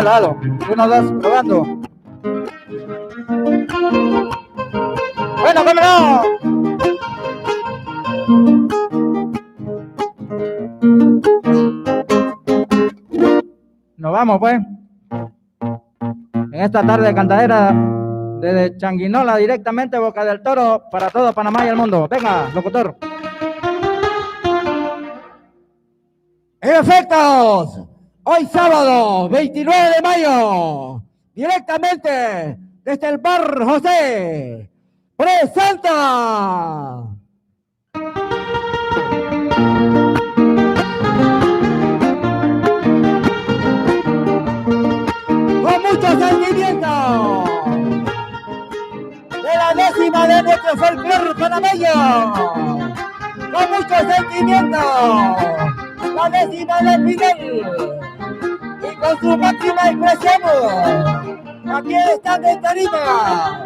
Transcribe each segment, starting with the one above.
lado. 1, 2, probando. Bueno, cómo no. Nos vamos, pues. En esta tarde de cantadera desde Changuinola, directamente Boca del Toro, para todo Panamá y el mundo. Venga, locutor. ¡Efectos! Hoy sábado, 29 de mayo, directamente desde el Bar José, presenta con mucho sentimiento de la 10ª de nuestro folclore panameño, con mucho sentimiento la 10ª de Fidel, y con su máxima expresión, aquí están en tarima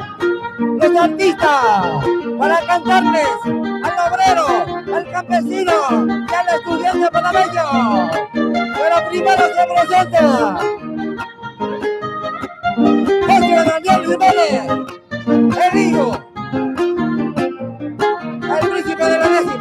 los artistas para cantarles al obrero, al campesino y al estudiante panameño. Pero primero se presenta José Daniel Jiménez, el hijo, el príncipe de la 10ª.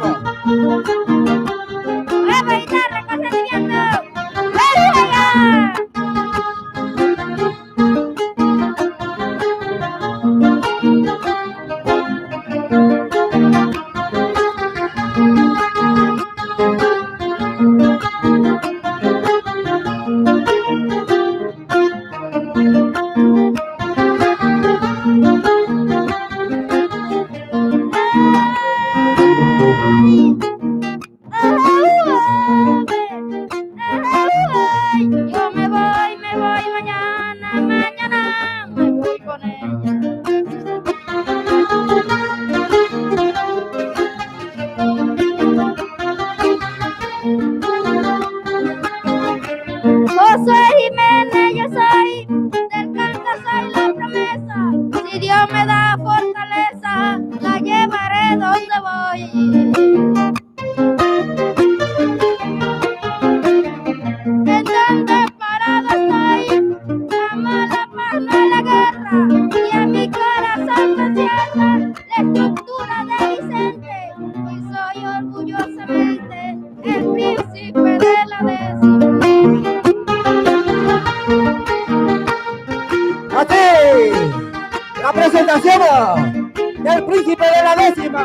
La presentación del príncipe de la 10ª.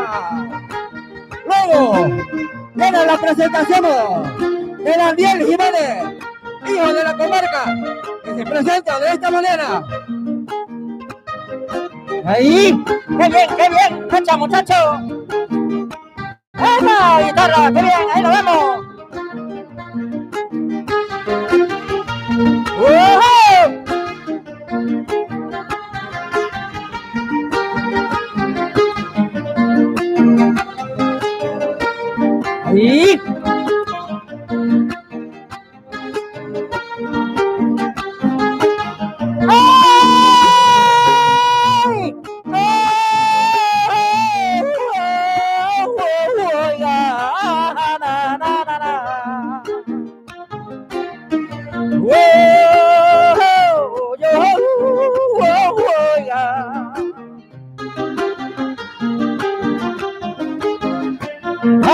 Luego viene la presentación de Daniel Jiménez, hijo de la comarca, que se presenta de esta manera. Ahí, qué bien, fecha, muchacho. ¡Esa guitarra, qué bien, ahí lo vemos! Ahí.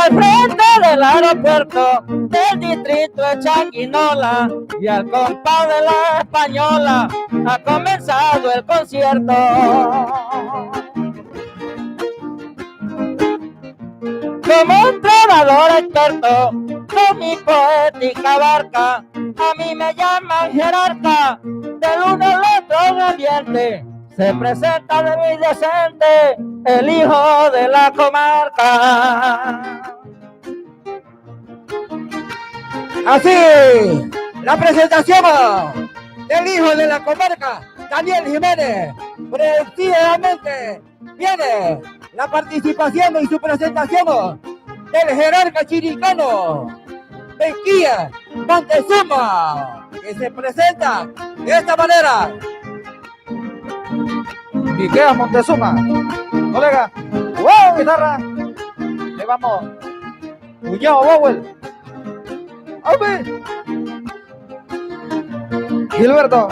Al frente del aeropuerto del distrito de Changuinola y al compás de la Española ha comenzado el concierto. Como un trovador experto, con mi poética barca, a mí me llaman jerarca, del uno al otro ambiente. Se presenta de muy decente el hijo de la comarca. Así, la presentación del hijo de la comarca, Daniel Jiménez. Precisamente viene la participación y su presentación del jerarca chiricano, Benquía Montezuma, que se presenta de esta manera. Miquea Montezuma, colega, ¡wow! Guitarra, le vamos, Muñoz Bowell, ¡Aube! Gilberto.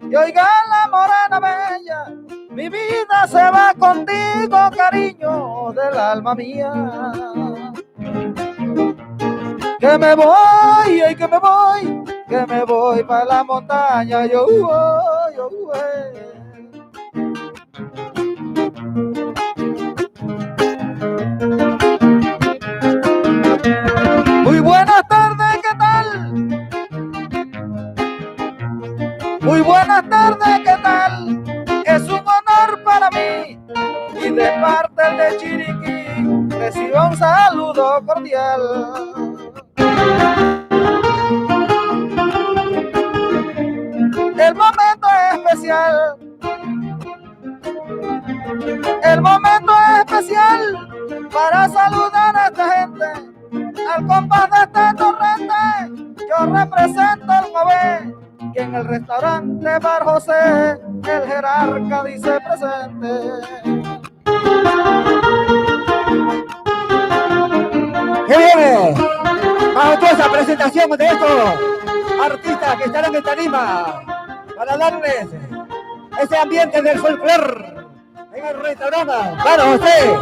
Y oiga la morena bella, mi vida se va contigo, cariño del alma mía. Que me voy, ay, que me voy para la montaña, yo voy. Muy buenas tardes, ¿qué tal? Muy buenas tardes, ¿qué tal? Es un honor para mí y de parte de Chiriquí recibo un saludo cordial. El momento es especial para saludar a esta gente. Al compás de este torrente, yo represento al joven que en el restaurante Bar José el jerarca dice presente. ¡Qué viene! Majestuosa presentación de estos artistas que estarán en tarima para darles ese ambiente del folclore en el restaurante Bar José,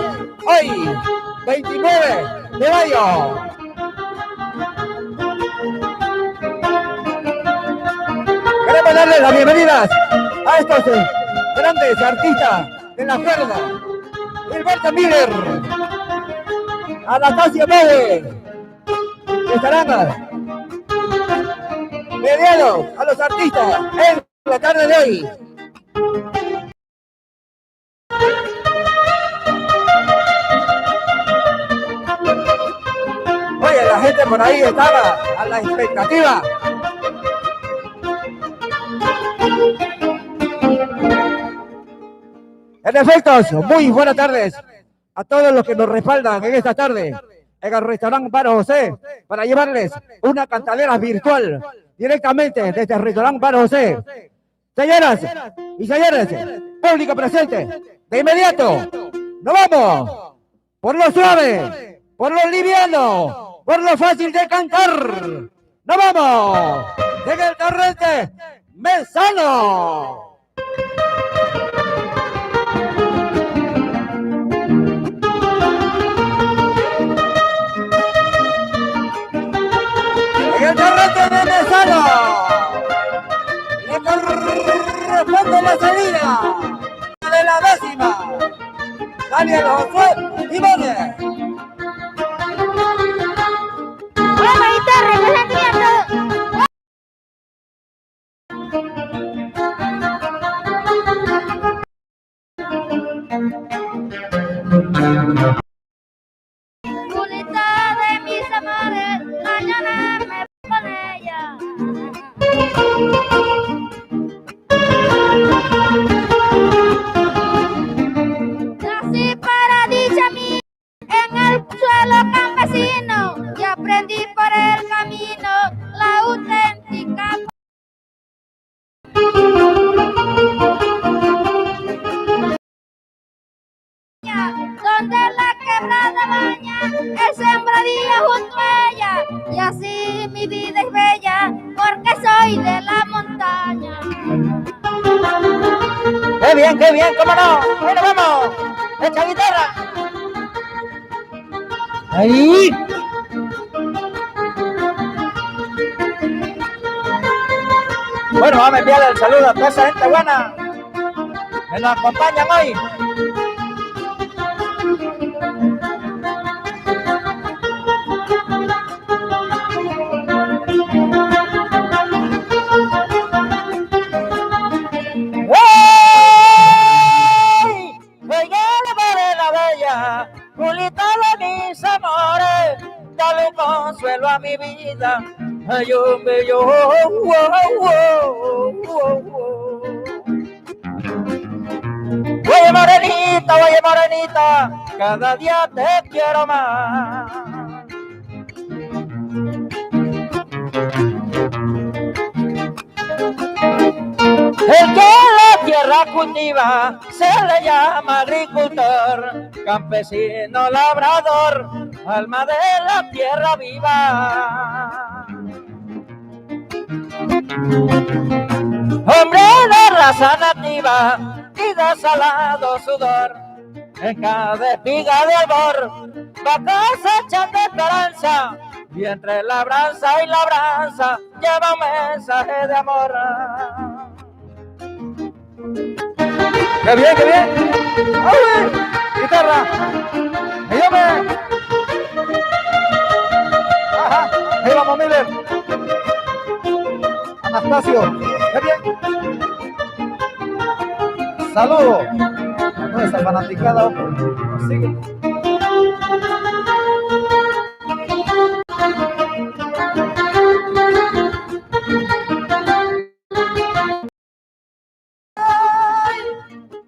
hoy 29 de mayo. Queremos darles las bienvenidas a estos grandes artistas de la cuerda: Gilberto Miller, Anastasia Mode, estarán mediados a los artistas en la tarde de hoy. Oye, la gente por ahí estaba a la expectativa. En efecto, muy buenas tardes a todos los que nos respaldan en esta tarde en el restaurante Bar José para llevarles una cantadera virtual directamente desde el restaurante Bar José. Señoras y señores, público presente, de inmediato nos vamos por lo suave, por lo liviano, por lo fácil de cantar. Nos vamos en el torrente Mesano. En el torrente de Mesano le corresponde la salida de la décima. Daniel Josué Jiménez. ¡Vamos, guitarra, representando! Mulita de mis amores, mañana me con ella. Nací para dicha mía en el suelo campesino y aprendí por el camino la auténtica. Donde la quebrada baña el sembradío junto a ella, y así mi vida es bella porque soy de la montaña. Qué bien, cómo no. Bueno, vamos, echa guitarra. Ahí. Bueno, vamos a enviarle el saludo a toda esa gente buena que nos acompañan hoy. Consuelo a mi vida, ay, un bello, Oye morenita, cada día te quiero más. El que la tierra cultiva se le llama agricultor, campesino, labrador, alma de la tierra viva. Hombre de raza nativa y de salado sudor, en cada espiga de albor va cosechando esperanza, y entre labranza y labranza lleva un mensaje de amor. ¡Qué bien, qué bien! ¡Ay! ¡Guitarra! ¡Ayúdame! ¡Ajá! ¡Ahí vamos, Miller! Anastasio, ¡qué bien! ¡Saludos! No, esa fanaticada, hombre. Sigue.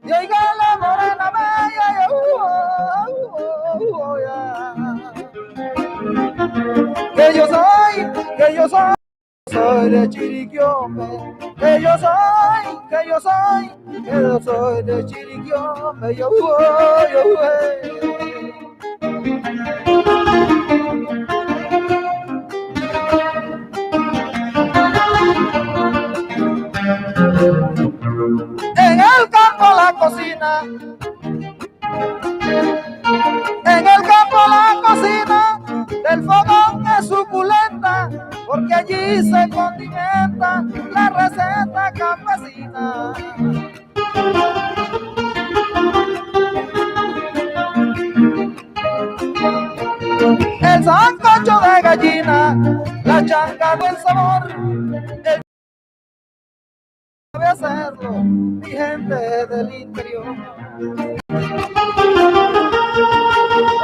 Y oiga la morena bella, que yo soy de Chiriquiombe, que yo soy de Chiriquiombe, En el campo la cocina, en el campo la cocina del fogón es suculenta, porque allí se condimenta la receta campesina. El sancocho de gallina, la changa del sabor, debe hacerlo mi gente del interior.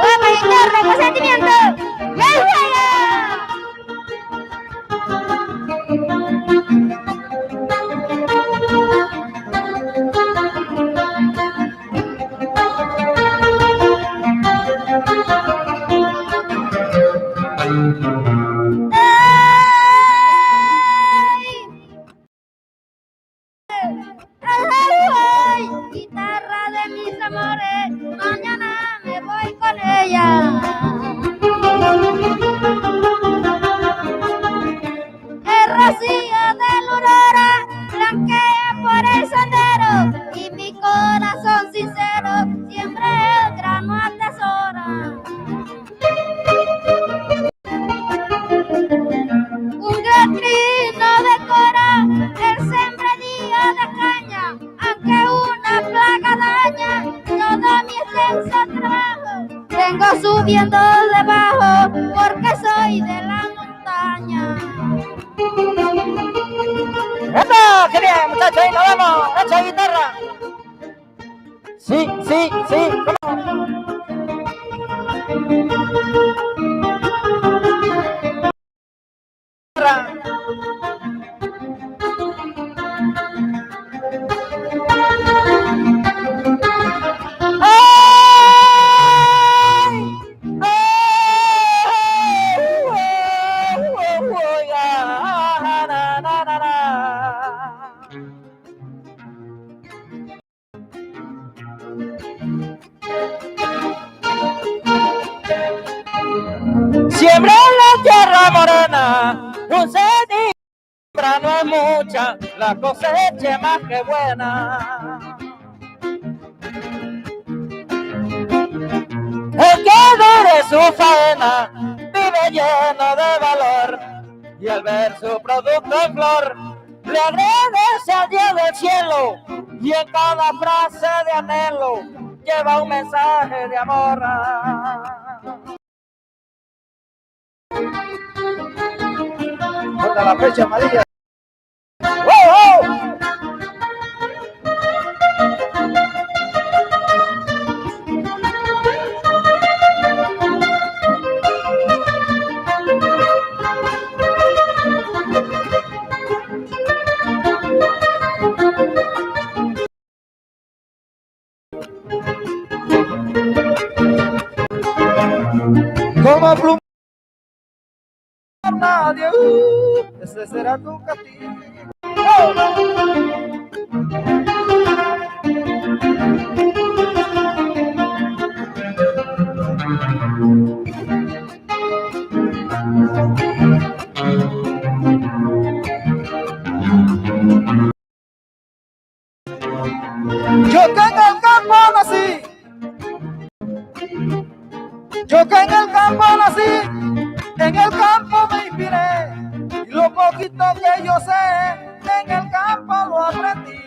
¡Vamos, guitarra, con sentimiento! ¡Ya juega! ¡Ay! Guitarra de mis amores, mañana me voy con ella. El rocío de la aurora blanquea por el sendero y mi corazón sincero siempre el grano atesora. Un gran trino decora el sembradío de caña, aunque una plaga daña todo mi extenso trabajo. Vengo subiendo debajo porque soy de la montaña. ¡Eso! ¡Qué bien, muchachos! ¡Ahí nos vemos! ¡Echa guitarra! Sí, sí, sí, ¿cómo? Siembra en la tierra morena, un siembra no es mucha, la cosecha es más que buena. El que dure su faena vive lleno de valor, y al ver su producto en flor le agradece a Dios del cielo, y en cada frase de anhelo lleva un mensaje de amor. Hasta la fecha amarilla. Como pluma nadie, ese será tu castigo. En el campo me inspiré y lo poquito que yo sé, en el campo lo aprendí.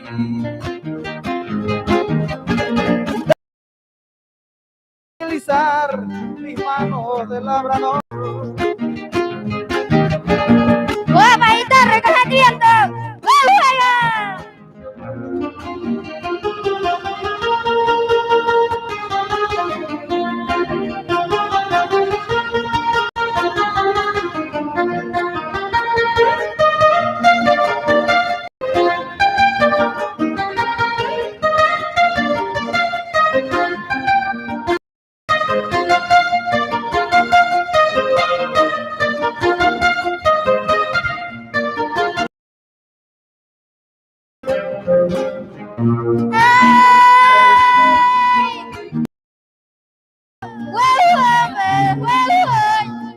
Utilizar mis manos de labrador. ¡Guapadita, recoge viento!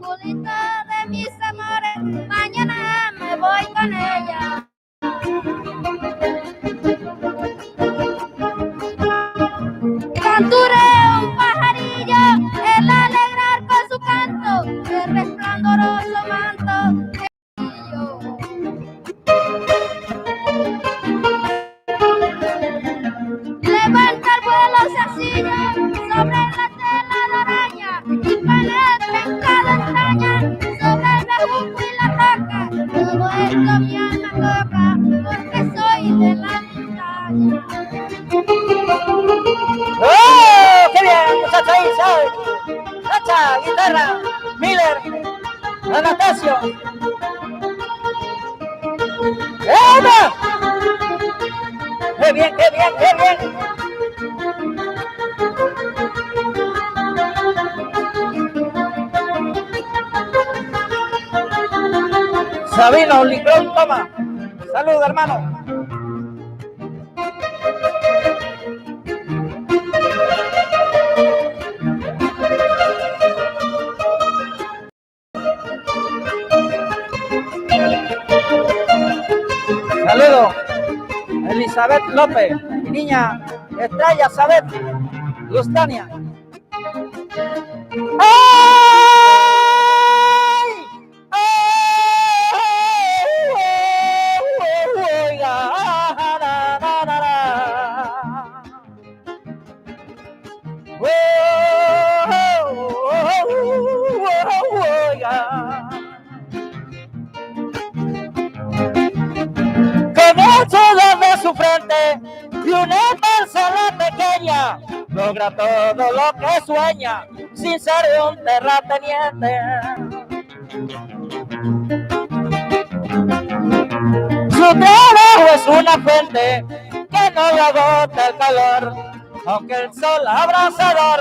Culita de mis amores, mañana me voy con ella. Canturé un pajarillo, el alegrar con su canto, el resplandoroso manto. Levanta el vuelo sencillo sobre la tela de araña y penetra en cada entraña sobre el bejuco y la roca. Todo esto mi alma toca porque soy de la montaña. ¡Oh! ¡Qué bien, muchacha ahí, ¿sabes? Chacha, guitarra, Miller, Anastasio. ¡Eva! ¡Qué bien, qué bien, qué bien! Sabino, Licrón, toma. Salud, hermano. Saludos. Elizabeth López, mi niña Estrella Sabet, Lustania. ¡Ay! Con eso desde su frente y una persona pequeña logra todo lo que sueña sin ser un terrateniente. Su trabajo es una fuente que no le agota el calor, aunque el sol abrasador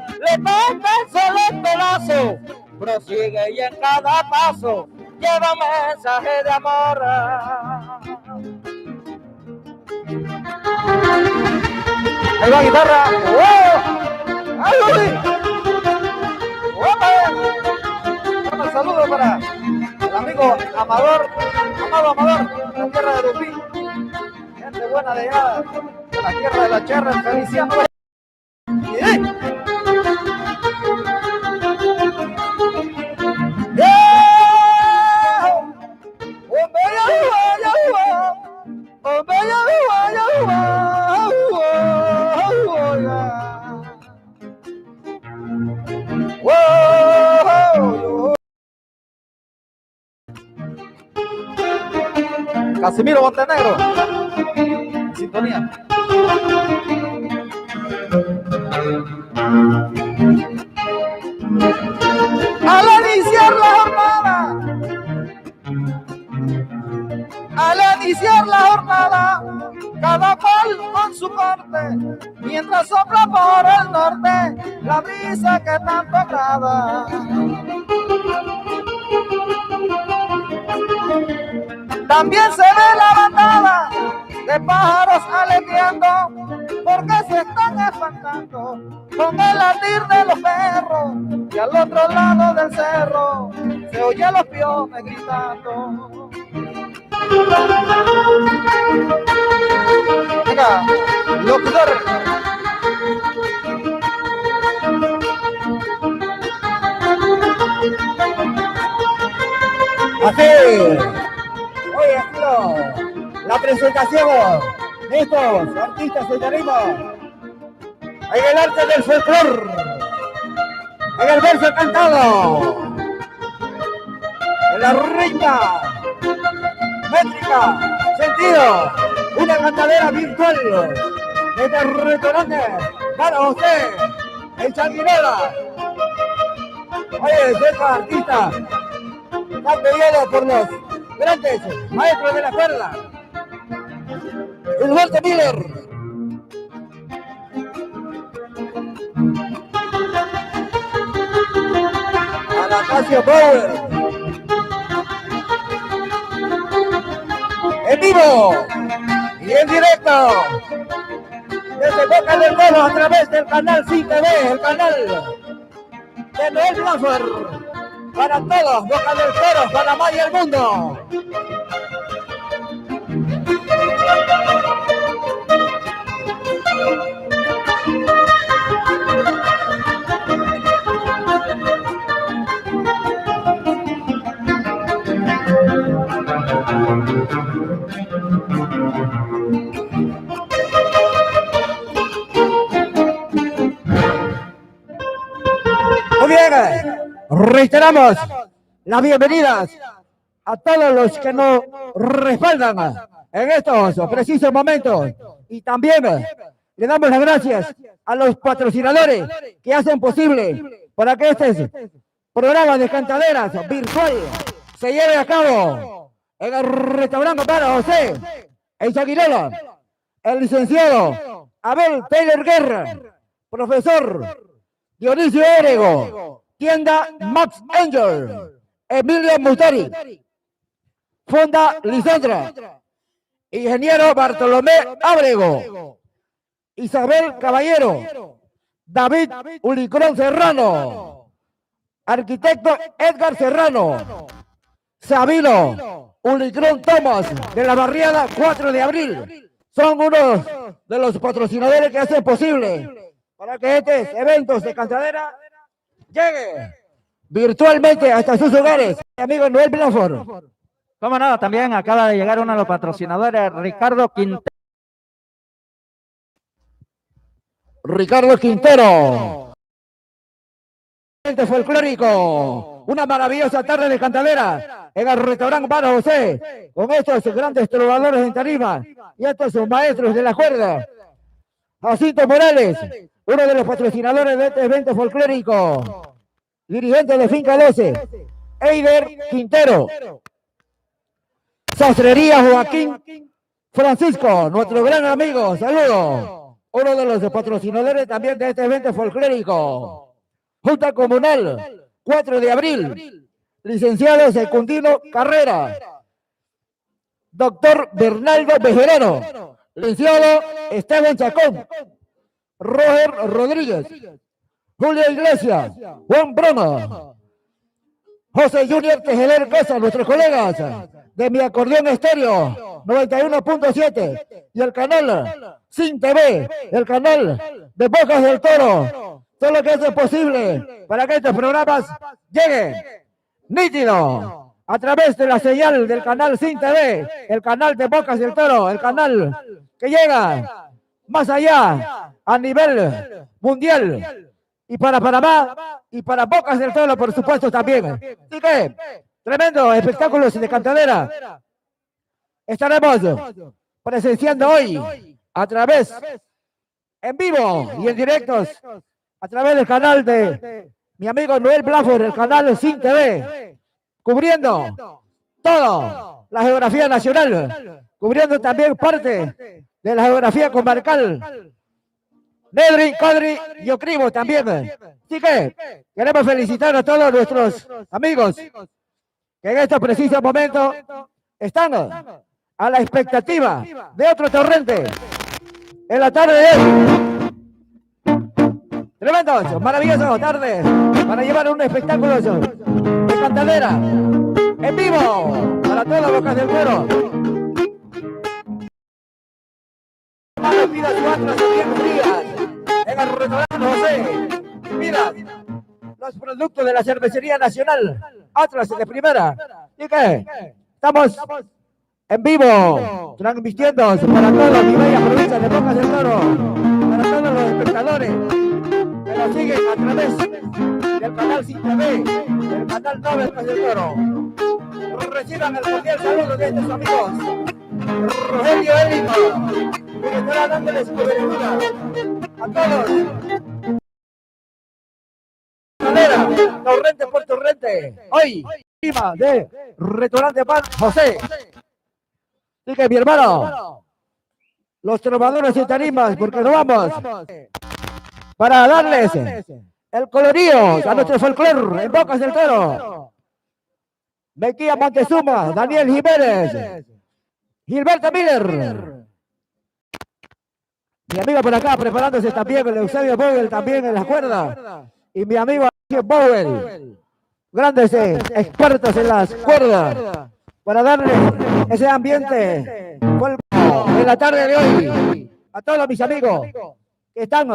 le toca el sol en pedazo, prosigue y en cada paso lleva un mensaje de amor. Ahí va guitarra. ¡Oh! ¡Ay, Luli! Un saludo para el amigo Amador, Amado Amador, de la tierra de Rupí. Gente buena de allá, de la tierra de la Cherra, en Feliciano. Casimiro Montenegro, sintonía. Al iniciar la jornada, cada cual con su parte, mientras sopla por el norte la brisa que tanto agrada. También se ve la bandada de pájaros aleteando, porque se están espantando con el latir de los perros, y al otro lado del cerro se oye los piones gritando. Venga, locutor. Así. Hoy estilo la presentación de estos artistas en tarima. En el arte del folclore. En el verso cantado. En la rima. Métrica. Sentido. Una cantadera virtual. Desde el restaurante para usted. En Changuinola. Oye, estos artistas están pedidos por los grandes maestros de la cuerda. Gilberto Miller. Anastasio Bauer. En vivo y en directo. Desde Boca del Toro a través del canal 5TV, el canal de Noel Blanford. Para todos, Boca del Toro, Panamá y el mundo. Muy bien, reiteramos las bienvenidas a todos los que nos respaldan en estos precisos momentos y también le damos las gracias a los patrocinadores que hacen posible para que este programa de cantaderas virtual se lleve a cabo en el restaurante para José, en Changuinola, el licenciado Abel Taylor Guerra, profesor Dionisio Erego, tienda Max Angel, Emilio Mutari, Fonda Lisandra, ingeniero Bartolomé Ábrego, Isabel Caballero, David Ulicrón Serrano, arquitecto Edgar Serrano, Sabino Ulicrón Thomas de la barriada 4 de abril. Son unos de los patrocinadores que hacen posible para que estos eventos de cantadera lleguen virtualmente hasta sus hogares. Mi amigo Noel Blanford. Cómo no, también acaba de llegar uno de los patrocinadores, Ricardo Quintero. Ricardo Quintero. Folclórico. Una maravillosa tarde de cantadera en el restaurante Bar José, con estos grandes trovadores en tarima y estos maestros de la cuerda. Jacinto Morales, uno de los patrocinadores de este evento folclórico, dirigente de Finca 12, Eider Quintero, Sastrería Joaquín Francisco, nuestro gran amigo, saludo, uno de los patrocinadores también de este evento folclórico, Junta Comunal, 4 de abril, licenciado Secundino Carrera, doctor Bernardo Bejerano, licenciado Esteban Chacón, Roger Rodríguez, Julio Iglesias, Juan Broma, José Junior Tejedor Casa, nuestros colegas de Mi Acordeón Estéreo 91.7 y el canal Sin TV, el canal de Bocas del Toro. Todo lo que hace posible para que estos programas lleguen nítido a través de la señal del canal Sin TV, el canal de Bocas del Toro, el canal que llega más allá a nivel mundial y para Panamá y para Bocas del Toro, por supuesto, también. Así que, tremendo espectáculos de cantadera estaremos presenciando hoy a través, en vivo y en directos, a través del canal de mi amigo Noel Blanford, el canal Sin TV, cubriendo toda la geografía nacional, cubriendo también parte de la geografía comarcal, Nedri, Codri y Ocribo también. Así que queremos felicitar a todos nuestros amigos que en estos precisos momentos están a la expectativa de otro torrente en la tarde de hoy. Tremendos, maravillosos tardes para llevar un espectáculo de cantadera en vivo para todas Bocas del Toro. Pida su Atlas de 10 días en el restaurante José. Mira, los productos de la cervecería nacional, Atlas de primera, ¿Y qué? Estamos en vivo, transmitiendo para toda mi bella provincia de Bocas del Toro, para todos los espectadores que nos siguen a través del canal Sin TV, del canal 9 Bocas del Toro. Reciban el cordial saludo de estos amigos. Rogelio Élimo, que estará dándoles cobertura a todos. Torrente por Torrente, hoy, encima de Restaurante Pan José. Así que mi hermano, los trovadores y tarimas, porque nos vamos para darles el colorío a nuestro folclore en Bocas del Toro. Mequía Montezuma, Daniel Jiménez, Gilberto Miller. Mi amigo por acá preparándose también, el Eusebio Bowell también en la cuerda. Y mi amigo Bowell, grandes expertos en las cuerdas, para darle ese ambiente en la tarde de hoy a todos mis amigos que están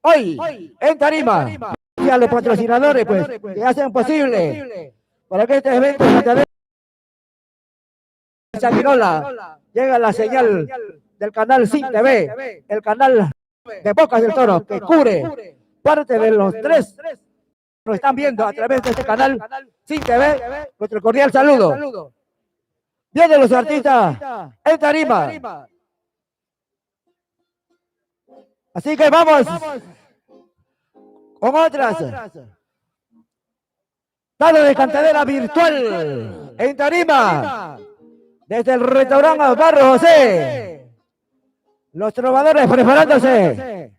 hoy en tarima y a los patrocinadores pues que hacen posible para que este evento de Sanguinola llegue a la señal del canal Sin TV, el canal de Bocas del Toro que cubre parte de los tres nos están viendo a través de este canal Sin TV. Nuestro cordial saludo. Vienen los artistas en tarima. Así que vamos con otras. Tarde de cantadera virtual en tarima. Desde el restaurante Barro José. Los trovadores preparándose.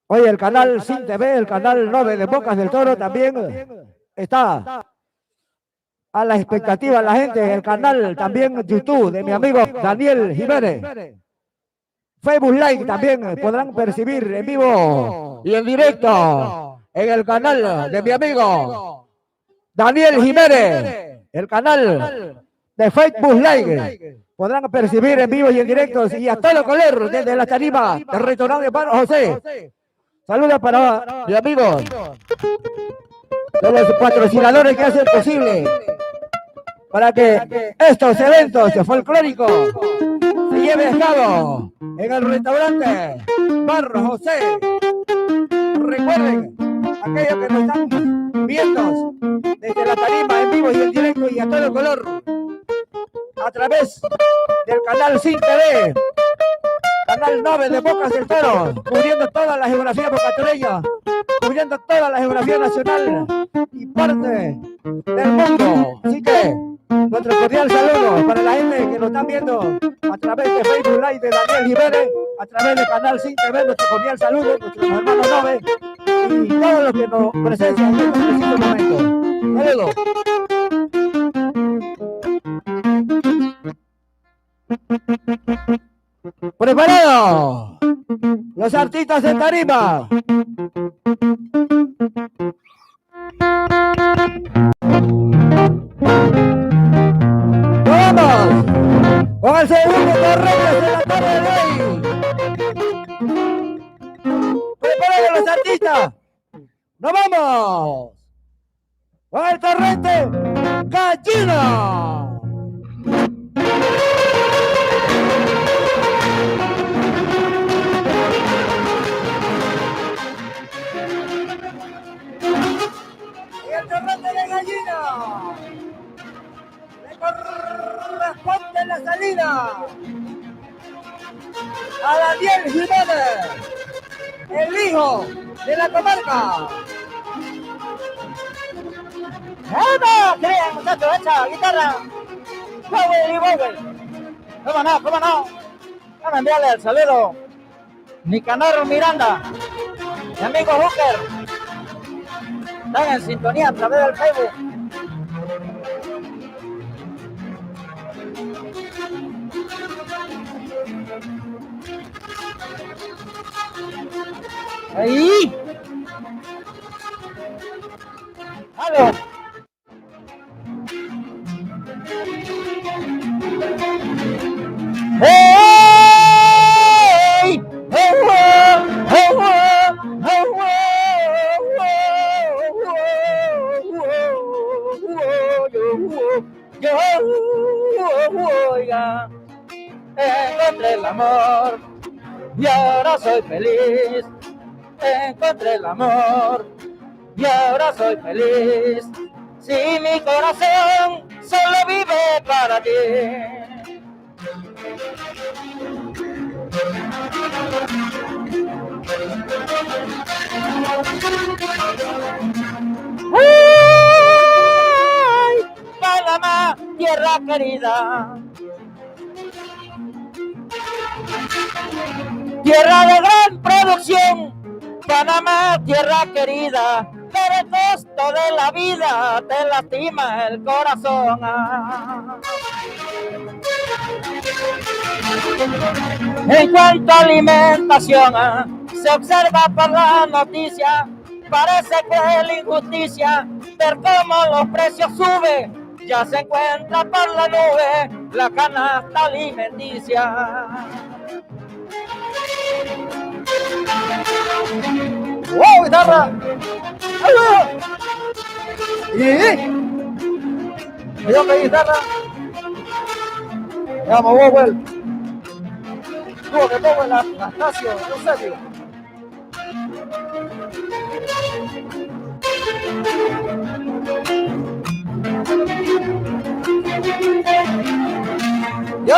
Hoy el canal Sin TV, el canal 9 de Bocas del Toro también está a la expectativa la gente. El canal también YouTube de mi amigo Daniel Jiménez. Facebook Live también podrán percibir en vivo y en directo en el canal de mi amigo Daniel Jiménez. El canal de Facebook Live podrán percibir en vivo y en directo y a todo color desde la tarima del restaurante Barro José. Saludos para mi amigo, de los patrocinadores que hacen posible para que estos eventos folclóricos se lleven a cabo en el restaurante Barro José. Recuerden, aquellos que nos están viendo desde la tarima en vivo y en directo y a todo color a través del canal Sin TV, canal 9 de Bocas del Toro, cubriendo toda la geografía bocatoreña, cubriendo toda la geografía nacional y parte del mundo. Así que nuestro cordial saludo para la gente que nos están viendo a través de Facebook Live de Daniel Jiménez, a través del canal Sin TV, nuestro cordial saludo, nuestros hermanos 9 y todos los que nos presencian en este preciso momento. Saludos. ¡Preparados! Los artistas en tarima. ¡Vamos! Con el segundo torrente de la tarde de hoy. ¡Preparados los artistas! ¡Nos vamos! Con el torrente Gallina. Torrente de Gallina le corresponde la salida a Daniel Jiménez, el hijo de la comarca. ¡Vamos! ¡Crean, muchachos! ¡Echa guitarra! ¡Bowell y Bowell! ¡Cómo no! ¡Cómo no! Vamos a enviarle el saludo Nicanor Miranda, mi amigo Hooker. Están en sintonía a través del Facebook. ¡Ahí! ¡Aló! ¡Hey! ¡Hey! ¡Hey! ¡Hey! ¡Hey! Yo, oiga, encontré el amor y ahora soy feliz. Encontré el amor y ahora soy feliz. Si mi corazón solo vive para ti. ¡Ay! Panamá, tierra querida. Tierra de gran producción. Panamá, tierra querida. Pero el costo de la vida te lastima el corazón. En cuanto a alimentación, se observa por la noticia, parece cruel injusticia ver cómo los precios suben. Ya se encuentra por la nube la canasta alimenticia. ¡Wow, guitarra! ¿Y? ¿Me llama guitarra? Vamos, Bowell. Tú, que Bowell, Anastasio, Eusebio. Yo,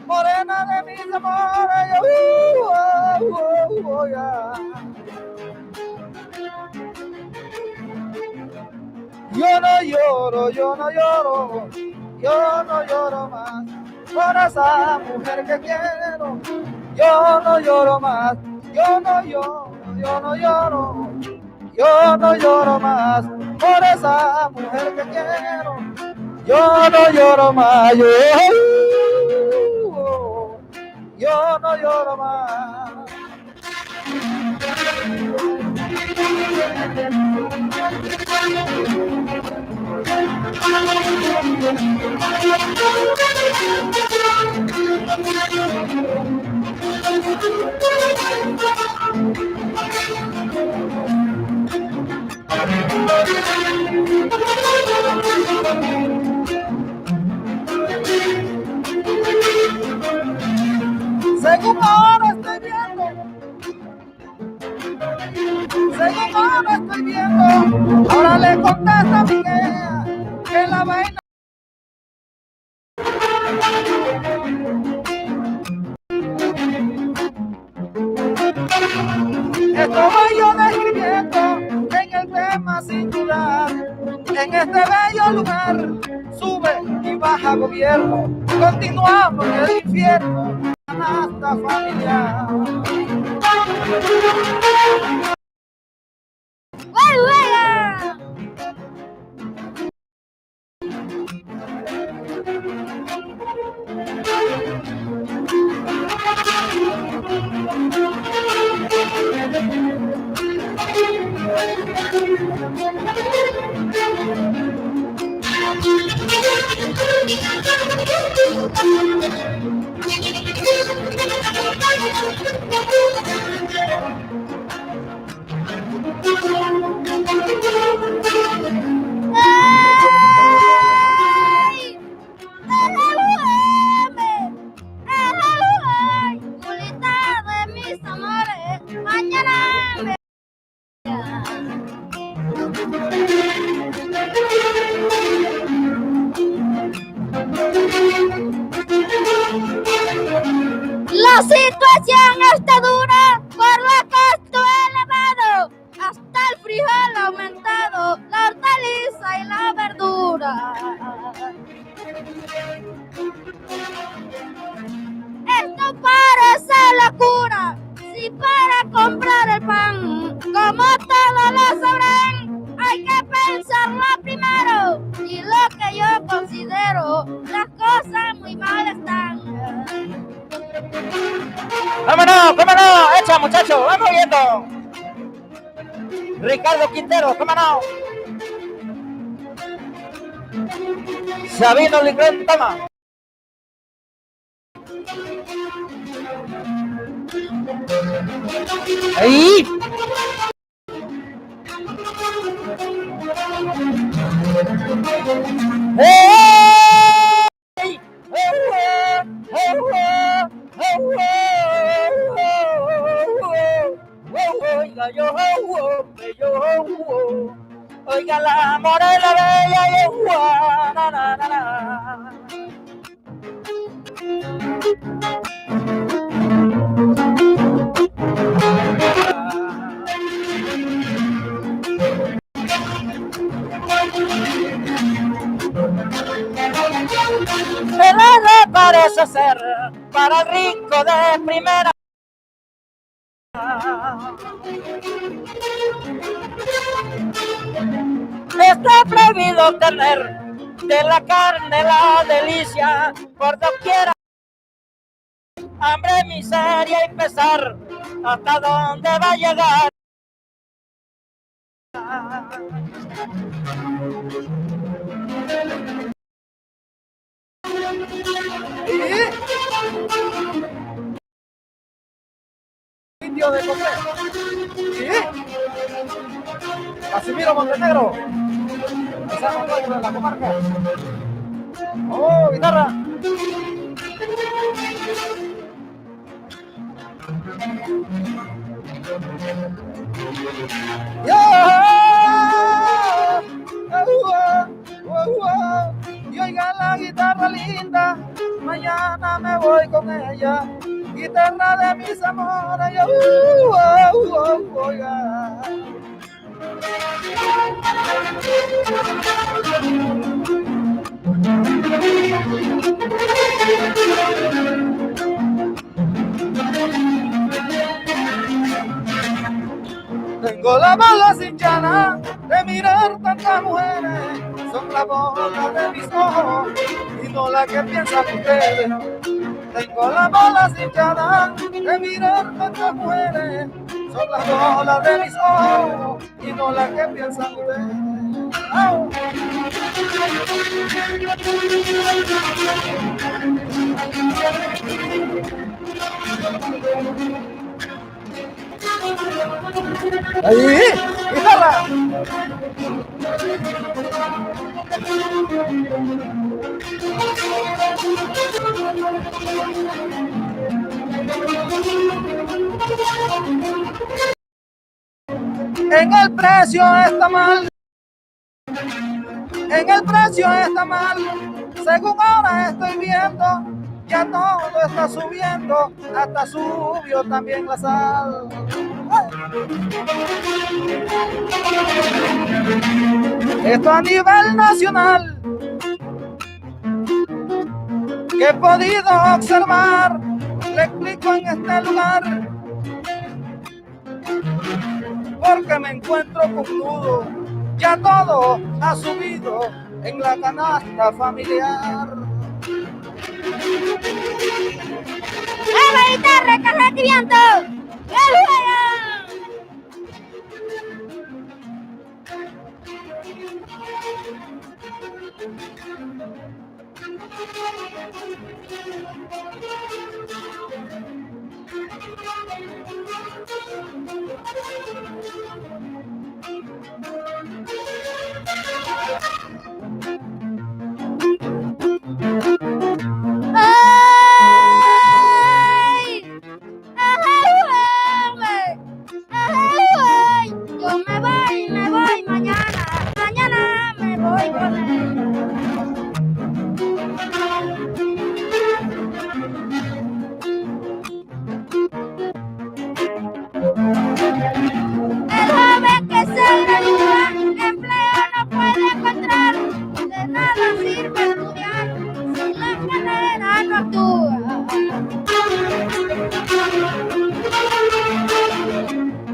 morena de mis amores, yeah. Yo no lloro, yo no lloro, yo no lloro más por esa mujer que quiero. Yo no lloro más, yo no lloro, yo no lloro, yo no lloro más por esa mujer que quiero. Yo no lloro más, yo no lloro más. Según ahora estoy viendo, según ahora estoy viendo, ahora le contesta a Miguel que la vaina. Estoy yo describiendo en el tema singular, en este bello lugar, sube y baja gobierno, continuamos en el infierno, hasta familiar. La situación está dura por lo costo elevado, hasta el frijol ha aumentado, la hortaliza y la verdura. Esto parece locura, si para comprar el pan, como todos lo sabrán, hay que pensarlo primero, y lo que yo considero, las cosas muy mal están. ¡Vámonos, vámonos! ¡Echa, muchachos! ¡Vamos viendo! Ricardo Quintero, vámonos. Sabino Licrén, toma. ¡Ahí! oiga yo, oiga la morena bella y na, na, na, na. El ave parece ser para el rico de primera. Está prohibido tener de la carne la delicia por doquiera. Hambre, miseria y pesar, ¿hasta dónde va a llegar? Indio de José. ¿Sí? Casimiro Montenegro. Paisano nuestro de la comarca. Oh, guitarra. Y oiga la guitarra linda, mañana me voy con ella. Guitarra de mis amores, oiga. Tengo la mala hinchada de mirar tantas mujeres, son la bola de mis ojos y no la que piensan ustedes. Tengo la mala hinchada de mirar tantas mujeres, son las bolas de mis ojos y no la que piensan ustedes. ¡Oh! ¡Ahí! ¡Guitarra! En el precio está mal. En el precio está mal. Según ahora estoy viendo, ya todo está subiendo, hasta subió también la sal. Esto a nivel nacional, que he podido observar, le explico en este lugar, porque me encuentro con nudo, ya todo ha subido en la canasta familiar. ¡La guitarra, carrete y viento! Yo me voy mañana me voy con él. El joven que se gradúa, empleo no puede encontrar, de nada sirve estudiar si la carrera no actúa.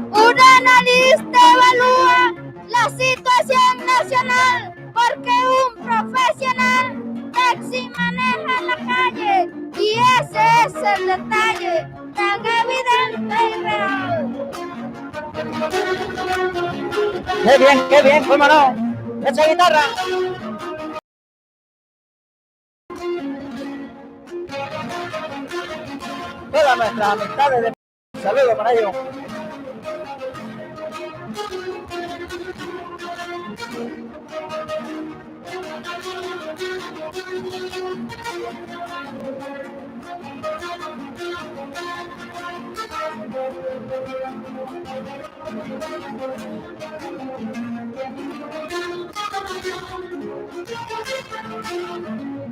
Un analista evalúa la situación nacional porque un profesional taxi maneja en la calle y ese es el detalle tan evidente y real. Qué bien, cómo no. Esa guitarra. Todas nuestras amistades de saludos para ellos.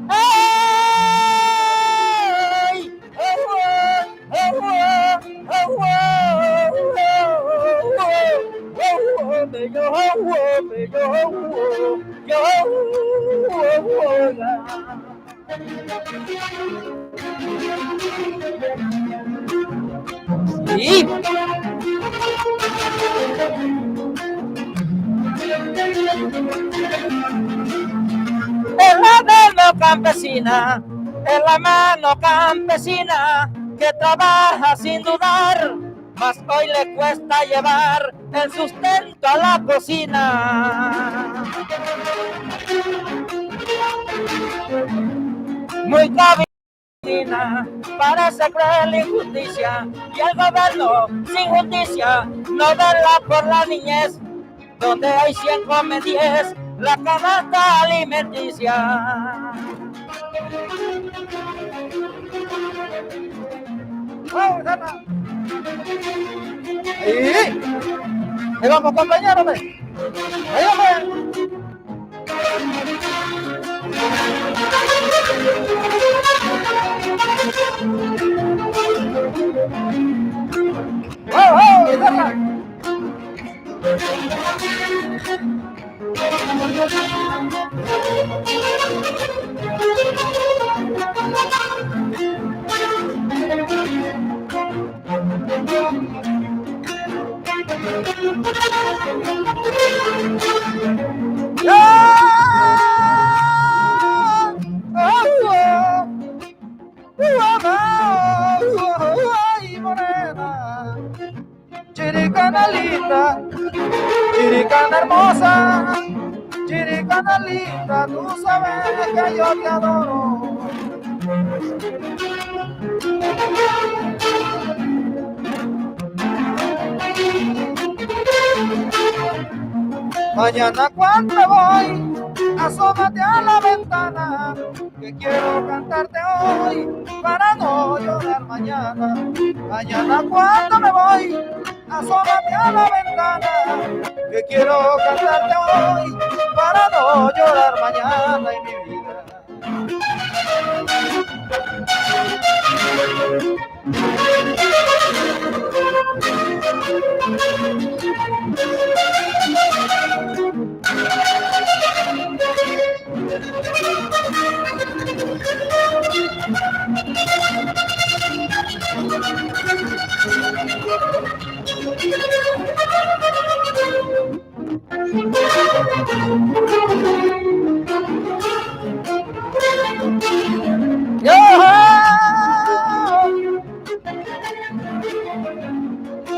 ¡Ay! Sí. En la mano campesina, en la mano campesina, que trabaja sin dudar, mas hoy le cuesta llevar el sustento a la cocina. Muy cabina, parece cruel la injusticia, y el gobierno sin justicia no vela por la niñez, donde hay 100 come 10 la canasta alimenticia. ¡Vamos, Ana! ¡Ahí! ¡Ahí vamos, compañeros! ¡Ahí vamos! ¡Oh, oh! ¡Guitarra! ¡Ay, morena! Chiricana linda, chiricana hermosa, chiricana linda, tú sabes que yo te adoro. Mañana cuando me voy, asómate a la ventana, que quiero cantarte hoy para no llorar mañana. Mañana cuando me voy, asómate a la ventana, que quiero cantarte hoy para no llorar mañana en mi vida.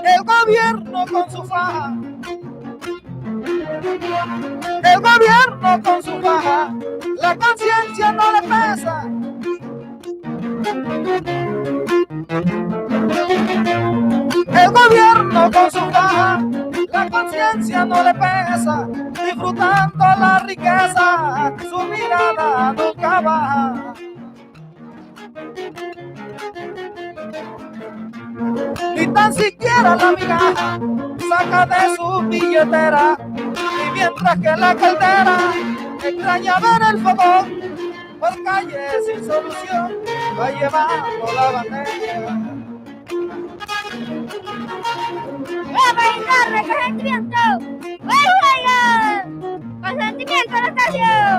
El gobierno con su faja, el gobierno con su faja, la conciencia no le pesa. El gobierno con su faja, la conciencia no le pesa, disfrutando la riqueza, su mirada nunca baja. Ni tan siquiera la migaja saca de su billetera, y mientras que la caldera extraña ver el fogón por calles sin solución, va llevando la bandera. ¡Vamos, con sentimiento! ¡Oiga! ¡Con sentimiento la estación!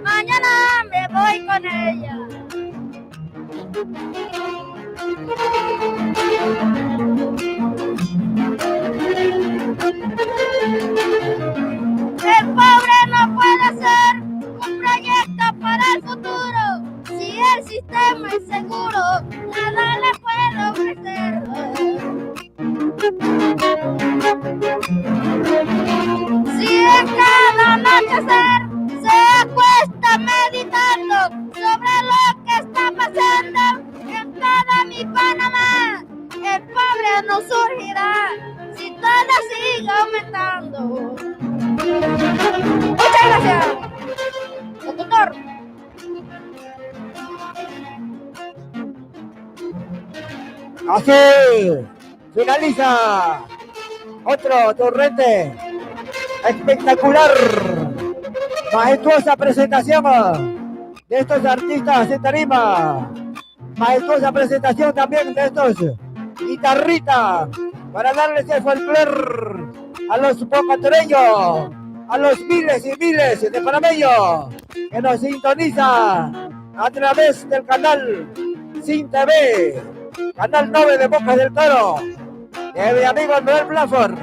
Mañana me voy con ella. El pobre no puede ser un proyecto para el futuro si él sistema es seguro, nada le puedo ofrecer. Si en cada anochecer se acuesta meditando sobre lo que está pasando en todo mi Panamá, el pobre no surgirá si todo sigue aumentando. Muchas gracias, doctor. Así finaliza otro torrente espectacular, majestuosa presentación de estos artistas en tarima, majestuosa presentación también de estos guitarritas para darles el folclor a los bocatureños, a los miles y miles de panameños que nos sintonizan a través del canal Sin TV, canal 9 de Bocas del Toro, de mi amigo Noel Blanford.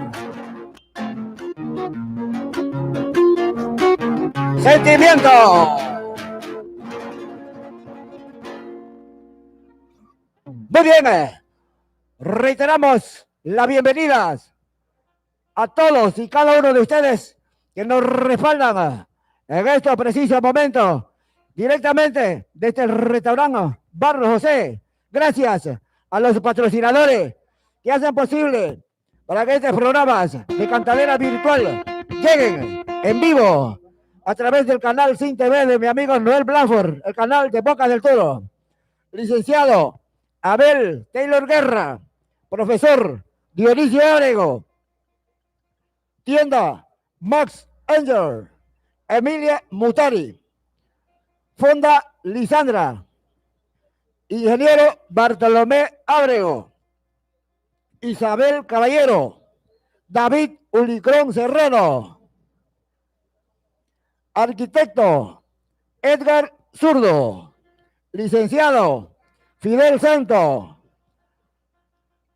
Sentimiento. Muy bien, reiteramos las bienvenidas a todos y cada uno de ustedes que nos respaldan en estos precisos momentos directamente desde el restaurante Bar José. Gracias a los patrocinadores que hacen posible para que estos programas de Cantadera Virtual lleguen en vivo a través del canal Sin TV de mi amigo Noel Blanford, el canal de Bocas del Toro. Licenciado Abel Taylor Guerra, profesor Dionisio Ábrego, tienda Max Angel, Emilia Mutari, Fonda Lisandra, ingeniero Bartolomé Ábrego, Isabel Caballero, David Ulicrón Serrano, arquitecto Edgar Zurdo, licenciado Fidel Santo,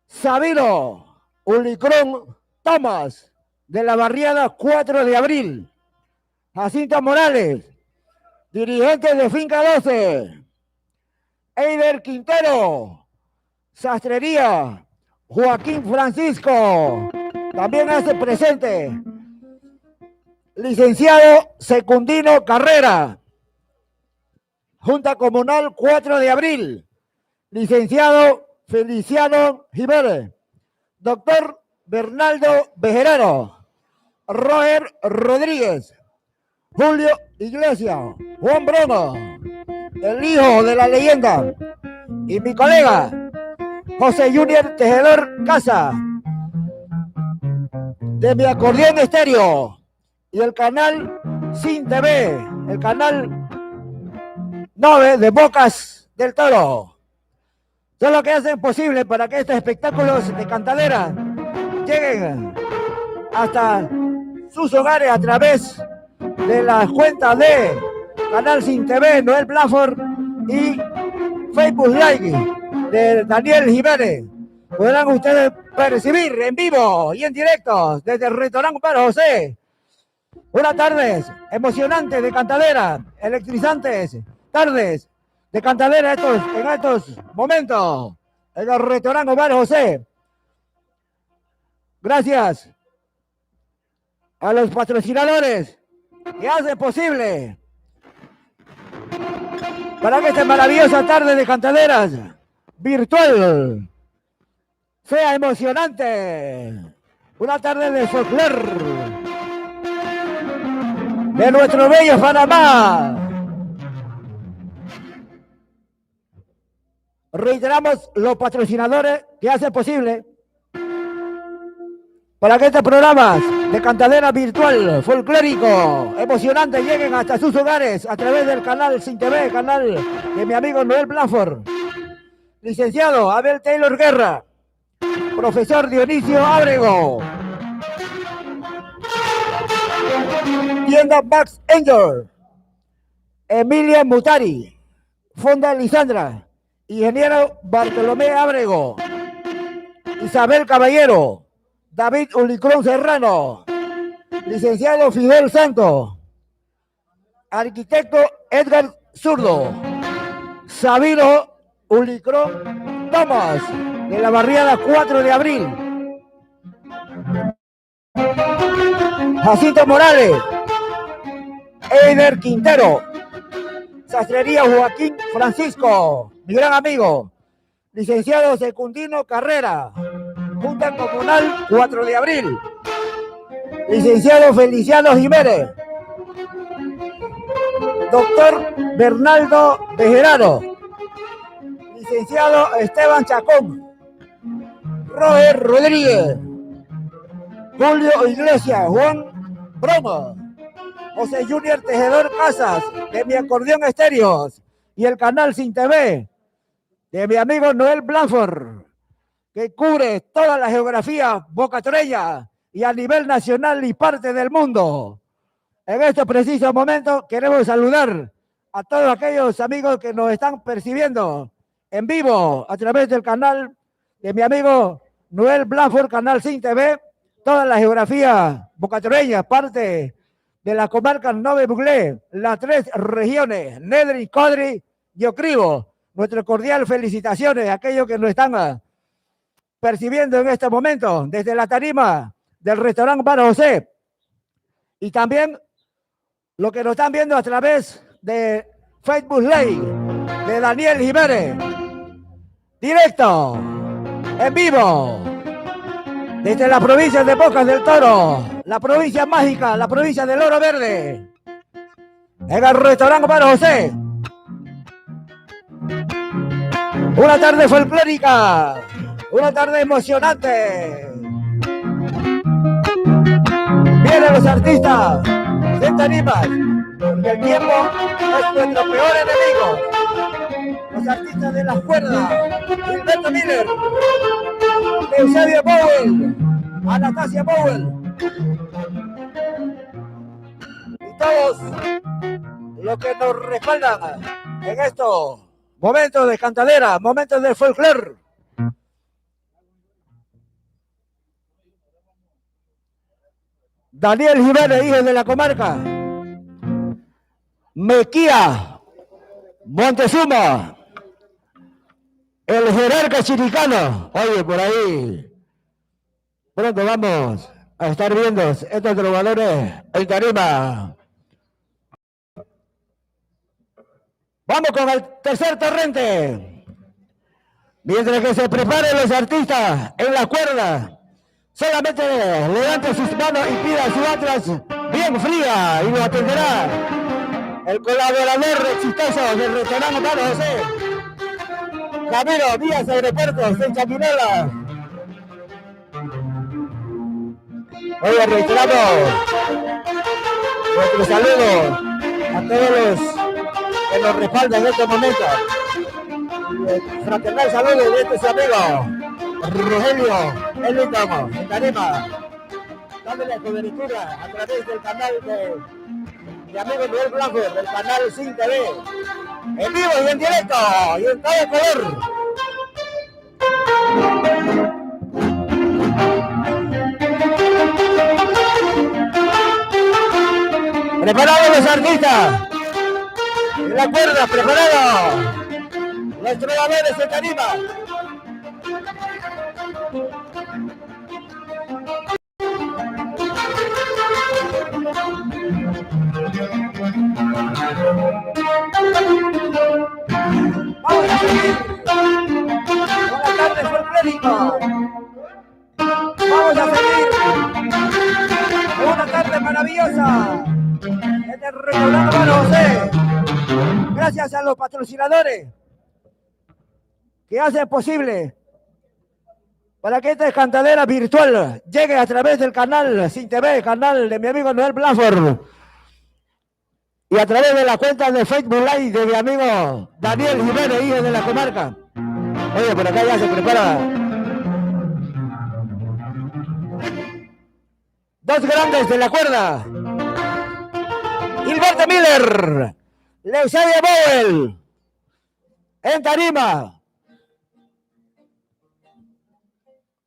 Sabino Ulicrón Tomás, de la barriada 4 de abril, Jacinta Morales, dirigente de Finca 12, Eider Quintero, Sastrería Joaquín Francisco, también hace presente, licenciado Secundino Carrera, Junta Comunal 4 de abril, licenciado Feliciano Jiménez, doctor Bernaldo Bejerano, Roger Rodríguez, Julio Iglesias, Juan Bruno, el hijo de la leyenda, y mi colega José Junior Tejedor Casa, de mi acordeón estéreo, y el canal Sin TV, el canal 9 de Bocas del Toro. Son lo que hacen posible para que estos espectáculos de cantadera lleguen hasta sus hogares a través de las cuentas de Canal Sin TV, Noel Blanford, y Facebook Live de Daniel Jiménez. Podrán ustedes percibir en vivo y en directo desde el restaurante Bar José unas tardes emocionantes de cantadera, electrizantes tardes de cantadera en estos momentos en el restaurante Bar José. Gracias a los patrocinadores que hacen posible para que esta maravillosa tarde de cantaderas virtual sea emocionante. Una tarde de folclor de nuestro bello Panamá. Reiteramos los patrocinadores que hacen posible para que estos programas de cantadera virtual, folclórico, emocionante, lleguen hasta sus hogares a través del canal Sin TV, canal de mi amigo Noel Blanford, licenciado Abel Taylor Guerra, profesor Dionisio Ábrego, tienda Max Angel, Emilia Mutari, Fonda Lisandra, ingeniero Bartolomé Ábrego, Isabel Caballero, David Ulicrón Serrano, licenciado Fidel Santo, arquitecto Edgar Zurdo, Sabino Ulicrón Tomás, de la barriada 4 de abril. Jacinto Morales, Eider Quintero, Sastrería Joaquín Francisco, mi gran amigo. Licenciado Secundino Carrera, Junta Comunal 4 de abril. Licenciado Feliciano Jiménez. Doctor Bernardo Bejerano. Licenciado Esteban Chacón. Roger Rodríguez. Julio Iglesias, Juan Broma. José Junior Tejedor Casas, de mi acordeón estéreos. Y el canal Sin TV, de mi amigo Noel Blanford, que cubre toda la geografía bocatoreña y a nivel nacional y parte del mundo. En este preciso momento queremos saludar a todos aquellos amigos que nos están percibiendo en vivo a través del canal de mi amigo Noel Blanford, canal Sin TV, toda la geografía bocatoreña, parte de la comarca Nove Buglé, las 3 regiones, Nedri, Codri y Ocrivo. Nuestras cordiales felicitaciones a aquellos que nos están percibiendo en este momento desde la tarima del restaurante Bar José, y también lo que nos están viendo a través de Facebook Live de Daniel Jiménez, directo, en vivo, desde la provincia de Bocas del Toro, la provincia mágica, la provincia del Oro Verde, en el restaurante Bar José. Una tarde folclórica, una tarde emocionante. Vienen los artistas de tarimas, porque el tiempo es nuestro peor enemigo. Los artistas de las cuerdas, Gilberto Miller, Eusebio Powell, Anastasia Powell, y todos los que nos respaldan en estos momentos de cantadera, momentos de folclore. Daniel Jiménez, hijo de la comarca. Mequía, Montezuma, el jerarca chiricano. Oye, por ahí pronto vamos a estar viendo estos trovadores en tarima. Vamos con el tercer torrente. Mientras que se preparen los artistas en la cuerda, solamente levante sus manos y pida su atlas bien fría y lo atenderá el colaborador exitoso del restaurante Bar José, Camilo Díaz Aeropuertos en Chaquinela. Hoy reiteramos nuestro saludo a todos los que nos respaldan en este momento. Fraternal saludo de este su amigo Rogelio Elitamo, en tarima, dándole cobertura a través del canal de mi amigo Noel Blanco, del canal Sin TV, en vivo y en directo y en todo color. Preparados los artistas, en la cuerda, preparados los trovadores de tarima. Vamos a seguir. Buenas tardes, folclórico. Vamos a seguir. Una tarde maravillosa. Desde el restaurante Bar José. Gracias a los patrocinadores que hacen posible para que esta cantadera virtual llegue a través del canal Sin TV, canal de mi amigo Noel Blanford, y a través de la cuenta de Facebook Live de mi amigo Daniel Jiménez, hijo de la comarca. Oye, por acá ya se prepara. Dos grandes de la cuerda. Gilberto Miller, Eusebio Powell, en tarima.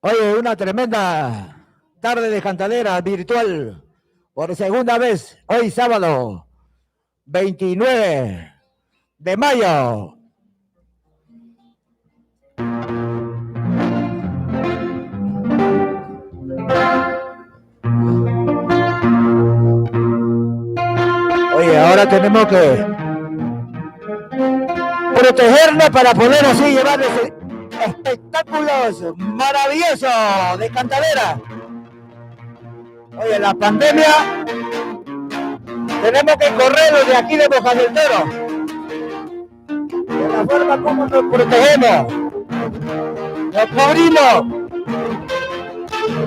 Oye, una tremenda tarde de cantadera virtual por segunda vez, hoy sábado 29 de mayo ahora tenemos que protegernos para poder así llevar espectáculos maravillosos de cantadera. Oye, la pandemia tenemos que correrlo de aquí de Boca del Toro. De la forma como nos protegemos, nos cubrimos,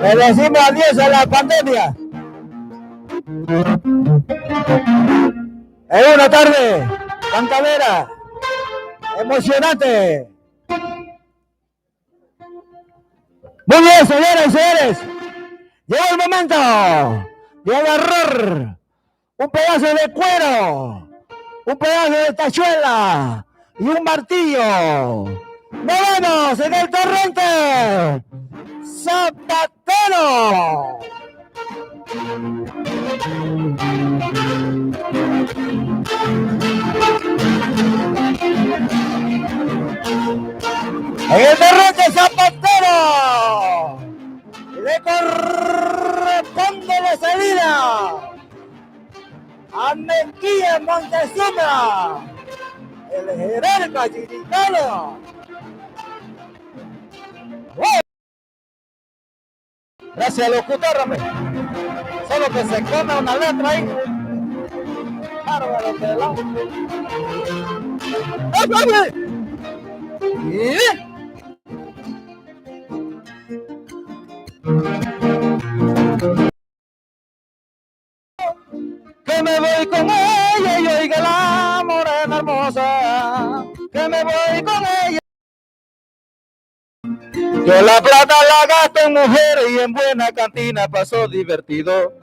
le decimos adiós a la pandemia. Es una tarde cantadera emocionante. Muy bien, señoras y señores, llegó el momento de agarrar un pedazo de cuero, un pedazo de tachuela y un martillo. ¡Nos vemos en el torrente Zapatero! En el torrente Zapatero le corresponde la salida a Mequilla Montezuma, el jerarca chiricano. Gracias, locutor, hombre. Solo que se come una letra ahí. Bárbaro, pelado. Que me voy con ella y oiga la morena hermosa. Que me voy con ella. Yo la plata la gasto en mujeres y en buena cantina paso divertido.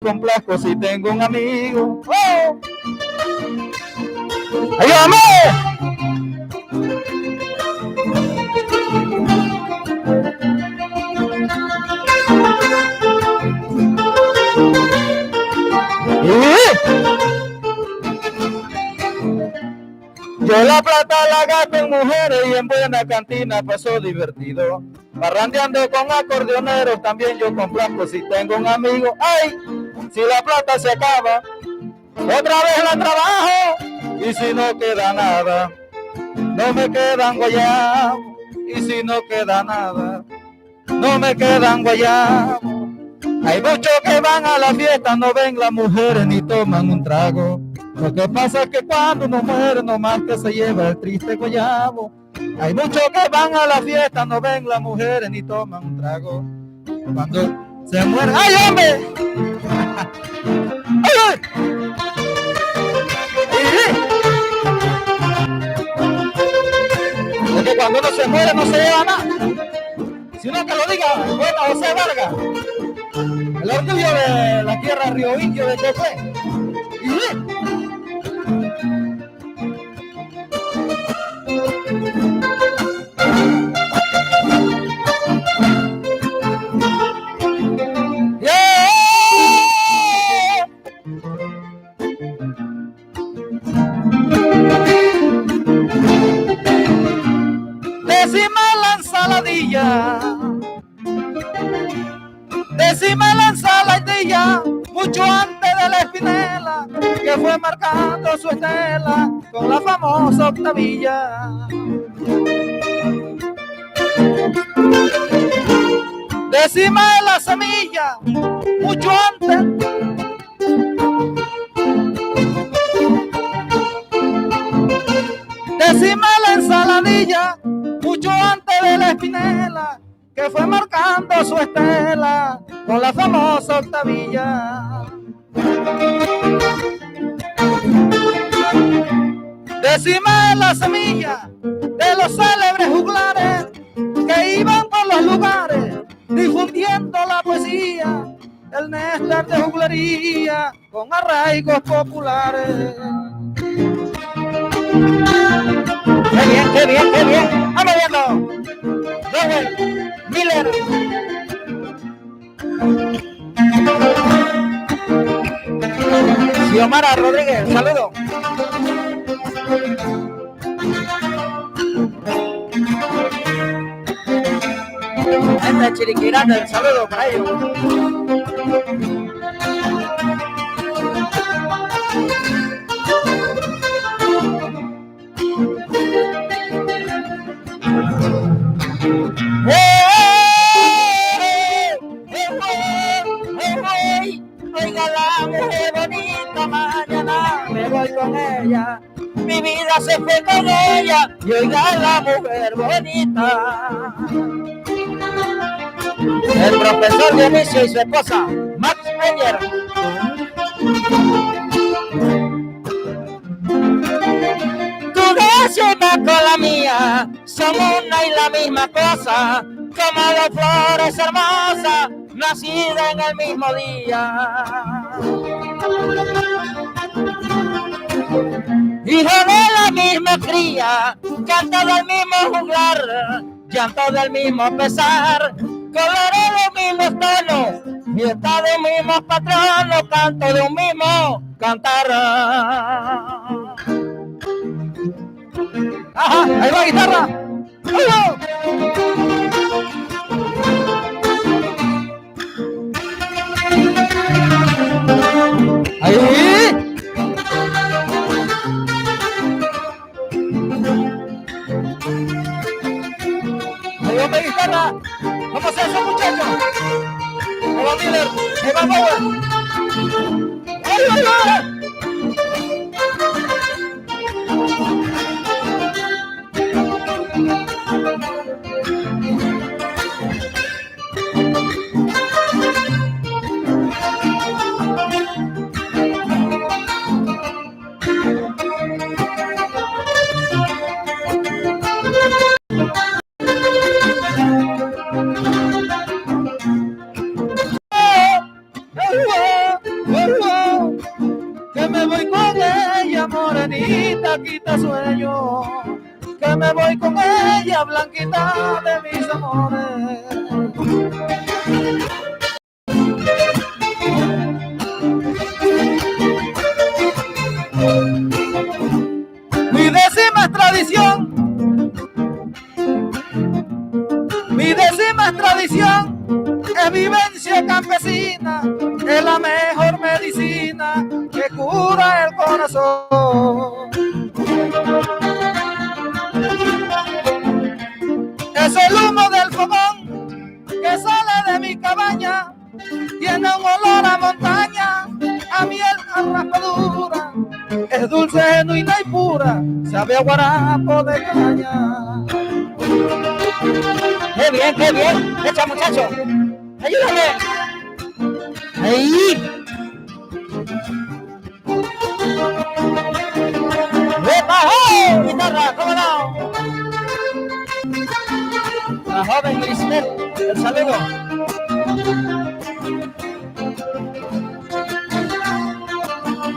Complazco si tengo un amigo. ¡Oh! ¡Ayúdame! Yo la plata la gasto en mujeres y en buena cantina paso divertido. Parrandeando con acordeoneros también yo complazco si tengo un amigo. ¡Ay! Si la plata se acaba, otra vez la trabajo. Y si no queda nada, no me quedan guayabos. Y si no queda nada, no me quedan guayabos. Hay muchos que van a la fiesta, no ven las mujeres ni toman un trago. Lo que pasa es que cuando uno muere, nomás que se lleva el triste guayabo. Hay muchos que van a la fiesta, no ven las mujeres ni toman un trago. Cuando se muere, ¡ay, hombre! ¡Ay, ay! Porque cuando uno se muere no se lleva nada. Sino que lo diga, bueno, José Vargas. El orgullo de la tierra Río Indio de Choclé. Decime la ensaladilla, decime la ensaladilla, mucho antes de la espinela, que fue marcando su estela con la famosa octavilla. Decime la semilla, mucho antes. Decime la ensaladilla, mucho antes de la espinela, que fue marcando su estela con la famosa octavilla. Decime la semilla de los célebres juglares que iban por los lugares difundiendo la poesía, el Néstor de juglería con arraigos populares. ¡Qué bien, qué bien, qué bien! ¡Vamos viendo! Robert Miller. Xiomara Rodríguez, saludo. Esta Chiriquirana, saludo para ellos. con ella y oiga la mujer bonita. El profesor Dionisio y su esposa, Max Meyer. Tu décima con la mía son una y la misma cosa, como dos flores hermosas nacidas en el mismo día. Hijo de la misma cría, canto del mismo juglar, llanto del mismo pesar, colores de los mismos tonos, fiesta de mismos patronos, canto de un mismo cantar. Ajá, ahí va guitarra. Ahí. Ahí va mi guitarra. ¿Cómo se hace, muchachos? Ahí va Miller. Ahí va Bowen. ¡Ay, ay, ay! Que me voy con ella, morenita, quita sueño. Que me voy con ella, blanquita de mis amores. Mi décima es tradición. Mi décima es tradición, es vivencia campesina, es la mejor medicina que cura el corazón. Es el humo del fogón que sale de mi cabaña, tiene un olor a montaña, a miel, a raspadura, es dulce, genuina y pura, sabe a guarapo de caña. ¡Qué bien, qué bien! ¡Echa, muchacho! ¡Ayúdame! ¡Ahí! ¡Epa! ¡Oh! ¡Guitarra! ¿Cómo no? La joven Grisnet, el saludo.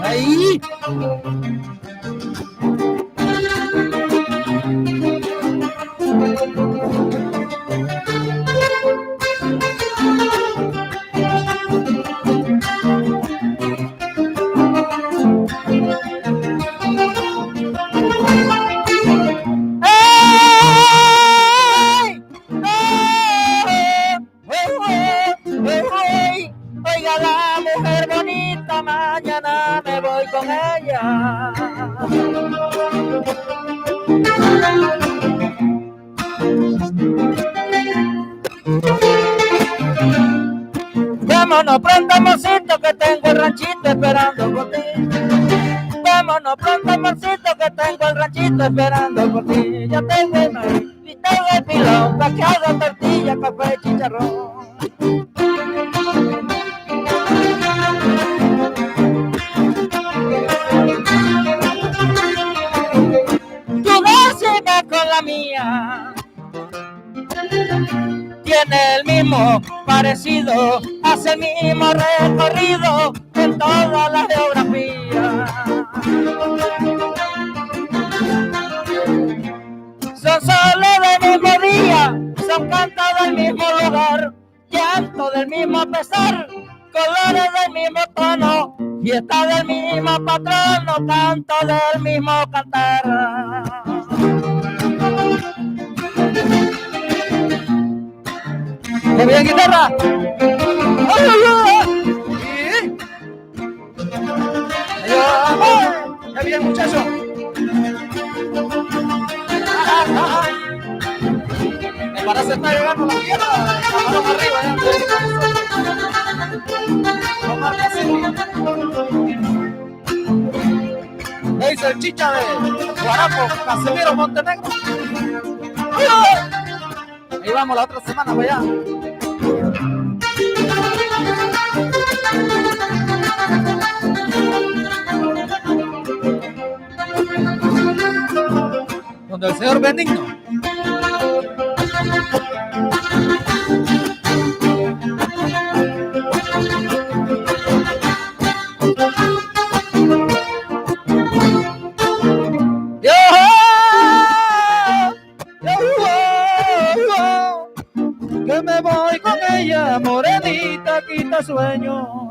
¡Ahí! Oiga la mujer bonita, mañana me voy con ella. Vámonos pronto, amorcito, que tengo el ranchito esperando por ti. Vámonos pronto, amorcito, que tengo el ranchito esperando por ti. Ya tengo el maíz y tengo el pilón, cacao, tortilla, café, chicharrón. Tu décima con la mía tiene el mismo parecido, hace el mismo recorrido en toda la geografía. Son soles del mismo día, son cantos del mismo lugar, llanto del mismo pesar, colores del mismo tono, fiesta del mismo patrono, canto del mismo cantar. ¡Qué bien, guitarra! ¡Ay, ay, ay! ¡Qué bien, muchacho! Me parece estar llegando la tierra. Vamos arriba, ya. el chicha de Guarapo, Casimiro Montenegro. Ahí vamos la otra semana para allá. Donde el señor Benigno. Que me voy con ella, morenita, quita sueño.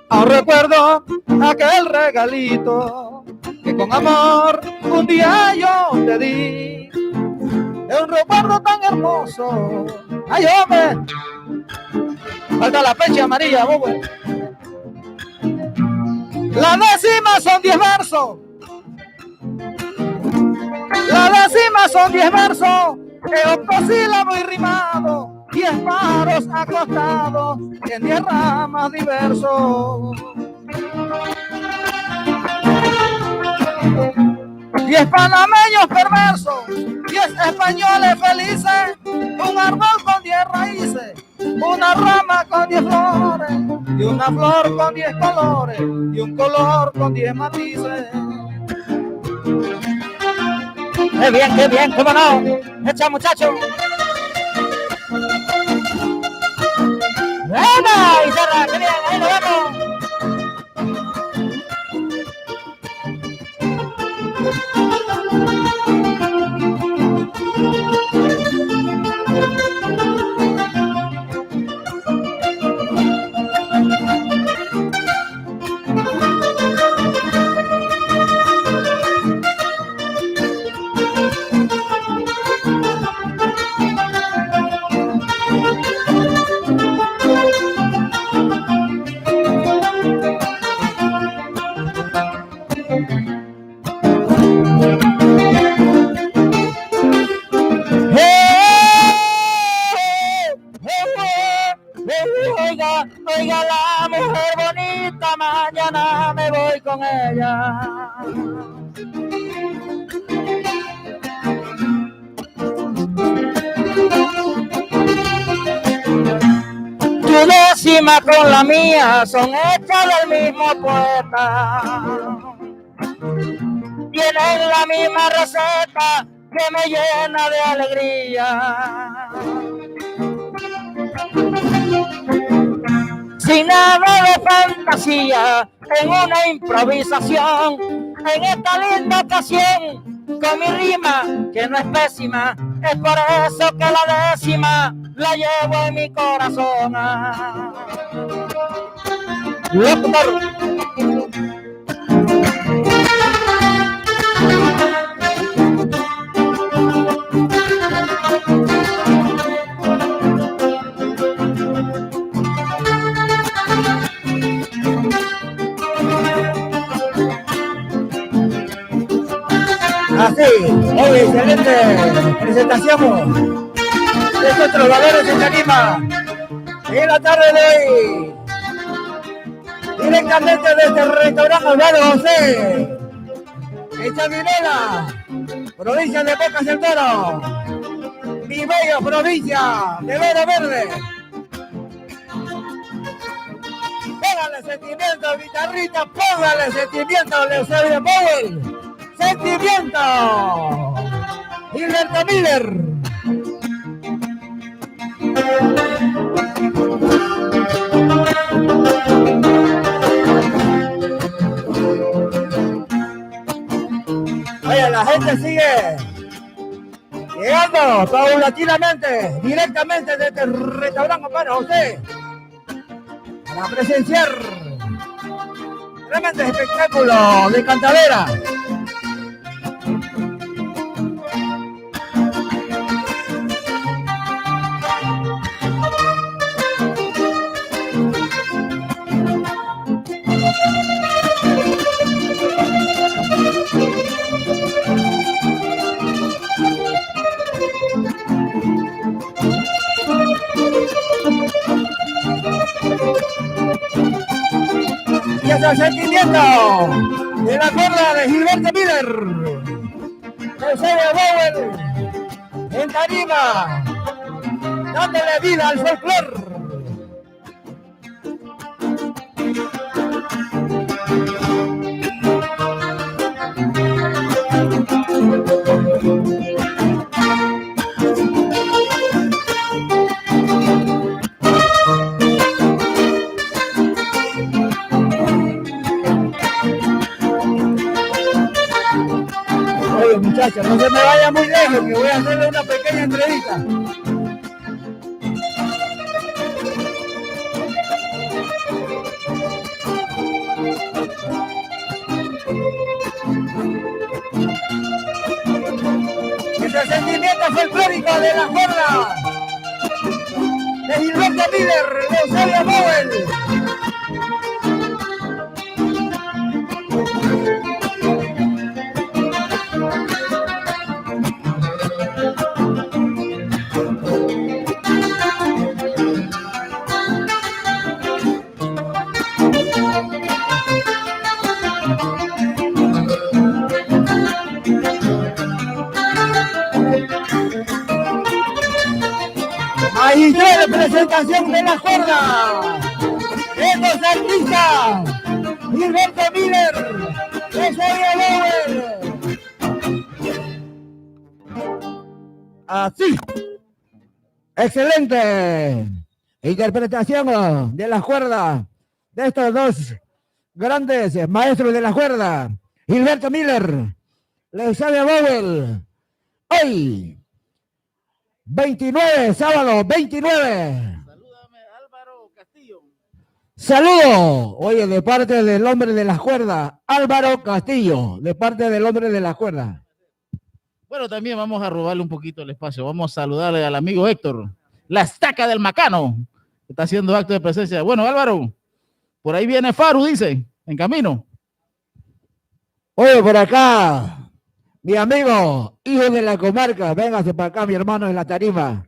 Aún recuerdo aquel regalito que con amor un día yo te di. Es un recuerdo tan hermoso. ¡Ay, hombre! Falta la fecha amarilla, bobo. La décima son 10 versos. La décima son 10 versos. Que octosílabo y rimado. 10 paros acostados en 10 ramas diversos. 10 panameños perversos, 10 españoles felices, un árbol con 10 raíces, una rama con 10 flores, y una flor con 10 colores, y un color con 10 matices. Qué bien, cómo no. Echa, muchachos. ¡Venga, Izarra! ¡Qué bien! ¡Ahí nos vemos! Oiga la mujer bonita, mañana me voy con ella. Tu décima con la mía son hechas del mismo poeta. Tienen la misma receta que me llena de alegría. Sin nada de fantasía, en una improvisación, en esta linda ocasión, con mi rima, que no es pésima, es por eso que la décima la llevo en mi corazón. Locutor. Así, hoy excelente presentación de estos trovadores en Canima. En la tarde de hoy, directamente desde el restaurante Álvaro José, en Chavinela, provincia de Bocas del Toro, mi bella provincia de Vero Verde. Póngale sentimiento, guitarrita, póngale sentimiento, Eusebio Powell. Sentimiento. Gilberto Miller. Oye, la gente sigue llegando paulatinamente, directamente desde el restaurante Álvaro José, para presenciar tremendo espectáculo de cantadera. Gracias al sentimiento de la cuerda de Gilberto Miller, Eusebio Bauer en tarima, dándole vida al folclore. Oye, muchachos, no se me vaya muy lejos, que voy a hacerle una pequeña entrevista. Es el sentimiento folclórico de la cuerda de Gilberto Miller, de Eusebio Bauer. Ahí está la presentación de la cuerda. Estos artistas, Gilberto Miller, Eusebio Bauer. Así. Excelente interpretación de la cuerda de estos dos grandes maestros de la cuerda, Gilberto Miller, Eusebio Bauer. Hoy 29, sábado 29. Salúdame, Álvaro Castillo. Saludo, oye, de parte del hombre de las cuerdas, Álvaro Castillo, de parte del hombre de las cuerdas. Bueno, también vamos a robarle un poquito el espacio. Vamos a saludarle al amigo Héctor, la estaca del Macano, que está haciendo acto de presencia. Bueno, Álvaro, por ahí viene Faru, dice, en camino. Oye, por acá, mi amigo, hijo de la comarca, véngase para acá, mi hermano, en la tarima.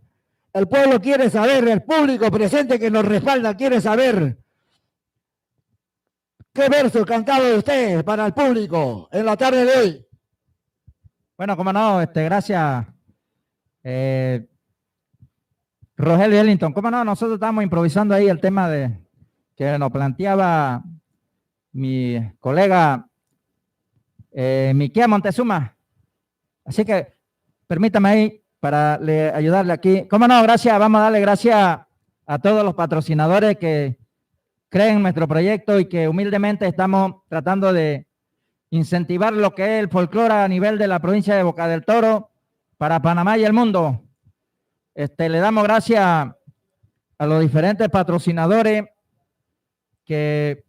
El pueblo quiere saber, el público presente que nos respalda quiere saber qué verso cantado de usted para el público en la tarde de hoy. Bueno, como no, gracias, Rogelio Ellington. Como no, nosotros estamos improvisando ahí el tema de que nos planteaba mi colega Miquea Montezuma. Así que permítame ahí para ayudarle aquí. Cómo no, gracias. Vamos a darle gracias a todos los patrocinadores que creen en nuestro proyecto y que humildemente estamos tratando de incentivar lo que es el folclore a nivel de la provincia de Boca del Toro para Panamá y el mundo. Le damos gracias a los diferentes patrocinadores que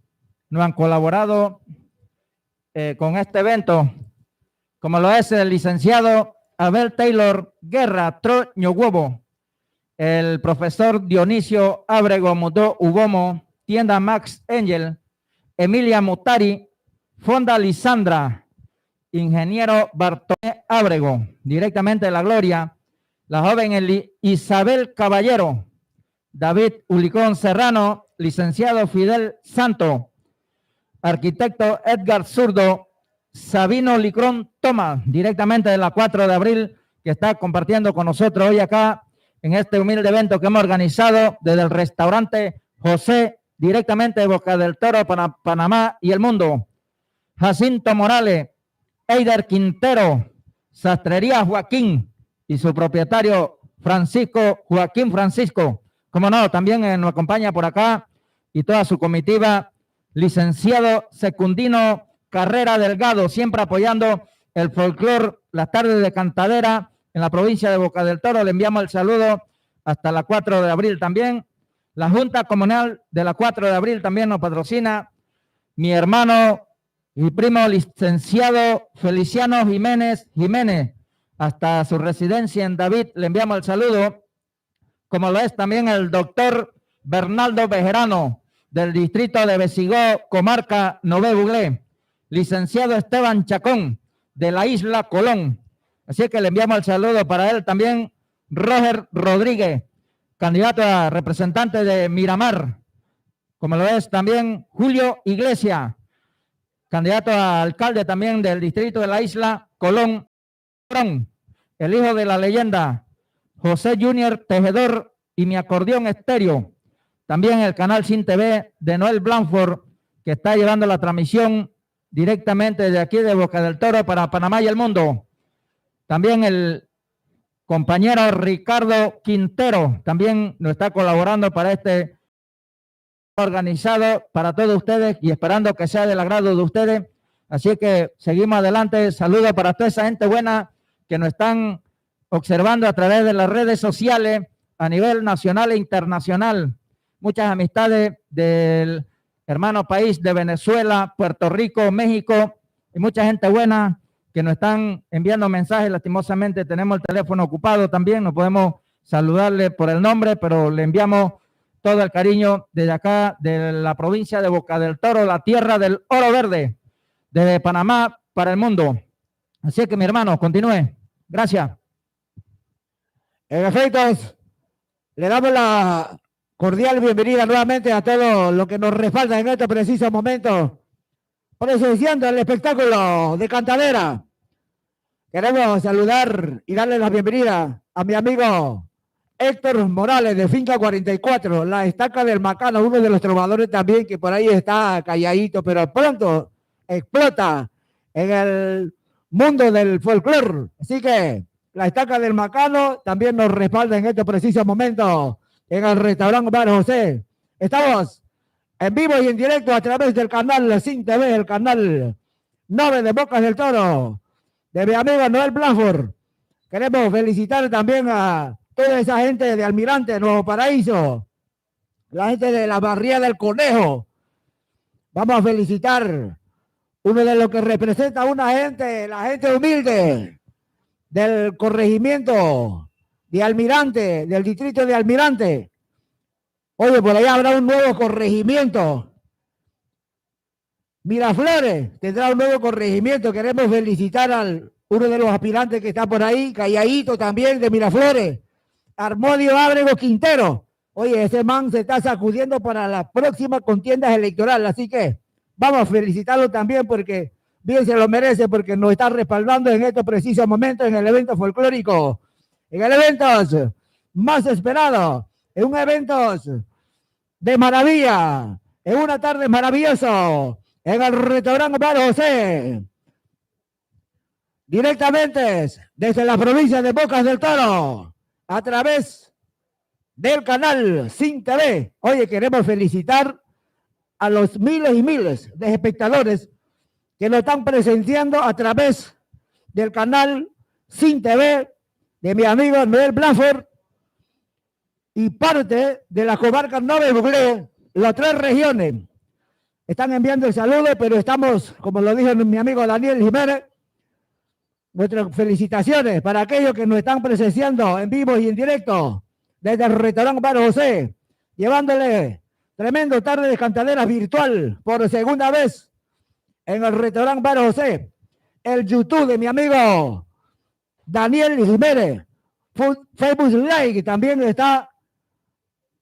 nos han colaborado con este evento, como lo es el licenciado Abel Taylor Guerra Troño Huevo, el profesor Dionisio Ábrego Mudó Ubomo, tienda Max Angel, Emilia Mutari, Fonda Lisandra, ingeniero Bartolomé Ábrego, directamente de La Gloria, la joven Isabel Caballero, David Ulicón Serrano, licenciado Fidel Santo, arquitecto Edgar Zurdo, Sabino Licrón Toma, directamente de la 4 de abril, que está compartiendo con nosotros hoy acá en este humilde evento que hemos organizado desde el restaurante José, directamente de Boca del Toro para Panamá y el mundo. Jacinto Morales, Eider Quintero, Sastrería Joaquín y su propietario Joaquín Francisco. Como no, también nos acompaña por acá y toda su comitiva, licenciado Secundino Carrera Delgado, siempre apoyando el folclore, las tardes de cantadera en la provincia de Boca del Toro. Le enviamos el saludo hasta la 4 de abril también. La Junta Comunal de la 4 de abril también nos patrocina. Mi hermano y primo licenciado Feliciano Jiménez, hasta su residencia en David, le enviamos el saludo, como lo es también el doctor Bernardo Bejerano, del distrito de Besigó, comarca Nové Buglé, licenciado Esteban Chacón, de la isla Colón. Así que le enviamos el saludo para él también. Roger Rodríguez, candidato a representante de Miramar, como lo es también Julio Iglesia, candidato a alcalde también del distrito de la isla Colón, el hijo de la leyenda, José Junior Tejedor y mi acordeón estéreo. También el canal Sin TV de Noel Blanford, que está llevando la transmisión directamente de aquí de Boca del Toro para Panamá y el mundo. También el compañero Ricardo Quintero también nos está colaborando para este organizado para todos ustedes y esperando que sea del agrado de ustedes. Así que seguimos adelante. Saludos para toda esa gente buena que nos están observando a través de las redes sociales a nivel nacional e internacional. Muchas amistades del hermano país de Venezuela, Puerto Rico, México y mucha gente buena que nos están enviando mensajes. Lastimosamente tenemos el teléfono ocupado también, no podemos saludarle por el nombre, pero le enviamos todo el cariño desde acá, de la provincia de Boca del Toro, la tierra del oro verde, desde Panamá para el mundo. Así que mi hermano, continúe. Gracias. En efecto, le damos la cordial bienvenida nuevamente a todos los que nos respaldan en este preciso momento, presenciando el espectáculo de cantadera. Queremos saludar y darle la bienvenida a mi amigo Héctor Morales de Finca 44, la estaca del Macano, uno de los trovadores también que por ahí está calladito, pero pronto explota en el mundo del folclore. Así que la estaca del Macano también nos respalda en este preciso momento en el restaurante Bar José. Estamos en vivo y en directo a través del canal Sin TV, el canal 9 de Bocas del Toro, de mi amigo Noel Blanford. Queremos felicitar también a toda esa gente de Almirante, Nuevo Paraíso, la gente de la barriada del Conejo. Vamos a felicitar uno de los que representa a una gente, la gente humilde del corregimiento de Almirante, del distrito de Almirante. Oye, por allá habrá un nuevo corregimiento. Miraflores tendrá un nuevo corregimiento. Queremos felicitar al uno de los aspirantes que está por ahí, calladito también, de Miraflores, Armodio Ábrego Quintero. Oye, ese man se está sacudiendo para las próximas contiendas electorales, así que vamos a felicitarlo también porque bien se lo merece, porque nos está respaldando en estos precisos momentos en el evento folclórico, en el evento más esperado, en un evento de maravilla, en una tarde maravillosa, en el restaurante Bar José, directamente desde la provincia de Bocas del Toro, a través del canal Sin TV. Oye, queremos felicitar a los miles y miles de espectadores que nos están presenciando a través del canal Sin TV de mi amigo Noel Blanford y parte de la comarca 9 de Buglé, las 3 regiones. Están enviando el saludo, pero estamos, como lo dijo mi amigo Daniel Jiménez, nuestras felicitaciones para aquellos que nos están presenciando en vivo y en directo desde el restaurante Bar José, llevándole tremendo tarde de cantaderas virtual por segunda vez en el restaurante Bar José. El YouTube de mi amigo Daniel Jiménez, Facebook Live, que también está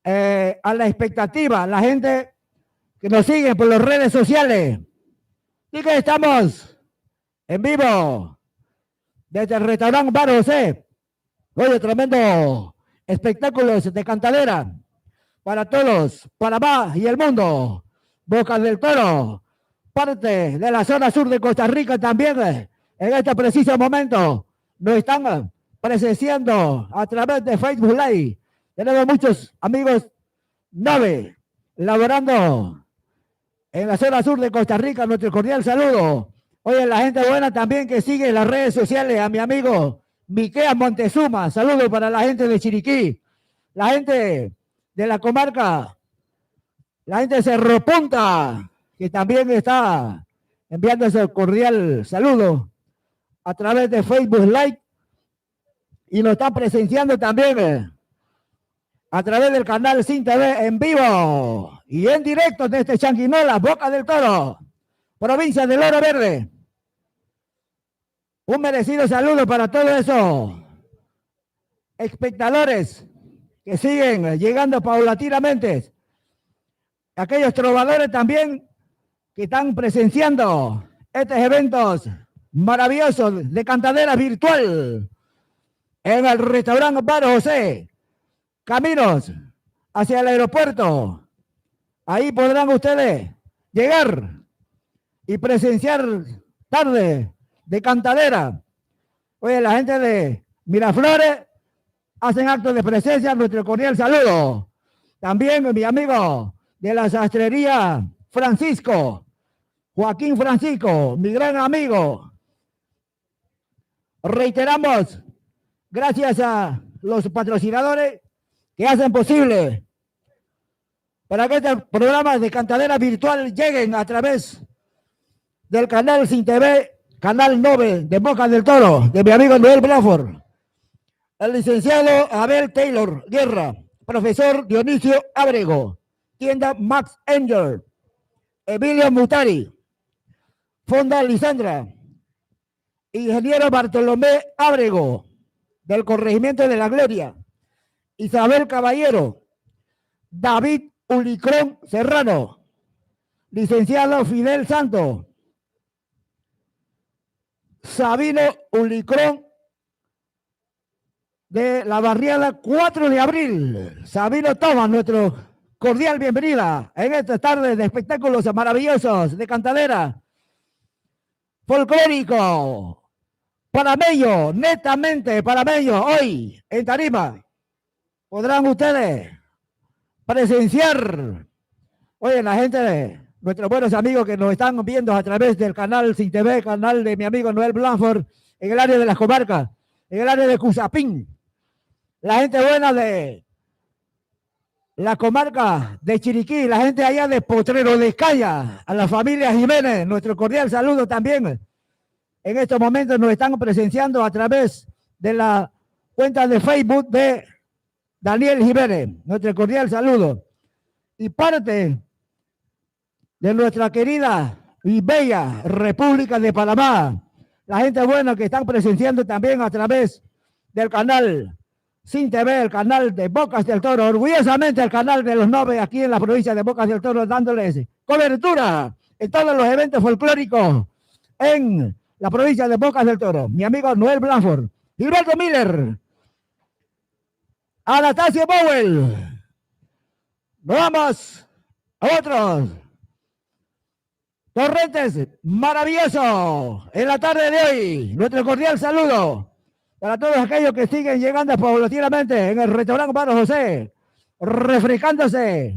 a la expectativa, la gente que nos sigue por las redes sociales. Y que estamos en vivo desde el restaurante Bar José. Oye, tremendo espectáculos de cantadera para todos, Panamá y el mundo. Bocas del Toro, parte de la zona sur de Costa Rica también, en este preciso momento, nos están presenciando a través de Facebook Live. Tenemos muchos amigos 9 laborando en la zona sur de Costa Rica. Nuestro cordial saludo. Oye, la gente buena también que sigue en las redes sociales, a mi amigo Miquea Montezuma. Saludos para la gente de Chiriquí, la gente de la comarca, la gente de Cerro Punta, que también está enviando ese cordial saludo a través de Facebook Live y nos está presenciando también a través del canal Sin TV en vivo y en directo desde Changuinola, Boca del Toro, provincia del Oro Verde. Un merecido saludo para todos esos espectadores que siguen llegando paulatinamente aquellos trovadores también que están presenciando estos eventos maravillosos de cantadera virtual en el restaurante Bar José, caminos hacia el aeropuerto. Ahí podrán ustedes llegar y presenciar tarde de cantadera. Oye, la gente de Miraflores hacen actos de presencia, nuestro cordial saludo. También mi amigo de la sastrería Francisco, Joaquín Francisco, mi gran amigo. Reiteramos, gracias a los patrocinadores que hacen posible para que este programa de cantadera virtual lleguen a través del canal Sin TV, canal 9 de Bocas del Toro, de mi amigo Noel Blanford, el licenciado Abel Taylor Guerra, profesor Dionisio Ábrego, tienda Max Angel, Emilio Mutari, Fonda Lisandra, ingeniero Bartolomé Ábrego, del Corregimiento de la Gloria, Isabel Caballero, David Ulicrón Serrano, licenciado Fidel Santo, Sabino Ulicrón de la barriada 4 de abril. Sabino toma nuestro cordial bienvenida en esta tarde de espectáculos maravillosos de cantadera folclórico panameño, netamente panameño. Hoy en tarima podrán ustedes presenciar, oye, la gente de nuestros buenos amigos que nos están viendo a través del canal Sin TV, canal de mi amigo Noel Blanford, en el área de las comarcas, en el área de Cusapín, la gente buena de la comarca de Chiriquí, la gente allá de Potrero de Escaya, a la familia Jiménez, nuestro cordial saludo también. En estos momentos nos están presenciando a través de la cuenta de Facebook de Daniel Jiménez, nuestro cordial saludo. Y parte de nuestra querida y bella República de Panamá, la gente buena que están presenciando también a través del canal Sin TV, el canal de Bocas del Toro, orgullosamente el canal de los 9 aquí en la provincia de Bocas del Toro, dándoles cobertura en todos los eventos folclóricos en la provincia de Bocas del Toro. Mi amigo Noel Blanford, Gilberto Miller, Anastasio Powell. Nos vamos a otros torrentes maravillosos en la tarde de hoy. Nuestro cordial saludo para todos aquellos que siguen llegando paulatinamente en el restaurante Bar José, refrescándose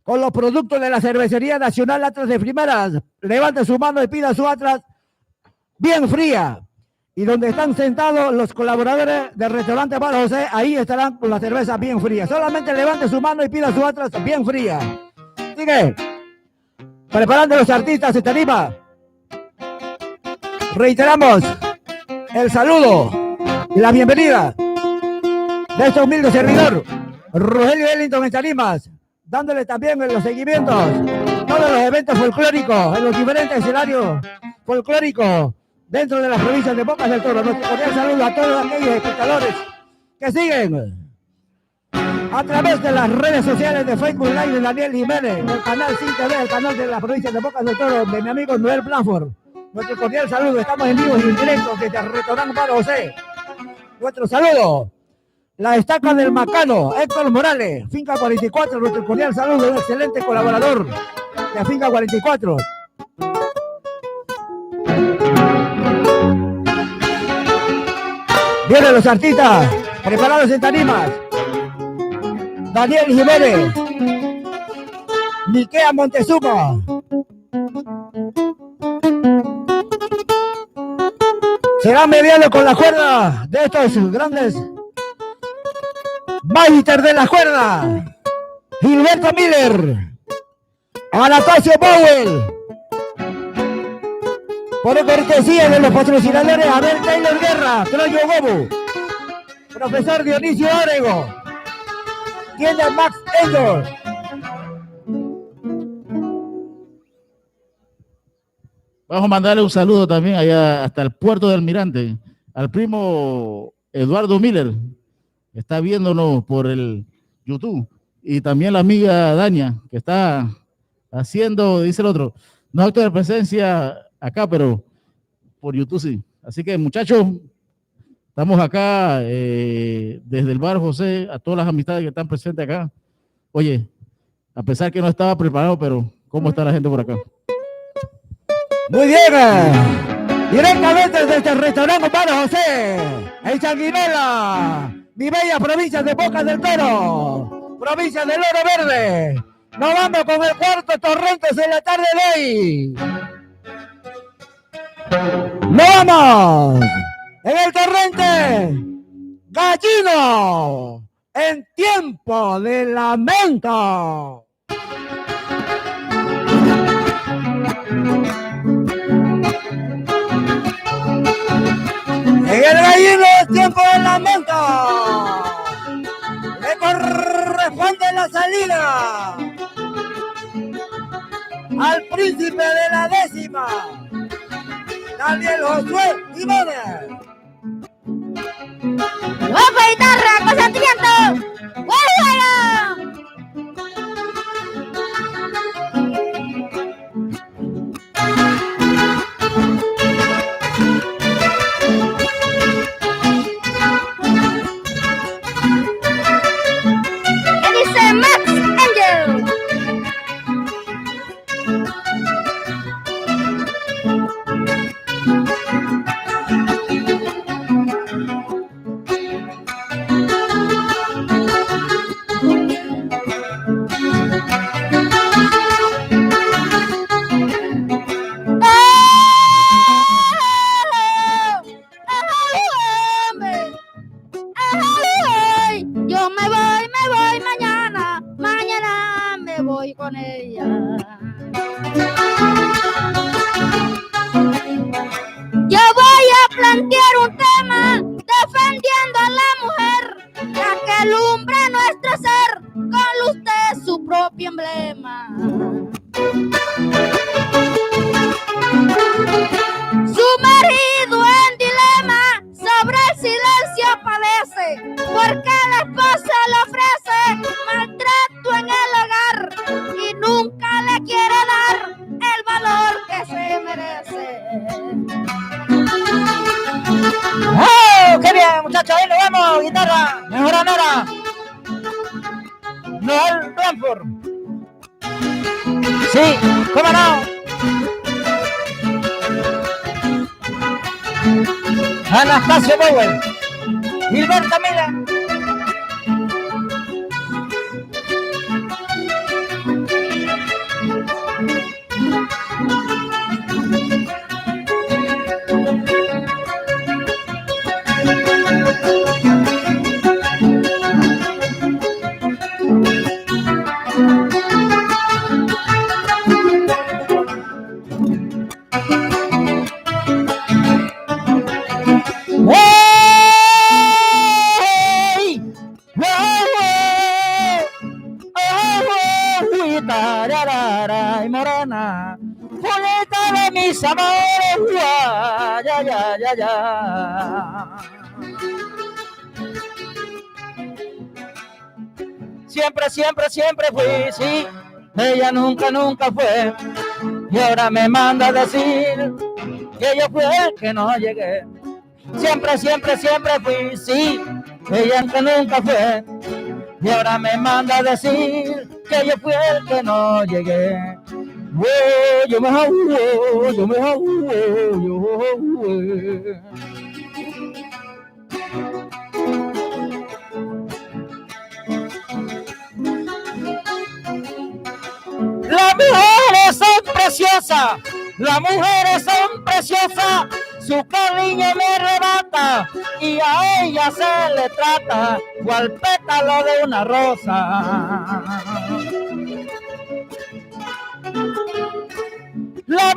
con los productos de la Cervecería Nacional Atlas de Primeras. Levante su mano y pida su Atlas bien fría. Y donde están sentados los colaboradores del restaurante Bar José, ahí estarán con la cerveza bien fría. Solamente levante su mano y pida su Atlas bien fría. Sigue preparando los artistas en tarima. Reiteramos el saludo y la bienvenida de este humilde servidor, Rogelio Ellington en tarimas, dándole también en los seguimientos todos los eventos folclóricos en los diferentes escenarios folclóricos dentro de las provincias de Bocas del Toro. Nuestro cordial saludo a todos aquellos espectadores que siguen a través de las redes sociales de Facebook Live de Daniel Jiménez, el canal Sin TV, el canal de la provincia de Bocas del Toro, de mi amigo Noel Blanford. Nuestro cordial saludo, estamos en vivo y en directo desde el restaurante Bar José. Nuestro saludo, la estaca del Macano, Héctor Morales, Finca 44, nuestro cordial saludo, un excelente colaborador de Finca 44. Vienen los artistas preparados en tarimas. Daniel Jiménez, Miquea Montezuma, serán mediados con la cuerda de estos grandes Master de la cuerda. Gilberto Miller, Anastasio Powell, por cortesía de los patrocinadores Abel Taylor Guerra, Troyo Gobu, profesor Dionisio Ábrego, tienda Max Angel. Vamos a mandarle un saludo también allá hasta el puerto del Almirante, al primo Eduardo Miller, que está viéndonos por el YouTube. y también la amiga Dania, que está haciendo, dice el otro, no acto de presencia acá, pero por YouTube sí. Así que, muchachos, estamos acá desde el bar José, a todas las amistades que están presentes acá. Oye, a pesar que no estaba preparado, pero ¿cómo está la gente por acá? Muy bien. Directamente desde el restaurante Bar José, en Sanguinela, mi bella provincia de Boca del Toro, provincia del Oro Verde. Nos vamos con el cuarto Torrentes en la tarde de hoy. ¡Nos vamos! En el Torrente, Gallino, en tiempo de lamento. En el Gallino, tiempo de lamento. Le corresponde la salida al príncipe de la décima, Daniel Josué Jiménez. ¡Ojo, guitarra, con sentimiento! ¡Buen juego! ¿Qué dice Max Angel? Yo me voy mañana, mañana me voy con ella. Yo voy a plantear un tema defendiendo a la mujer, la que alumbra nuestro ser con luz de su propio emblema. Sumergido en dilema, sobre el silencio padece, porque la esposa le ofrece maltrato en el hogar y nunca le quiere dar el valor que se merece. ¡Oh, qué bien, muchachos! Ahí nos vemos, guitarra, mejor Noel Blanford. Sí, cómo no. Anastasio Bauer, Gilberto Mila. Morena, Julieta de mis amores, ya. Siempre fui, sí, ella nunca fue, y ahora me manda a decir que yo fui el que no llegué. Siempre fui, sí, ella nunca fue, y ahora me manda a decir que yo fui el que no llegué. Yo me las mujeres son preciosas, su cariño me arrebata y a ella se le trata cual pétalo de una rosa. La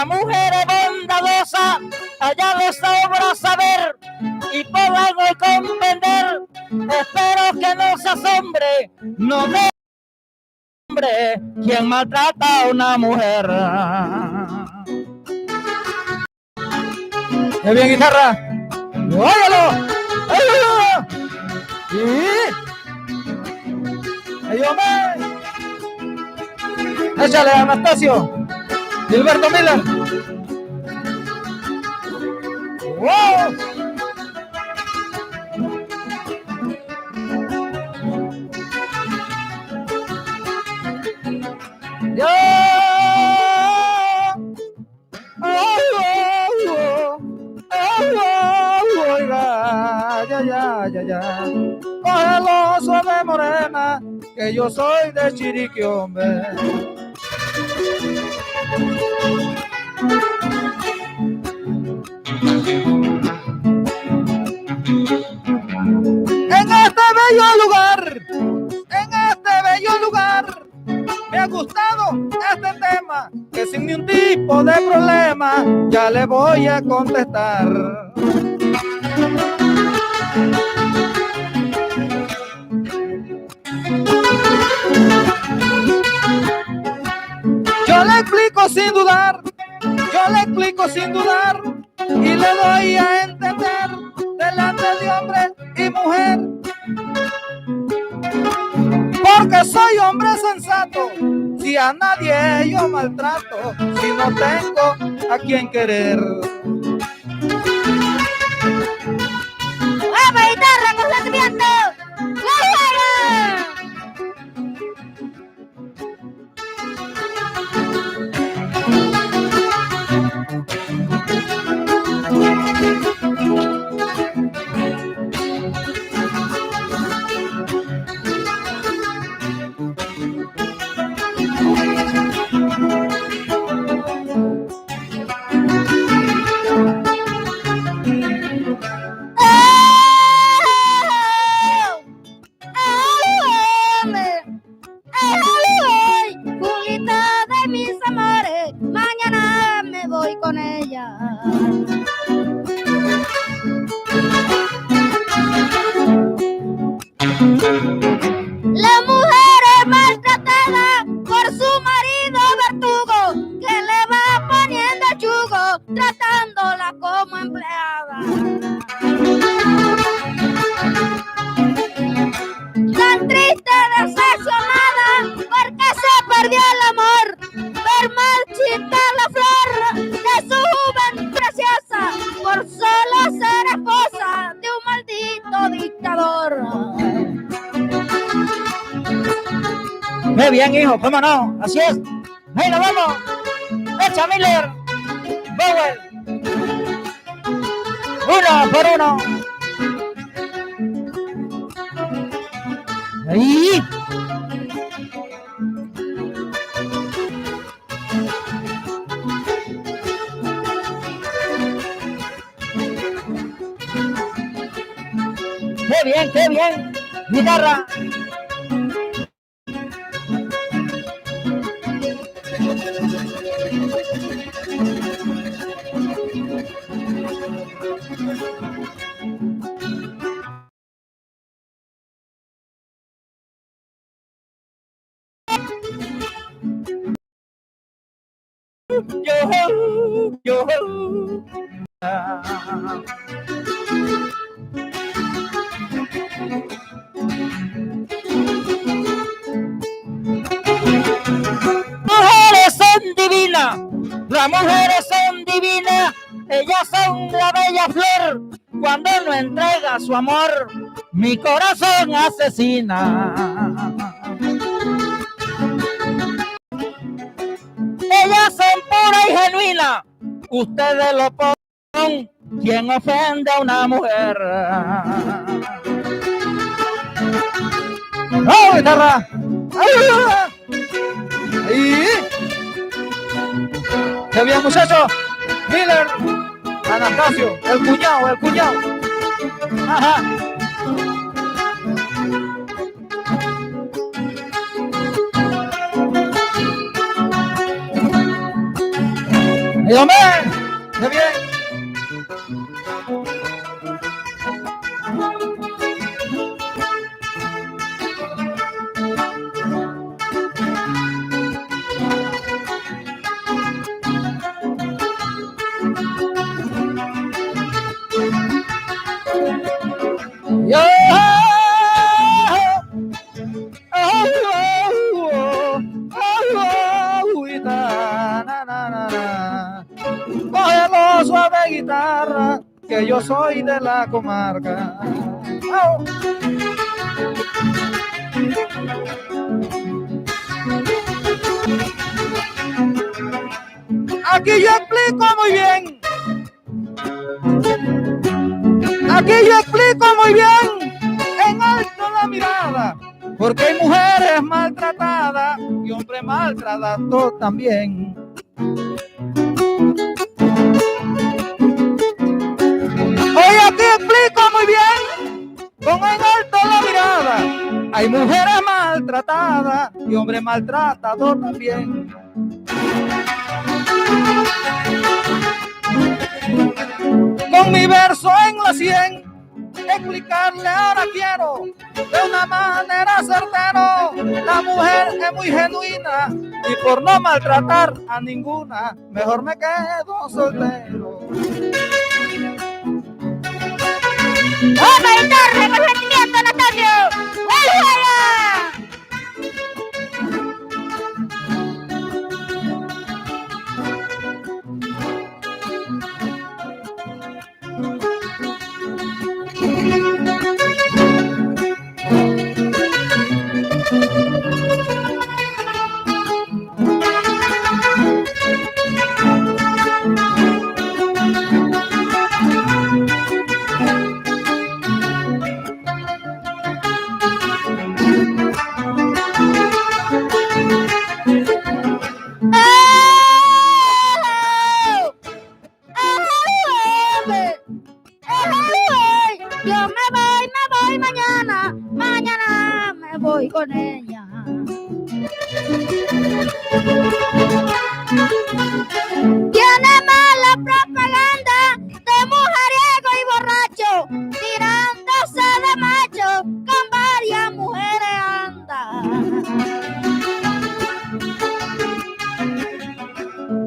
mujer es bondadosa, allá le sobra saber y por algo comprender. Espero que no se asombre, no me hombre quien maltrata a una mujer. ¡Qué bien, guitarra! ¡Óyalo! ¡Óyalo! ¡Sí! Ayúdame. Échale, Anastasio. Gilberto Miller. ¡Wow! Yo. Oiga, ya. Cógelo suave morena, que yo soy de Chiriquí, hombre. En este bello lugar, me ha gustado este tema, que sin ningún tipo de problema, ya le voy a contestar. Yo le explico sin dudar, y le doy a entender delante de hombre y mujer, porque soy hombre sensato, si a nadie yo maltrato, si no tengo a quien querer. ¡Vamos, guitarra con sentimiento! ¡Guajara! Julieta de mis amores, mañana me voy con ella. La mujer es maltratada por su marido verdugo, que le va poniendo yugo, tratándola como empleada. Tan triste, decepcionada, porque se perdió el amor, ver marchita la flor de su juventud preciosa, por solo ser esposa de un maldito dictador. Muy bien, hijo, cómo no, así es. ¡Hey, nos vamos! ¡Echa, Miller! ¡Bowell! ¡Uno por uno! ¡Ahí! ¡Qué bien! ¡Guitarra! Yo. Mujeres son divinas, las mujeres son divinas, ellas son la bella flor, cuando no entrega su amor, mi corazón asesina. Ellas son puras y genuinas, ustedes lo ponen, quien ofende a una mujer. ¡Oh, guitarra! ¡Ahí! ¡Qué bien, muchachos! Miller, Anastasio, el cuñado. Ajá. ¡Dígame! ¡Qué bien! Yo, Cógelo suave guitarra, que yo soy de la comarca. ¡Oh! Aquí yo explico muy bien. Aquí yo explico muy bien, en alto la mirada, porque hay mujeres maltratadas y hombres maltratados también. Hoy aquí explico muy bien, con en alto la mirada, hay mujeres maltratadas y hombres maltratados también. Con mi verso en la 100, explicarle ahora quiero, de una manera certera, la mujer es muy genuina y por no maltratar a ninguna, mejor me quedo soltero. ¡Toma guitarra con sentimiento, Anastasio! ¡Vuelve! Yo me voy mañana me voy con ella. Tiene mala propaganda de mujeriego y borracho, tirándose de macho, con varias mujeres anda.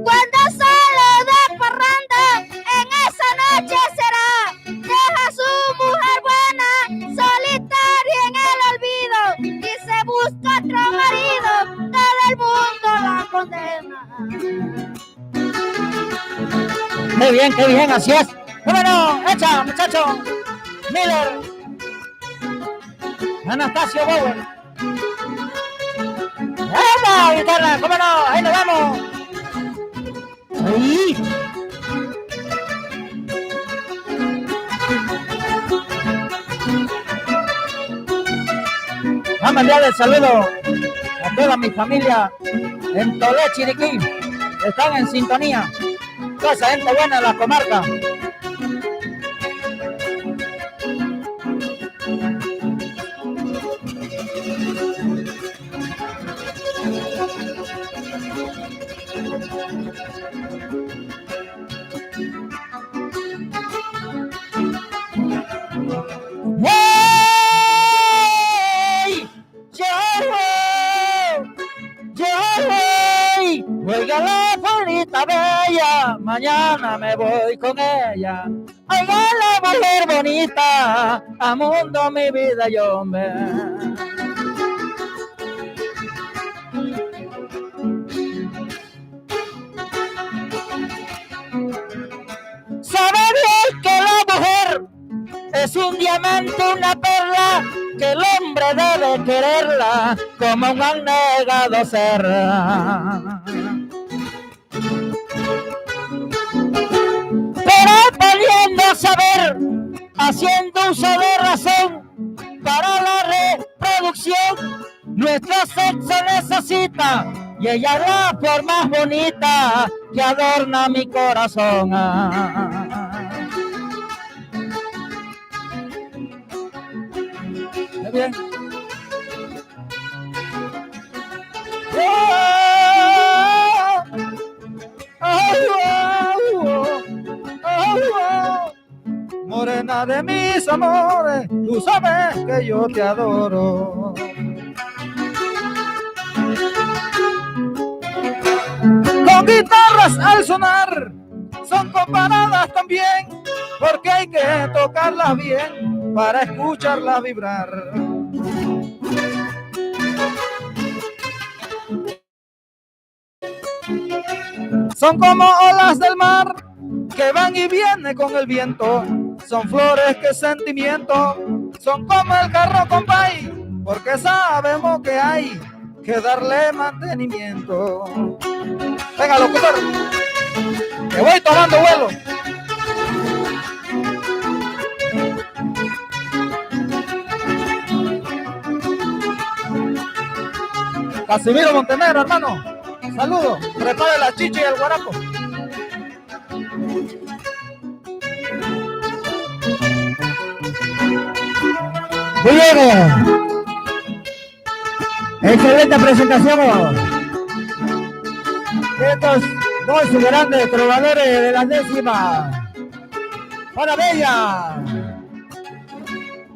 Cuando sale de parranda, en esa noche será, deja a su mujer buena, solitaria en el olvido, y se busca otro marido, todo el mundo la condena. Qué bien, así es. Bueno, echa, muchacho. Miller. Anastasio Bower. ¡Eva, guitarra! ¿Cómo no? Ahí nos vamos. Ahí. Vamos a mandarle el saludo a toda mi familia en Tolé, Chiriquí. Están en sintonía. Toda esa gente buena de la comarca. ¡Hey! ¡Yo! Oiga la bonita bella, mañana me voy con ella. Oiga la mujer bonita, a mundo mi vida yo me. Sabe bien que la mujer es un diamante, una perla, que el hombre debe quererla como un abnegado ser. Pero pudiendo saber, haciendo uso de razón, para la reproducción, nuestro sexo necesita, y ella es la flor más bonita que adorna mi corazón. Muy bien. Morena de mis amores, tú sabes que yo te adoro. Con guitarras al sonar, son comparadas también, porque hay que tocarlas bien para escucharlas vibrar. Son como olas del mar que van y vienen con el viento. Son flores que sentimiento. Son como el carro compay, porque sabemos que hay que darle mantenimiento. Venga, locutor, que voy tomando vuelo. Casimiro Montenegro, hermano. Saludos. Prepare la chicha y el guarapo. Muy bien. Excelente presentación de estos dos grandes trovadores de la décima. Maravilla.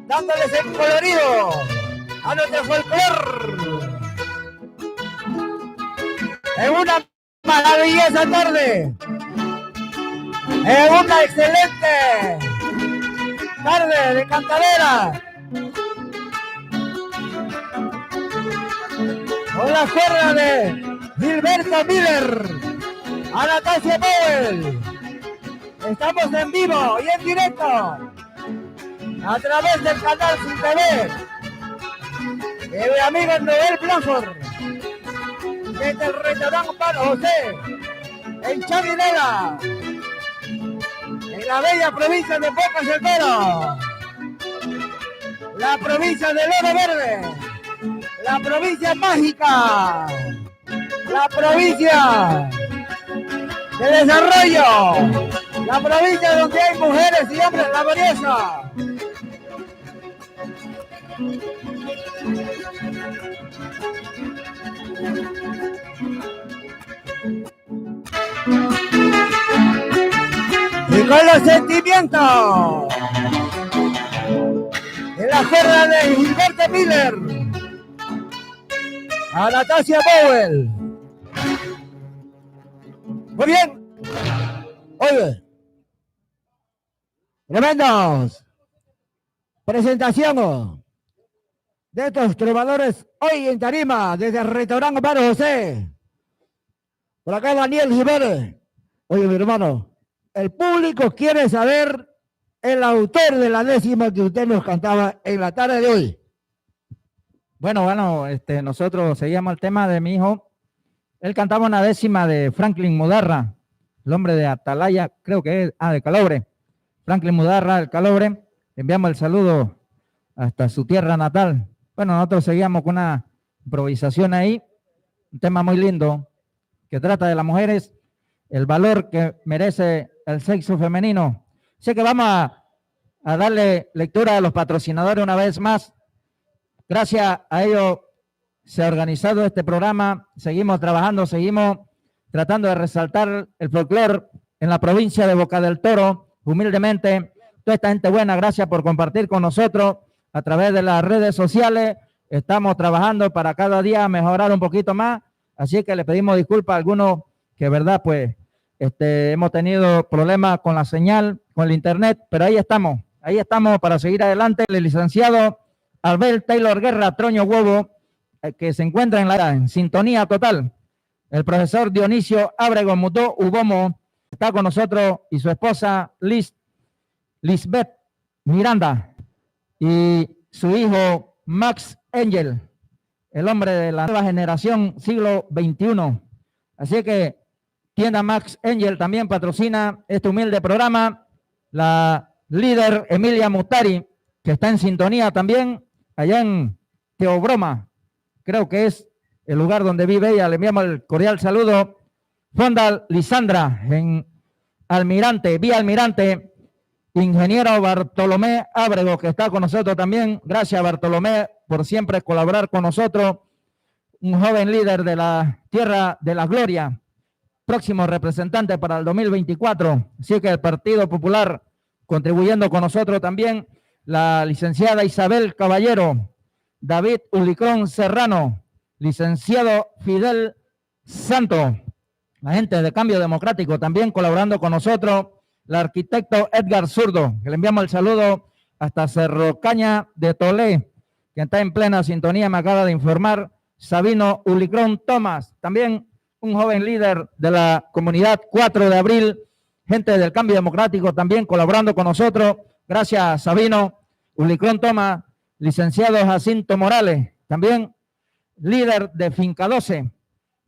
Dándoles el colorido a nuestro folclor. En una maravillosa tarde. En una excelente tarde de cantadera. Con la cuerda de Gilberto Miller, Anastasia Powell. Estamos en vivo y en directo a través del canal Sin TV. Mi amigo Noel Blanford, desde el restaurante Pan José, en Chavinela, en la bella provincia de Bocas del Toro, la provincia de Oro Verde, la provincia mágica, la provincia de desarrollo, la provincia donde hay mujeres y hombres laboriosos. Y con los sentimientos de la cuerda de Gilberto Miller, Anastasia Powell. Muy bien. Oye, tremendos presentación de estos trovadores hoy en tarima desde el restaurante Pan José. Por acá Daniel Jiménez. Oye, mi hermano, el público quiere saber el autor de la décima que usted nos cantaba en la tarde de hoy. Bueno, nosotros seguíamos el tema de mi hijo. Él cantaba una décima de Franklin Mudarra, el hombre de Atalaya, creo que es, de Calobre. Franklin Mudarra, el Calobre. Le enviamos el saludo hasta su tierra natal. Bueno, nosotros seguíamos con una improvisación ahí, un tema muy lindo que trata de las mujeres, el valor que merece el sexo femenino. Así que vamos a darle lectura a los patrocinadores una vez más. Gracias a ellos se ha organizado este programa, seguimos trabajando, seguimos tratando de resaltar el folclore en la provincia de Boca del Toro, humildemente. Toda esta gente buena, gracias por compartir con nosotros a través de las redes sociales. Estamos trabajando para cada día mejorar un poquito más, así que le pedimos disculpas a algunos que, verdad, pues, hemos tenido problemas con la señal, con el internet, pero ahí estamos para seguir adelante. El licenciado Albert Taylor Guerra Troño Huevo, que se encuentra en sintonía total. El profesor Dionisio Ábrego Mutó Ubomo está con nosotros y su esposa Lisbeth Miranda y su hijo Max Angel, el hombre de la nueva generación siglo XXI. Así que tienda Max Angel también patrocina este humilde programa. La líder Emilia Mutari, que está en sintonía también allá en Teobroma, creo que es el lugar donde vive ella. Le enviamos el cordial saludo. Fonda Lisandra en Almirante, vía Almirante. Ingeniero Bartolomé Ábrego, que está con nosotros también. Gracias, Bartolomé, por siempre colaborar con nosotros. Un joven líder de la Tierra de la Gloria, próximo representante para el 2024. Así que el Partido Popular contribuyendo con nosotros también. La licenciada Isabel Caballero, David Ulicrón Serrano, licenciado Fidel Santo, la gente de Cambio Democrático también colaborando con nosotros, el arquitecto Edgar Zurdo, que le enviamos el saludo hasta Cerro Caña de Tolé, que está en plena sintonía, me acaba de informar. Sabino Ulicrón Tomás, también un joven líder de la comunidad 4 de abril, gente del Cambio Democrático también colaborando con nosotros. Gracias, Sabino, Ulicrón Toma, licenciado Jacinto Morales, también líder de Finca 12.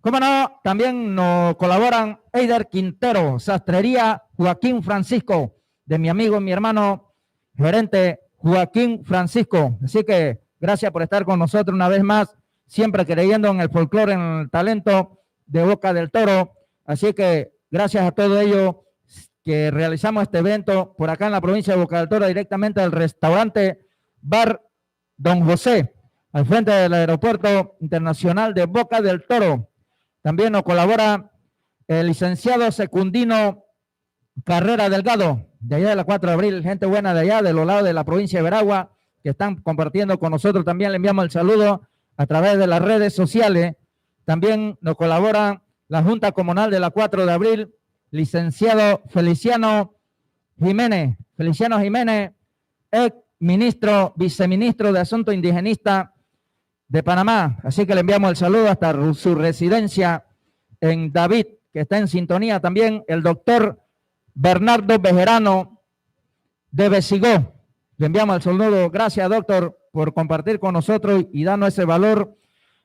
Cómo no, también nos colaboran Eider Quintero, Sastrería Joaquín Francisco, de mi amigo y mi hermano, gerente Joaquín Francisco. Así que gracias por estar con nosotros una vez más, siempre creyendo en el folclore, en el talento de Boca del Toro. Así que gracias a todos ellos que realizamos este evento por acá en la provincia de Boca del Toro, directamente del restaurante Bar Don José, al frente del Aeropuerto Internacional de Boca del Toro. También nos colabora el licenciado Secundino Carrera Delgado, de allá de la 4 de abril, gente buena de allá, de los lados de la provincia de Veragua, que están compartiendo con nosotros. También le enviamos el saludo a través de las redes sociales. También nos colabora la Junta Comunal de la 4 de abril, licenciado Feliciano Jiménez, ex ministro, viceministro de Asuntos Indigenistas de Panamá. Así que le enviamos el saludo hasta su residencia en David, que está en sintonía. También el doctor Bernardo Bejerano de Besigó. Le enviamos el saludo. Gracias, doctor, por compartir con nosotros y darnos ese valor,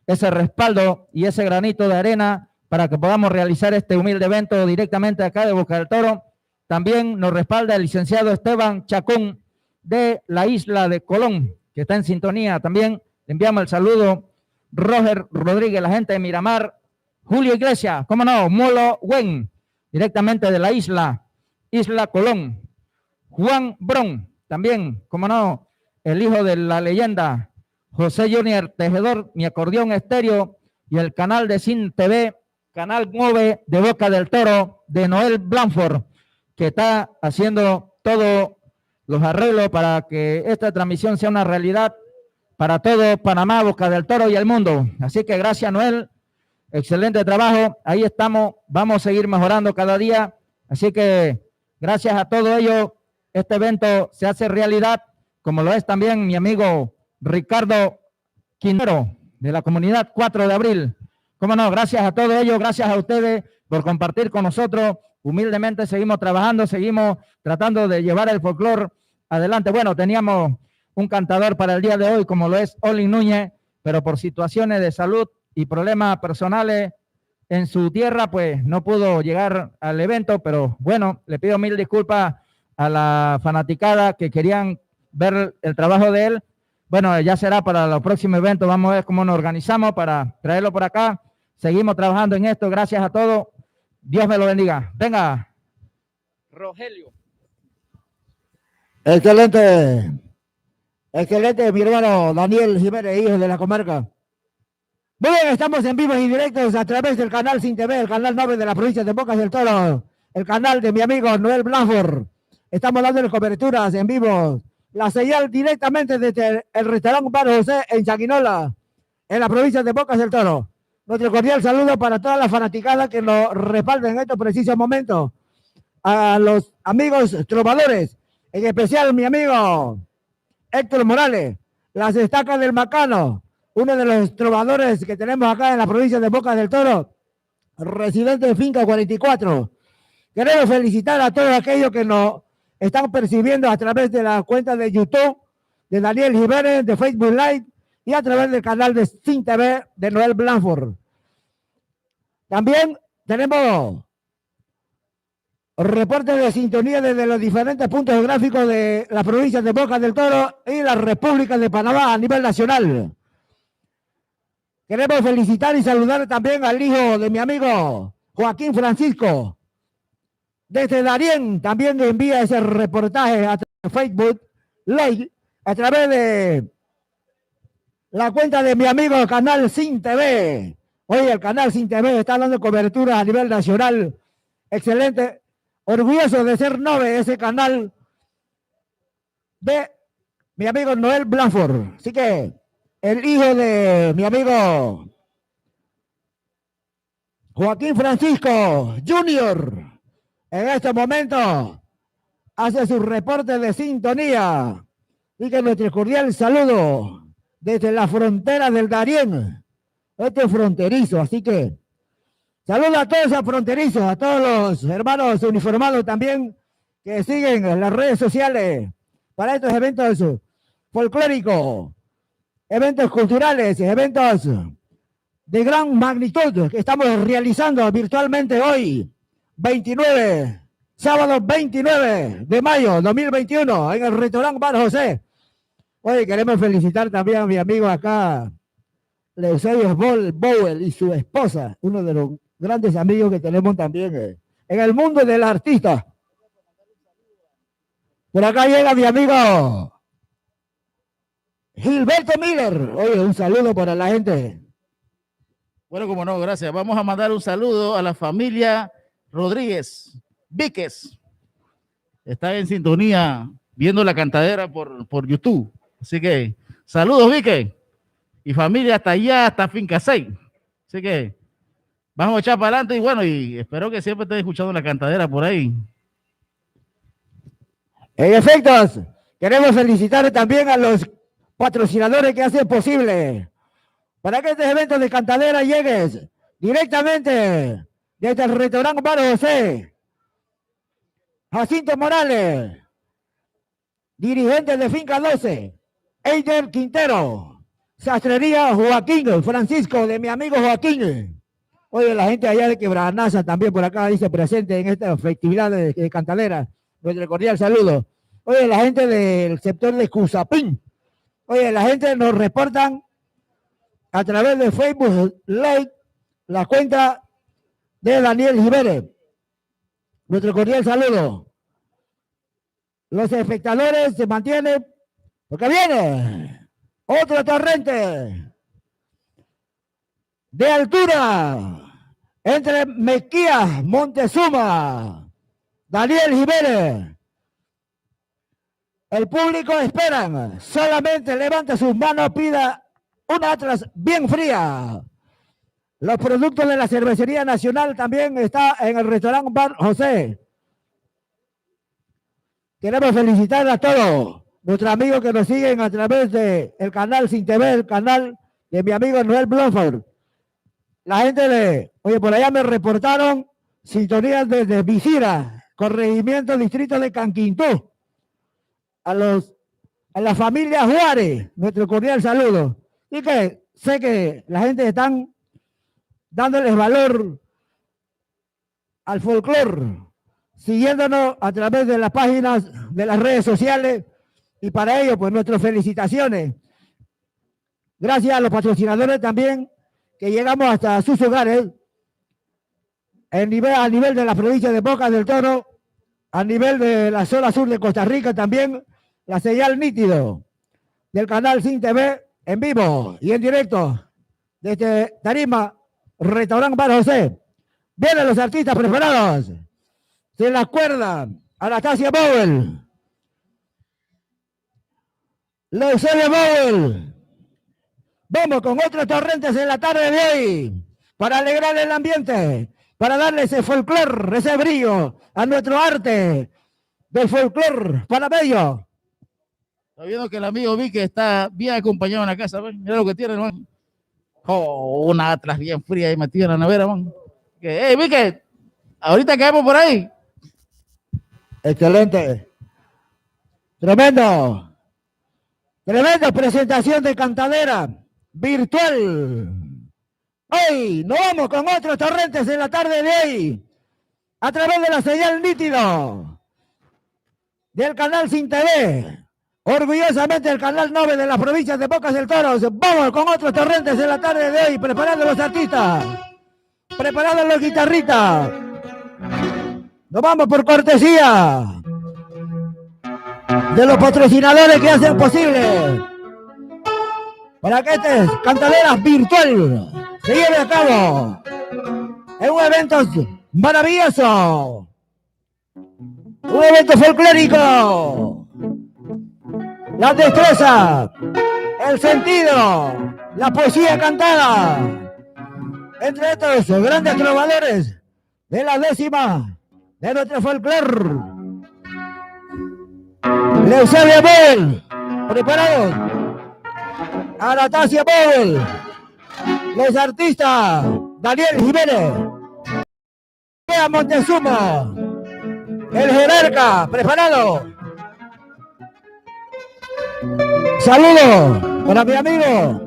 ese respaldo y ese granito de arena para que podamos realizar este humilde evento directamente acá de Boca del Toro. También nos respalda el licenciado Esteban Chacón de la isla de Colón, que está en sintonía. También le enviamos el saludo. Roger Rodríguez, la gente de Miramar. Julio Iglesias, cómo no, Molo Wen, directamente de la isla Colón. Juan Bron, también, cómo no, el hijo de la leyenda, José Junior Tejedor, mi acordeón estéreo, y el canal de Sin TV, canal 9 de Boca del Toro, de Noel Blanford, que está haciendo todos los arreglos para que esta transmisión sea una realidad para todo Panamá, Boca del Toro y el mundo. Así que gracias, Noel. Excelente trabajo. Ahí estamos. Vamos a seguir mejorando cada día. Así que gracias a todos ellos, este evento se hace realidad, como lo es también mi amigo Ricardo Quintero, de la comunidad 4 de abril. Cómo no, gracias a todos ellos, gracias a ustedes por compartir con nosotros. Humildemente seguimos trabajando, seguimos tratando de llevar el folclore adelante. Bueno, teníamos un cantador para el día de hoy, como lo es Olin Núñez, pero por situaciones de salud y problemas personales en su tierra, pues no pudo llegar al evento, pero bueno, le pido mil disculpas a la fanaticada que querían ver el trabajo de él. Bueno, ya será para los próximos eventos, vamos a ver cómo nos organizamos para traerlo por acá. Seguimos trabajando en esto, gracias a todos. Dios me lo bendiga. Venga, Rogelio. Excelente. Excelente, mi hermano Daniel Jiménez, hijo de la comarca. Muy bien, estamos en vivo y directos a través del canal Sin TV, el canal 9 de la provincia de Bocas del Toro, el canal de mi amigo Noel Blanford. Estamos dando coberturas en vivo, la señal directamente desde el restaurante Bar José en Chaquinola, en la provincia de Bocas del Toro. Nuestro cordial saludo para todas las fanaticadas que nos respaldan en estos precisos momentos. A los amigos trovadores, en especial mi amigo Héctor Morales, las estacas del Macano, uno de los trovadores que tenemos acá en la provincia de Boca del Toro, residente de Finca 44. Queremos felicitar a todos aquellos que nos están percibiendo a través de la cuenta de YouTube de Daniel Jiménez, de Facebook Live y a través del canal de Sin TV de Noel Blanford. También tenemos reportes de sintonía desde los diferentes puntos geográficos de la provincia de Boca del Toro y la República de Panamá a nivel nacional. Queremos felicitar y saludar también al hijo de mi amigo Joaquín Francisco. Desde Darién también envía ese reportaje a Facebook Live a través de la cuenta de mi amigo Canal Sin TV. Hoy el Canal Sin TV está dando cobertura a nivel nacional. Excelente. Orgulloso de ser 9 ese canal de mi amigo Noel Blanford. Así que el hijo de mi amigo Joaquín Francisco Junior en este momento hace su reporte de sintonía. Y que nuestro cordial saludo desde la frontera del Darién. Este es fronterizo, así que Saludos a todos los fronterizos, a todos los hermanos uniformados también que siguen en las redes sociales para estos eventos folclóricos, eventos culturales, eventos de gran magnitud que estamos realizando virtualmente hoy, sábado 29 de mayo 2021, en el restaurante Bar José. Hoy queremos felicitar también a mi amigo acá, Eusebio Bowell y su esposa, uno de los grandes amigos que tenemos también en el mundo del artista. Por acá llega mi amigo Gilberto Miller. Oye, un saludo para la gente. Bueno, como no, gracias. Vamos a mandar un saludo a la familia Rodríguez Víquez. Está en sintonía viendo la cantadera por YouTube. Así que saludos, Víquez. Y familia hasta allá, hasta Finca 6. Así que vamos a echar para adelante y bueno, y espero que siempre estén escuchando la cantadera por ahí. En efecto, queremos felicitar también a los patrocinadores que hacen posible para que este evento de cantadera llegues directamente desde el restaurante Bar José. Jacinto Morales, dirigente de Finca 12, Eider Quintero, Sastrería Joaquín Francisco, de mi amigo Joaquín. Oye, la gente allá de Quebranaza también por acá dice presente en esta festividad de cantadera. Nuestro cordial saludo. Oye, la gente del sector de Cusapín. Oye, la gente nos reportan a través de Facebook Live la cuenta de Daniel Jiménez. Nuestro cordial saludo. Los espectadores se mantienen porque viene otro torrente de altura entre Mequías, Montezuma, Daniel Jiménez. El público espera, solamente levanta sus manos, pida una Atlas bien fría. Los productos de la Cervecería Nacional también está en el restaurante Bar José. Queremos felicitar a todos nuestros amigos que nos siguen a través del canal Sin TV, el canal de mi amigo Noel Bloford. La gente oye, por allá me reportaron sintonías desde Visira, corregimiento distrito de Canquintú. A la familia Juárez, nuestro cordial saludo. Y que sé que la gente están dándoles valor al folclore, siguiéndonos a través de las páginas de las redes sociales, y para ello pues nuestras felicitaciones. Gracias a los patrocinadores también que llegamos hasta sus hogares a nivel de la provincia de Bocas del Toro, a nivel de la zona sur de Costa Rica también, la señal nítido del canal Sin TV en vivo y en directo desde Tarima, restaurante Bar José. Vienen los artistas preparados. Se la cuerda, Anastasia Bowell, Eusebio Bowell. Vamos con otros torrentes en la tarde de hoy para alegrar el ambiente, para darle ese folclore, ese brillo a nuestro arte del folclore panameño. Está viendo que el amigo Vique está bien acompañado en la casa. ¿Ven? Mira lo que tiene, hermano. Oh, una Atlas bien fría ahí metida en la nevera, man. Hey, Vique, ahorita quedamos por ahí. Excelente. Tremendo. Tremenda presentación de cantadera virtual. Hoy nos vamos con otros torrentes en la tarde de hoy a través de la señal nítido del canal Sin TV. Orgullosamente el canal 9 de las provincias de Bocas del Toro. Vamos con otros torrentes en la tarde de hoy, preparando los artistas, preparando los guitarristas. Nos vamos por cortesía de los patrocinadores que hacen posible para que este cantadera virtual se lleve a cabo en un evento maravilloso, un evento folclórico. La destreza, el sentido, la poesía cantada, entre estos grandes trovadores de la décima de nuestro folclore. Eusebio Bowell, preparados. Anastasia Bowell, los artistas, Daniel Jiménez, Queda Montezuma. El jerarca, preparado. Saludos para mi amigo.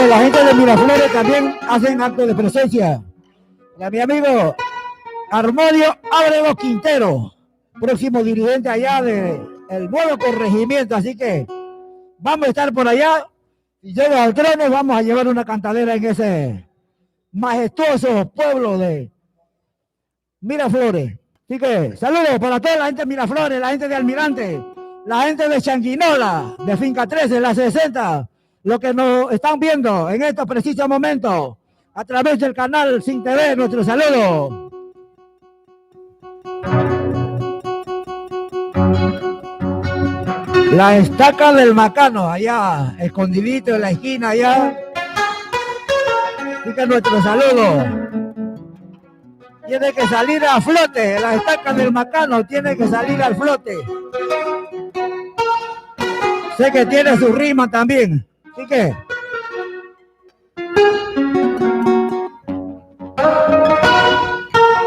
La gente de Miraflores también hacen acto de presencia. Para mi amigo Armonio Ábrego Quintero, próximo dirigente allá del nuevo corregimiento. Así que vamos a estar por allá. Si llega al trono, vamos a llevar una cantadera en ese majestuoso pueblo de Miraflores. Así que saludos para toda la gente de Miraflores, la gente de Almirante, la gente de Changuinola, de Finca 13, la 60, lo que nos están viendo en estos precisos momentos a través del canal Sin TV, nuestro saludo. La estaca del Macano, allá, escondidito en la esquina, allá. Así que nuestro saludo. Tiene que salir a flote, la estaca del Macano tiene que salir al flote. Sé que tiene su rima también, así que...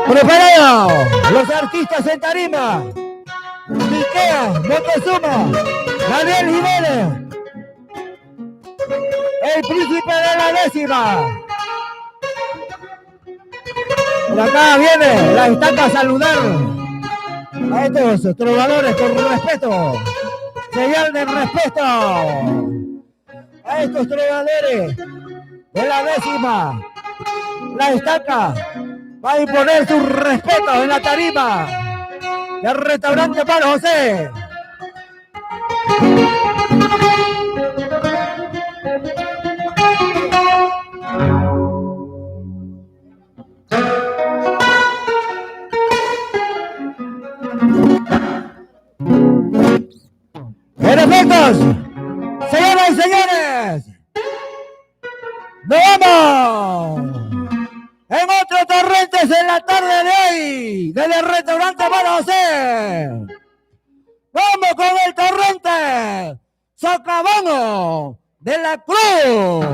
¡Preparados! Los artistas en tarima. Miquea, Montezuma, Daniel Jiménez, el príncipe de la décima. Por acá viene la estaca a saludar a estos trovadores con respeto, señal de respeto a estos trovadores de la décima. La estaca va a imponer su respeto en la tarima del restaurante Palo José. ¡Perfectos! Señoras y señores, ¡nos vamos! En otro Torrentes en la tarde de hoy, desde el restaurante Palo José. ¡Vamos con el Torrente! ¡Socavón de la Cruz!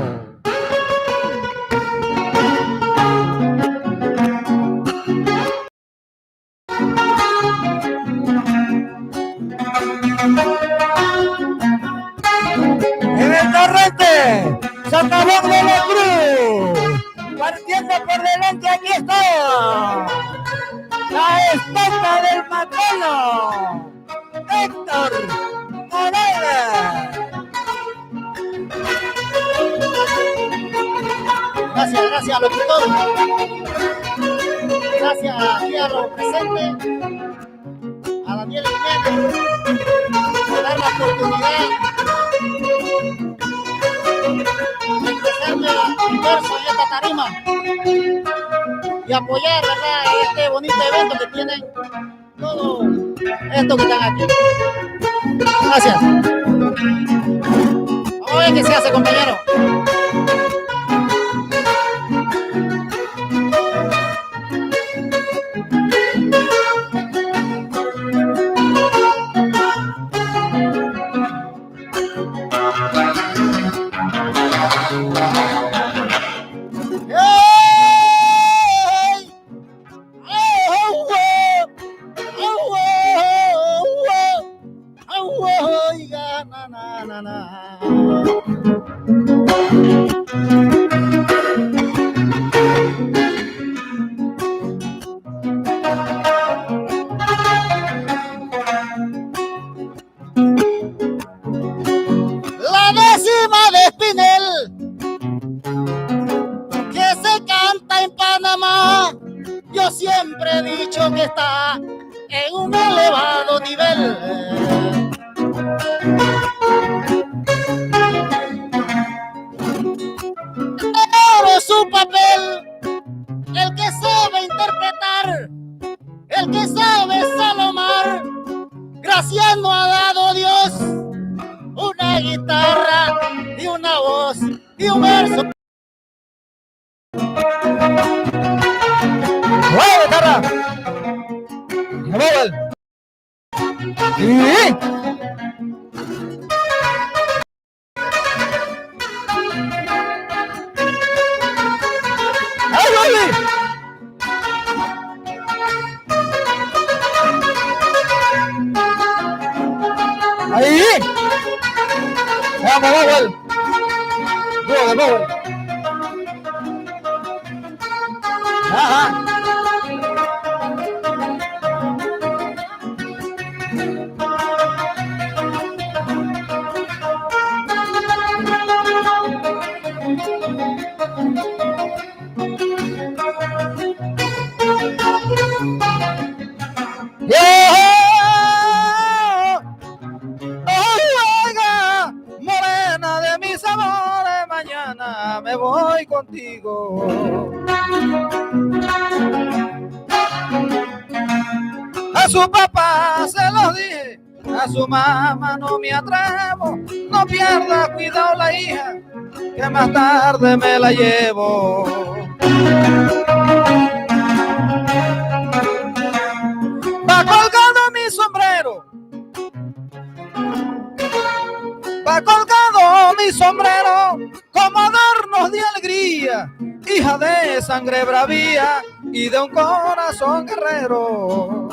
En el Torrente, Socavón de la Cruz, partiendo por delante, aquí está la estaca del Macano, Héctor Morales. Gracias, locutor. Gracias aquí a los presentes, a Daniel Jiménez, por dar la oportunidad de expresarme mi verso y esta tarima y apoyar, ¿verdad?, este bonito evento que tienen todos estos que están aquí. Gracias. Vamos a ver qué se hace, compañero. La décima de Espinel, que se canta en Panamá, yo siempre he dicho que está en un elevado nivel. Pero su papel, el que sabe interpretar, el que sabe salomar, Graciano ha dado Dios una guitarra y una voz y un verso. ¡Buena guitarra! Ahí. Vamos, Bowell. Dúo de Bowell. Ajá. Oiga, morena de mis amores, mañana me voy contigo. A su papá se lo dije, a su mamá no me atrevo, no pierda cuidado la hija, que más tarde me la llevo. Va colgado mi sombrero, va colgado mi sombrero, como adornos de alegría, hija de sangre bravía y de un corazón guerrero.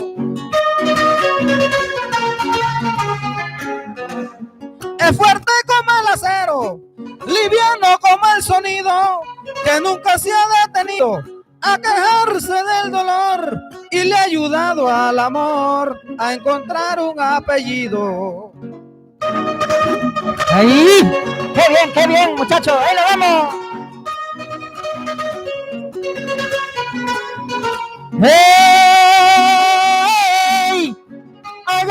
Es fuerte como el acero, liviano como el sonido, que nunca se ha detenido a quejarse del dolor y le ha ayudado al amor a encontrar un apellido. Ahí, qué bien, muchachos, ahí lo vamos. ¡Hey! ¡Ay,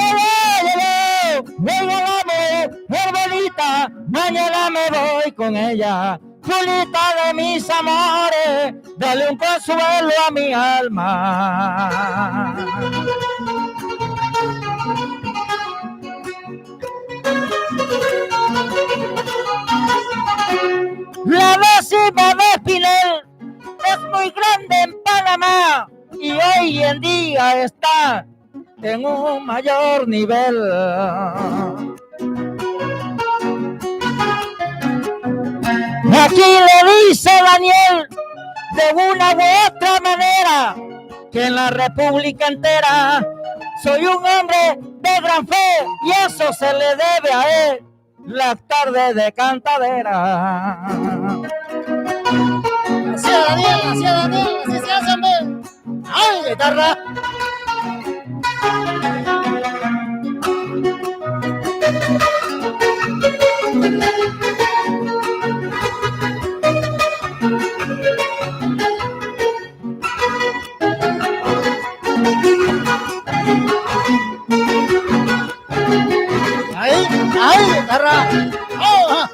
venga la mujer bonita! Mañana me voy con ella. Julita de mis amores, dale un consuelo a mi alma. La décima de Espinel es muy grande en Panamá y hoy en día está en un mayor nivel. Aquí le dice Daniel de una u otra manera que en la República entera soy un hombre de gran fe y eso se le debe a él, las tardes de cantadera. Así se hace, hombre. ¡Ay, guitarra! ¡Ay, guitarra! ¡Oh!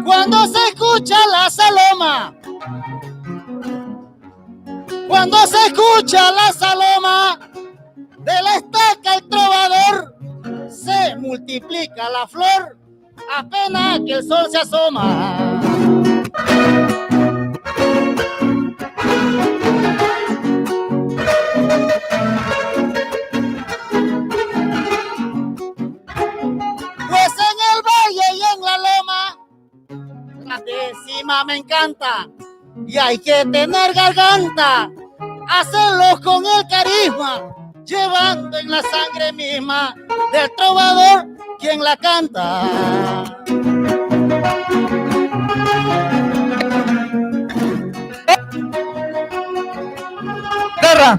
Cuando se escucha la saloma, cuando se escucha la saloma de la estaca el trovador, se multiplica la flor apenas que el sol se asoma. Pues en el valle y en la loma la décima me encanta y hay que tener garganta, hacerlos con el carisma, llevando en la sangre misma del trovador quien la canta. Guerra.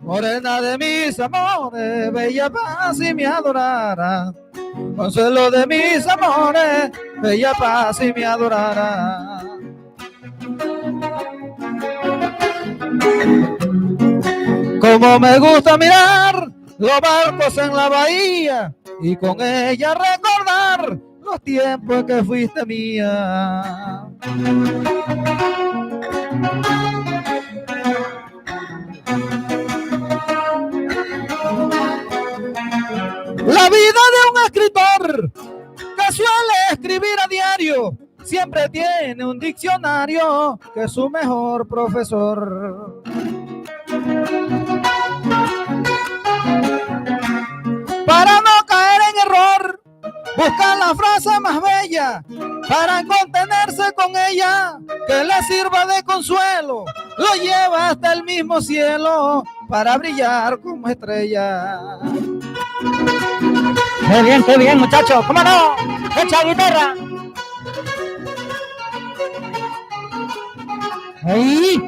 Morena de mis amores, bella paz y me adorara. consuelo de mis amores, bella paz y me adorará. Como me gusta mirar los barcos en la bahía y con ella recordar los tiempos que fuiste mía. La vida de un escritor que suele escribir a diario siempre tiene un diccionario que es su mejor profesor. Para no caer en error, busca la frase más bella para contenerse con ella, que le sirva de consuelo, lo lleva hasta el mismo cielo para brillar como estrella. Qué bien, muchachos. ¿Cómo no? Echa guitarra. Ahí.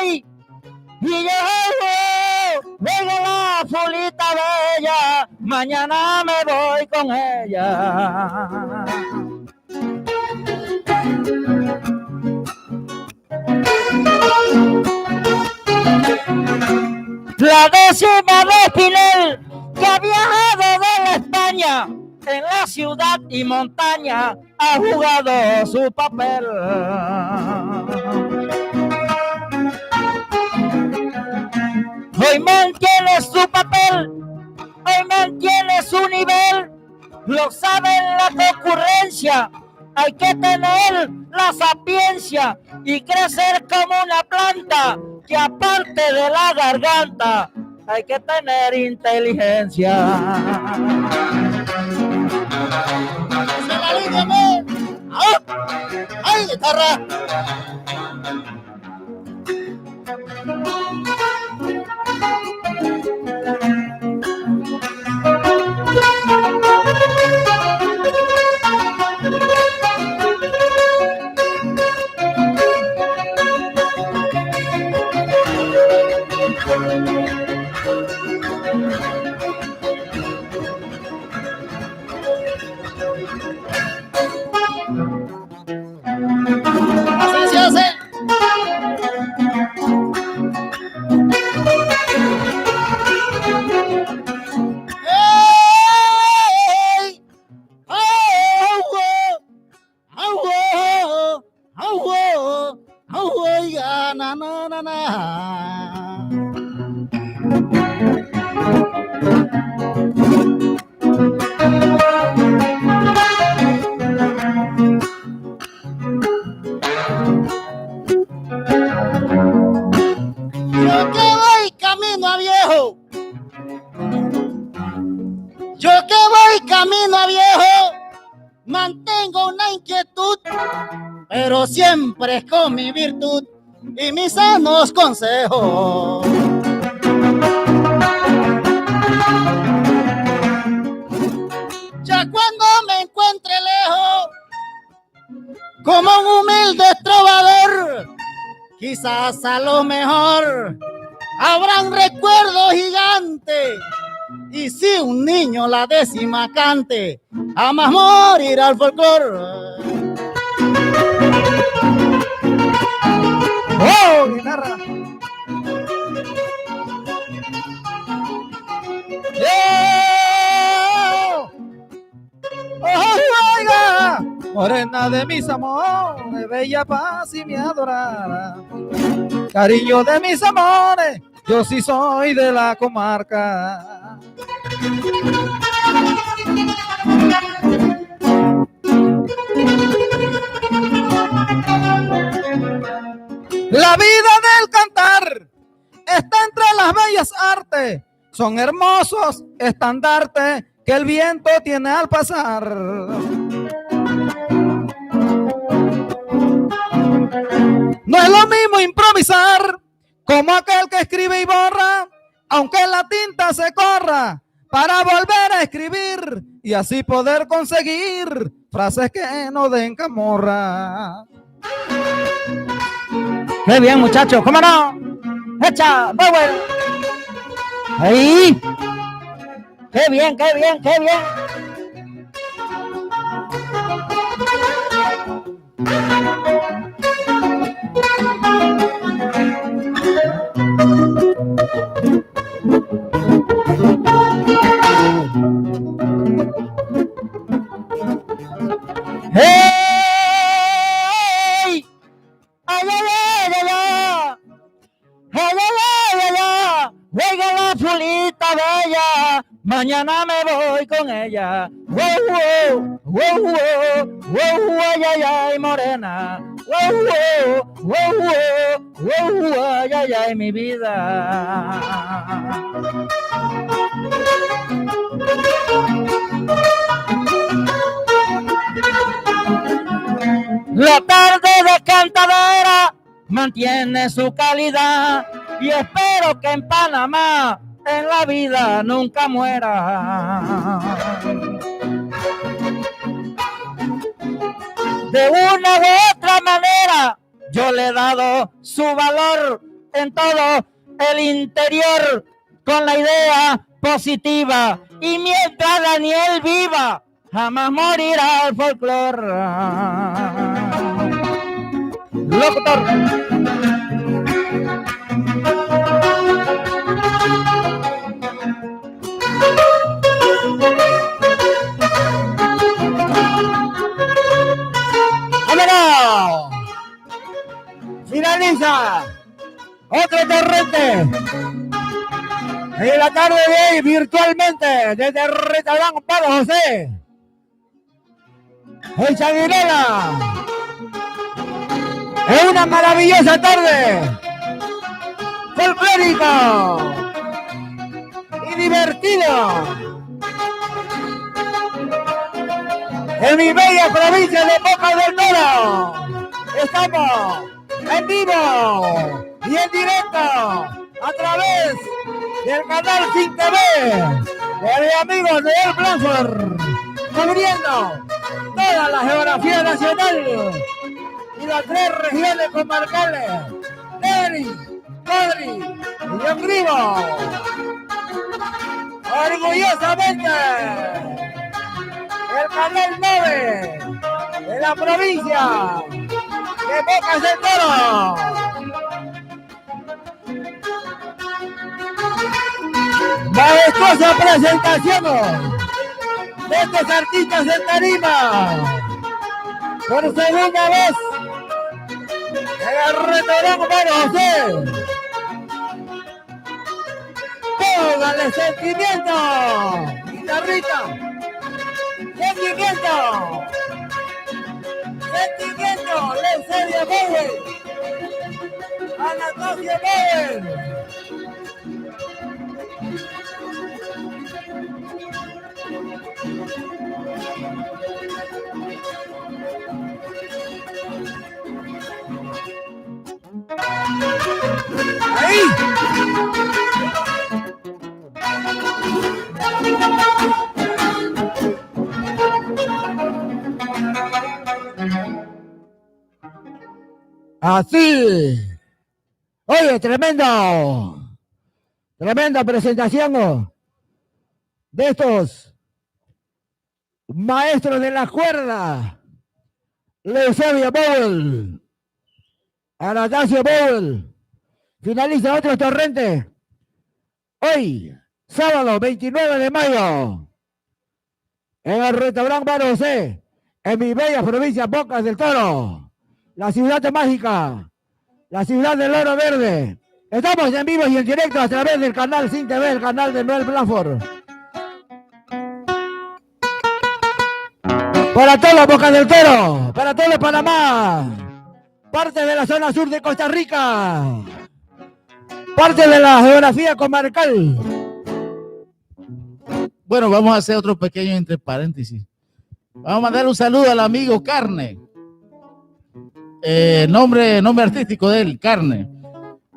¡Hey! Y yo venga la fulita bella, mañana me voy con ella. La décima de Espinel, que ha viajado de la España, en la ciudad y montaña ha jugado su papel. Hoy mantiene su papel, hoy mantiene su nivel, lo sabe en la concurrencia. Hay que tener la sapiencia y crecer como una planta, que aparte de la garganta hay que tener inteligencia. ¡Se la línea, amor! ¡Ah! ¡Ay, guitarra! Así se hace. ¡Ey! Ya, na, na, na, na. Yo que voy camino a viejo, yo que voy camino a viejo, mantengo una inquietud, pero siempre es con mi virtud y mis sanos consejos. Ya cuando me encuentre lejos, como un humilde trovador, quizás a lo mejor habrán recuerdos gigantes. Y si un niño la décima cante, jamás morirá el folclor. ¡Oh, guitarra! ¡Yeah! ¡Oh, oiga! Morena de mis amores, bella paz y me adorará. Cariño de mis amores, yo sí soy de la comarca. La vida del cantar está entre las bellas artes, son hermosos estandartes que el viento tiene al pasar. No es lo mismo improvisar como aquel que escribe y borra, aunque la tinta se corra, para volver a escribir y así poder conseguir frases que no den camorra. Qué bien, muchachos, ¿cómo no? Echa, Power. Ahí. Qué bien, qué bien, qué bien. ¡Hey! ¡Ay, ay, ay, ay, ay! ¡Ay, ay, ay, ay, ay! ¡Juega la fulita bella! Mañana me voy con ella. ¡Wow, wow! ¡Wow, wow! ¡Wow, ay, ay, ay, morena! ¡Wow, wow! ¡Wow, wow! ¡Wow, ay, ay, ay, mi vida! La tarde de cantadera mantiene su calidad y espero que en Panamá en la vida nunca muera. De una u otra manera yo le he dado su valor en todo el interior con la idea positiva y mientras Daniel viva jamás morirá el folclore. Locutor. ¡Vámonos! Finaliza otro torrente en la tarde de hoy virtualmente desde el restaurante Pablo José en Changuinola. Es una maravillosa tarde folclórica y divertida en mi bella provincia de Bocas del Toro. Estamos en vivo y en directo a través del canal Sin TV de amigos de El Blanford, cubriendo toda la geografía nacional y las 3 regiones comarcales, Neri, Codri y Yongribo. Orgullosamente, el canal 9 de la provincia de Bocas del Toro. Majestuosa presentación de estos artistas en tarima. Por segunda vez en el restaurante Pablo José. Póngale sentimiento, guitarrita. Sentimiento. Sentimiento, Leucelia Bauer. Anastasia Bauer. Ahí. Así. Oye, tremenda presentación de estos maestros de la cuerda. Leucelia Bauer, Anastasia Bauer. Finaliza otro torrente. Hoy, sábado 29 de mayo, en el restaurante Pablo José, en mi bella provincia Bocas del Toro, la ciudad mágica, la ciudad del oro verde. Estamos en vivo y en directo a través del canal Sin TV, el canal de Noel Blanford. Para todos Bocas del Toro, para todo Panamá, parte de la zona sur de Costa Rica, parte de la geografía comarcal. Bueno, vamos a hacer otro pequeño entre paréntesis. Vamos a mandar un saludo al amigo Carne. Nombre artístico de él, Carne.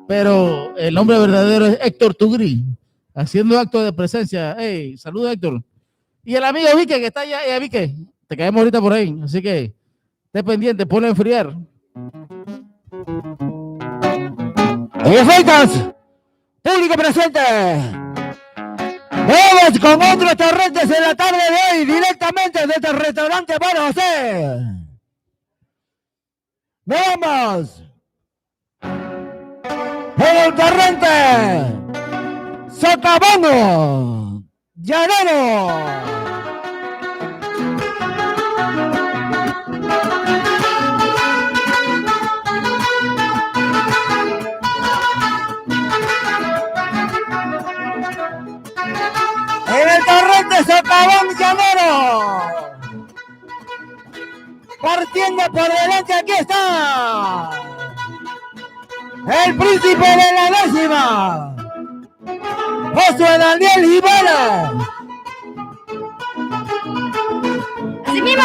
Pero el nombre verdadero es Héctor Tugri. haciendo acto de presencia. Hey, saludos, Héctor. Y el amigo Vique, que está allá, Vique, te caemos ahorita por ahí, así que esté pendiente, ponlo a enfriar. ¡Efectos! ¡Público presente! Vamos con otros torrentes en la tarde de hoy, directamente desde el restaurante Bueno José. ¡Vamos! En el torrente Socavano Llanero. En el torrente Socavón Llanero. Partiendo por delante, aquí está el príncipe de la décima, Josué Daniel Jiménez. ¡Así mismo!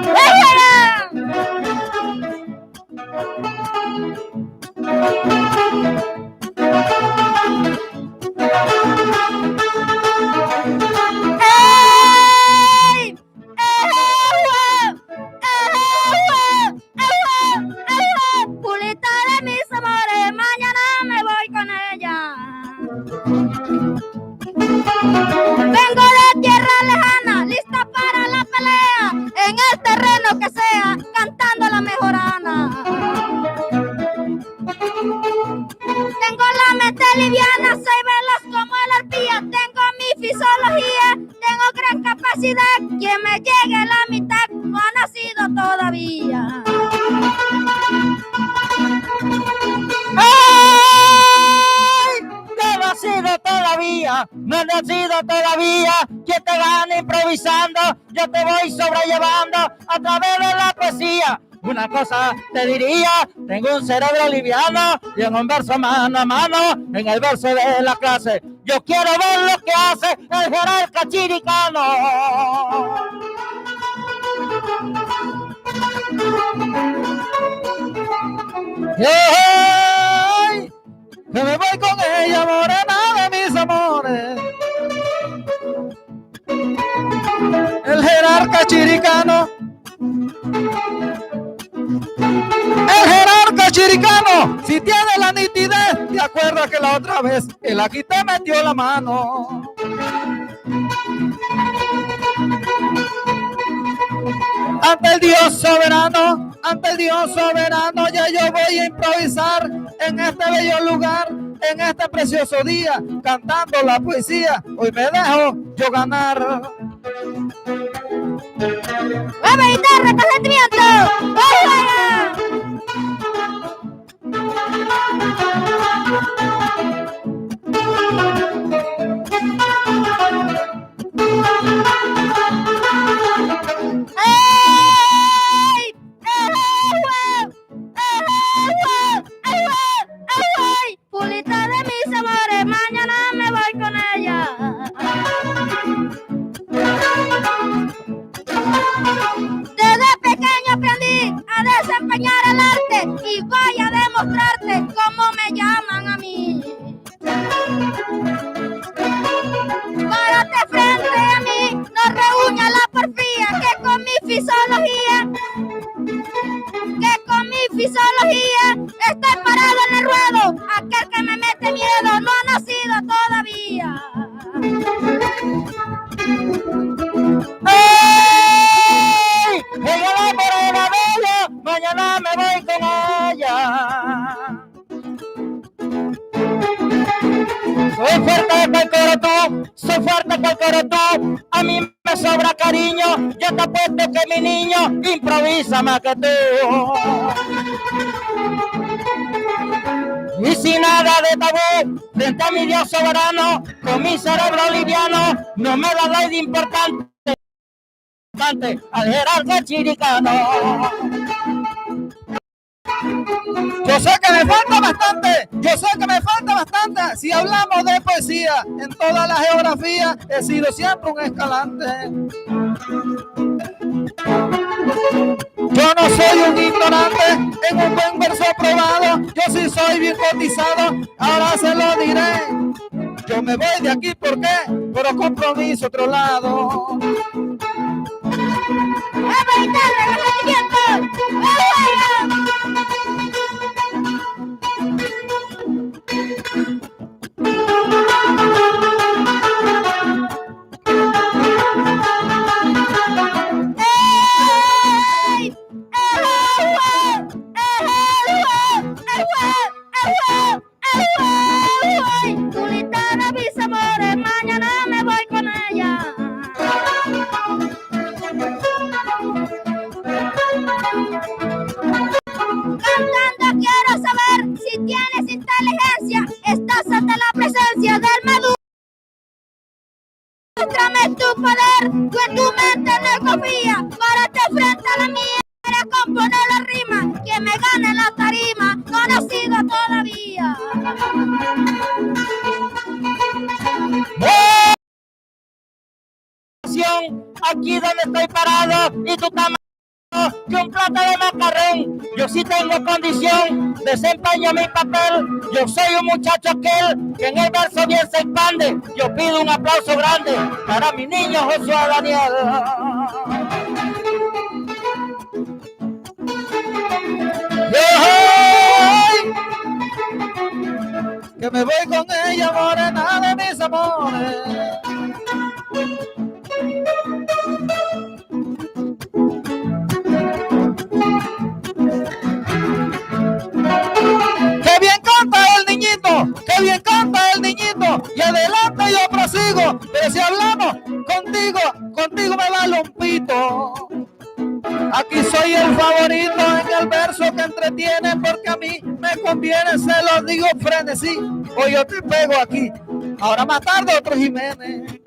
¡Déjala! ¡Ey! Pulita de mis amores, mañana me voy con ella. Vengo de tierra lejana, lista para la pelea, en el terreno que sea, cantando la mejorana. Tengo la mente liviana, soy veloz como el arpía, tengo mi fisiología, tengo gran capacidad, quien me llegue a la mitad no ha nacido todavía. ¡Ay! No he nacido todavía, no he nacido todavía. Quien te gana improvisando, yo te voy sobrellevando a través de la poesía. Una cosa te diría, tengo un cerebro liviano y en un verso mano a mano, en el verso de la clase, yo quiero ver lo que hace el jerarca chiricano. ¡Hey! Que me voy con ella, morena de mis amores. El jerarca chiricano. El jerarca chiricano, si tiene la nitidez, te acuerdas que la otra vez él aquí te metió la mano. Ante el Dios soberano, ya yo voy a improvisar en este bello lugar, en este precioso día, cantando la poesía. Hoy me dejo yo ganar. ¡Vamos, guitarra, con sentimiento! ¡Vaya! ¡Ey! ¡Ey! Pulita de mis amores, mañana me voy con ella. Desde pequeño aprendí a desempeñar el arte y voy a demostrarte cómo me llaman a mí. Párate frente a mí, no reúna la porfía, que con mi fisiología estoy parado en el ruedo. Aquel que me mete miedo no ha nacido todavía. ¡Ey! Ella va por una bella, mañana me voy con ella. Soy fuerte cual corotú, soy fuerte cual corotú. A mí me sobra cariño, yo te apuesto que mi niño improvisa más que tú. Y sin nada de tabú, frente a mi Dios soberano, con mi cerebro liviano, no me la doy de importante al jerarca chiricano. Yo sé que me falta bastante, si hablamos de poesía, en toda la geografía he sido siempre un escalante. Yo no soy un ignorante, en un buen verso probado, yo sí soy bien cotizado, ahora se lo diré. Yo me voy de aquí, ¿por qué? Por compromiso otro lado. Tulitana avisa amores, mañana me voy con ella. Cantando quiero saber si tienes inteligencia, estás ante la presencia del medusa. Muéstrame tu poder, tú en tu mente no confía, párate frente a la mía para componer la rima, que me gane la tarima, no ha nacido todavía. Aquí donde estoy parado y tú estás más que un plato de macarrón. Yo sí tengo condición, desempeño mi papel. Yo soy un muchacho aquel que en el verso bien se expande. Yo pido un aplauso grande para mi niño Josué Daniel. Que me voy con ella, morena de mis amores. ¡Qué bien canta el niñito! ¡Qué bien canta el niñito! Y adelante yo prosigo, pero si hablamos contigo me vale un pito. Aquí soy el favorito en el verso que entretiene, porque a mí me conviene, se lo digo frenesí. O yo te pego aquí, ahora más tarde otro Jiménez.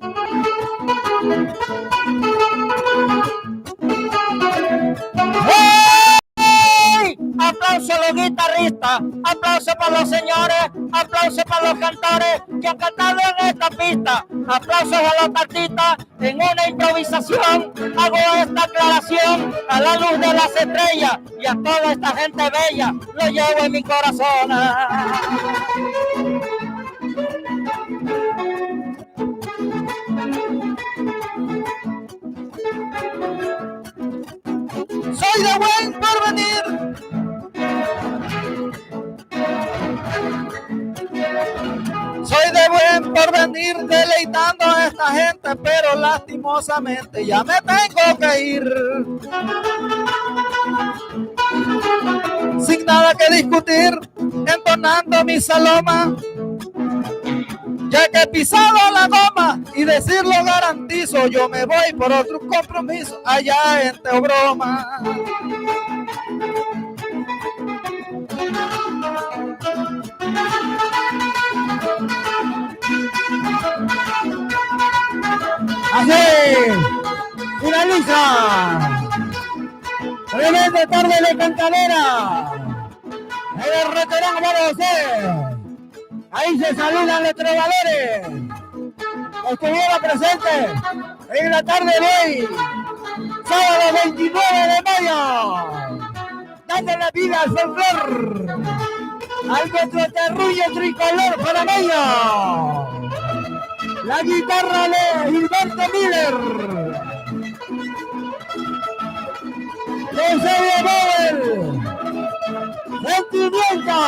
¡Hey! Aplauso a los guitarristas, aplauso para los señores, aplauso para los cantores que han cantado en esta pista, aplausos a los artistas. En una improvisación hago esta aclaración a la luz de las estrellas y a toda esta gente bella, lo llevo en mi corazón. Soy de buen porvenir. Soy de buen porvenir, deleitando a esta gente, pero lastimosamente ya me tengo que ir. Sin nada que discutir, entonando mi saloma, ya que he pisado la goma y decirlo garantizo, yo me voy por otro compromiso allá en Teobroma. Así finaliza tremenda tarde de cantadera en el restaurante María José. Ahí se saludan los trovadores. Estuvieron presentes en la tarde de hoy, sábado 29 de mayo, dando la vida al folclor, al nuestro terruño tricolor panameño. La guitarra de Gilberto Miller, Eusebio Bauer, Sentimiento.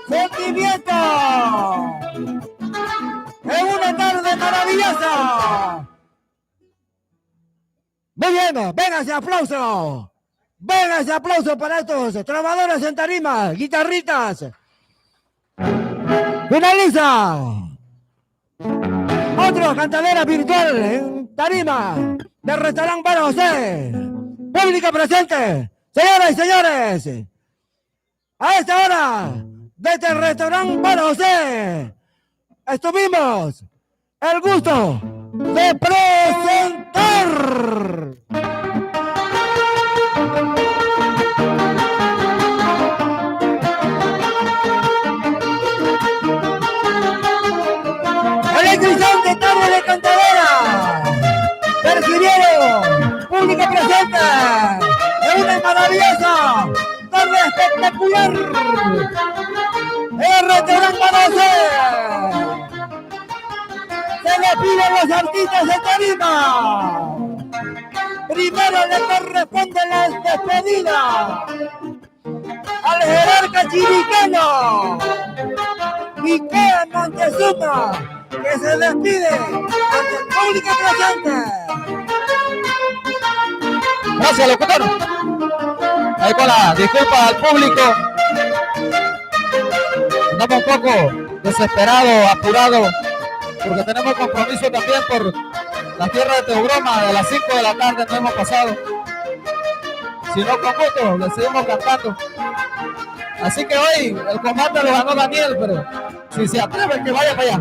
Sentimiento. Es una tarde maravillosa. Muy bien, venga ese aplauso. Venga ese aplauso para estos trovadores en tarima, guitarritas. Finaliza. Otro cantadera virtual en tarima del restaurante Bar José. Público presente. Señoras y señores, a esta hora, desde el restaurante Bar José, estuvimos el gusto de presentar electrizante tarde de cantadera. Percibieron público presente en una maravillosa tarde espectacular. El restaurante Conoce. Se le piden los artistas de tarima. Primero le corresponde la despedida al jerarca chiriqueño Miquel Montezuma, que se despide ante el público presente. Gracias, locutor. Ahí con la disculpa al público. Estamos un poco desesperados, apurados, porque tenemos compromiso también por la tierra de Teobroma. De las 5 de la tarde no hemos pasado. Si no, con gusto, le seguimos cantando. Así que hoy el combate lo ganó Daniel, pero si se atreve, que vaya para allá.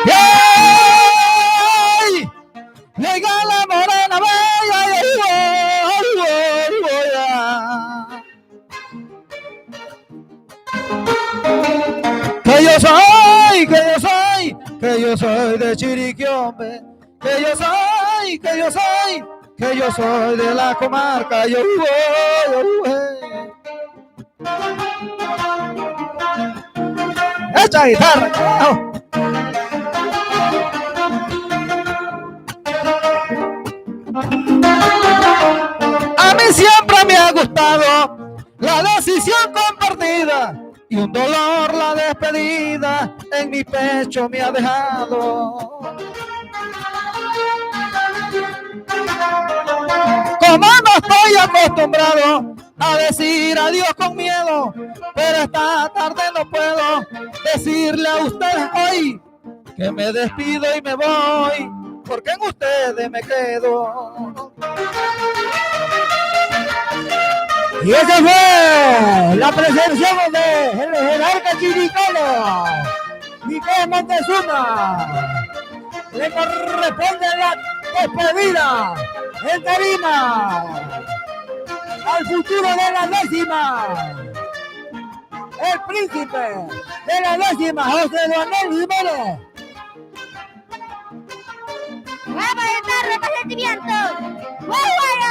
¡Yay! Llega la morena bella, que yo soy de Chiriquí, hombre, que yo soy de la comarca, ¡echa guitarra, carajo! A mí siempre me ha gustado la decisión compartida y un dolor la despedida en mi pecho me ha dejado. Como no estoy acostumbrado a decir adiós con miedo, pero esta tarde no puedo decirle a ustedes hoy que me despido y me voy, porque en ustedes me quedo. Y esa fue la presencia del jerarca chiricano Miquel Montezuma. Le corresponde la despedida en tarima al futuro de la décima, el príncipe de la décima, José Leonel Jiménez. ¡Vamos a estar reconocimiento! ¡Muy bueno!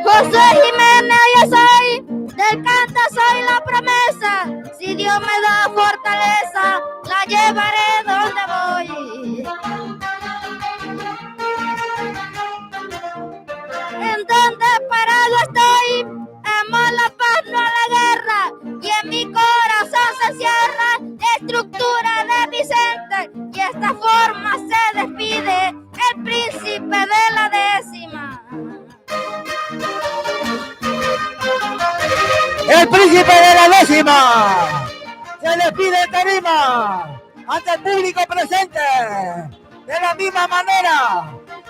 José Jiménez, yo soy, del canto soy la promesa. Si Dios me da fortaleza, la llevaré donde voy. En donde parado estoy, amo la paz, no la guerra, y en mi corazón se cierra la estructura de Vicente, y esta forma se despide el príncipe de la décima. El príncipe de la décima se despide en tarima ante el público presente. De la misma manera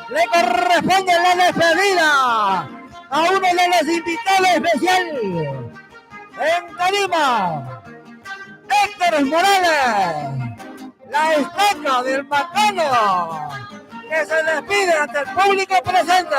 le corresponde la despedida a uno de los invitados especiales en tarima, Héctor Morales, la estaca del Macano, que se despide ante el público presente.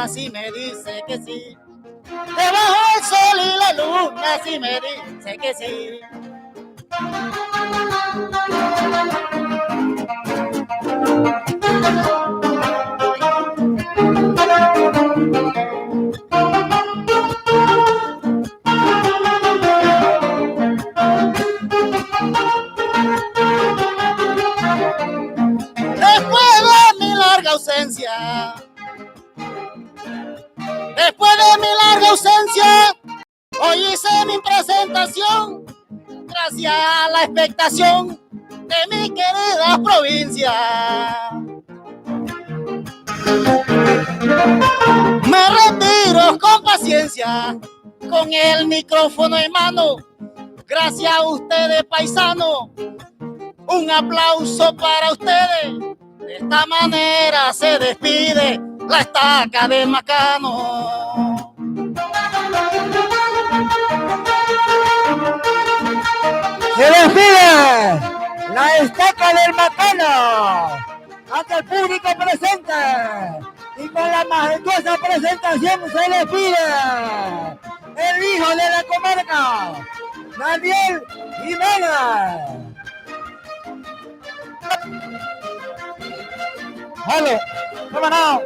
Si me dice que sí, debajo del sol y la luna, si me dice que sí. presentación, gracias a la expectación de mi querida provincia. Me retiro con paciencia, con el micrófono en mano. Gracias a ustedes, paisanos. Un aplauso para ustedes. De esta manera se despide la estaca del Macano. Se despide la estaca del Macano ante el público presente y con la majestuosa presentación se despide el hijo de la comarca, Daniel Jiménez. Hello, come on out.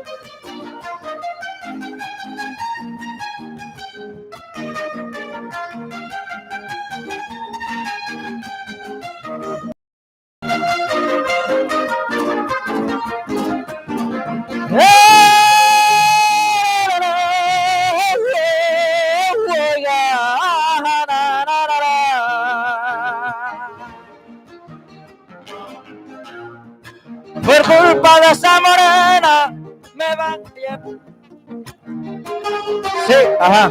Por culpa de esa morena me van a llevar. Sí, ajá.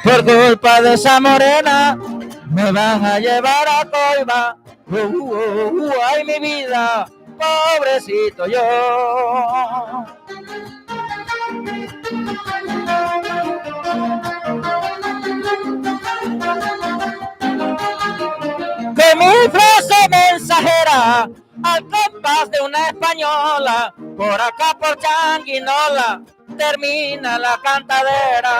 Por culpa de esa morena me van a llevar a Coima. Ay, mi vida, pobrecito yo. Que mi frase mensajera al compás de una española, por acá por Changuinola termina la cantadera.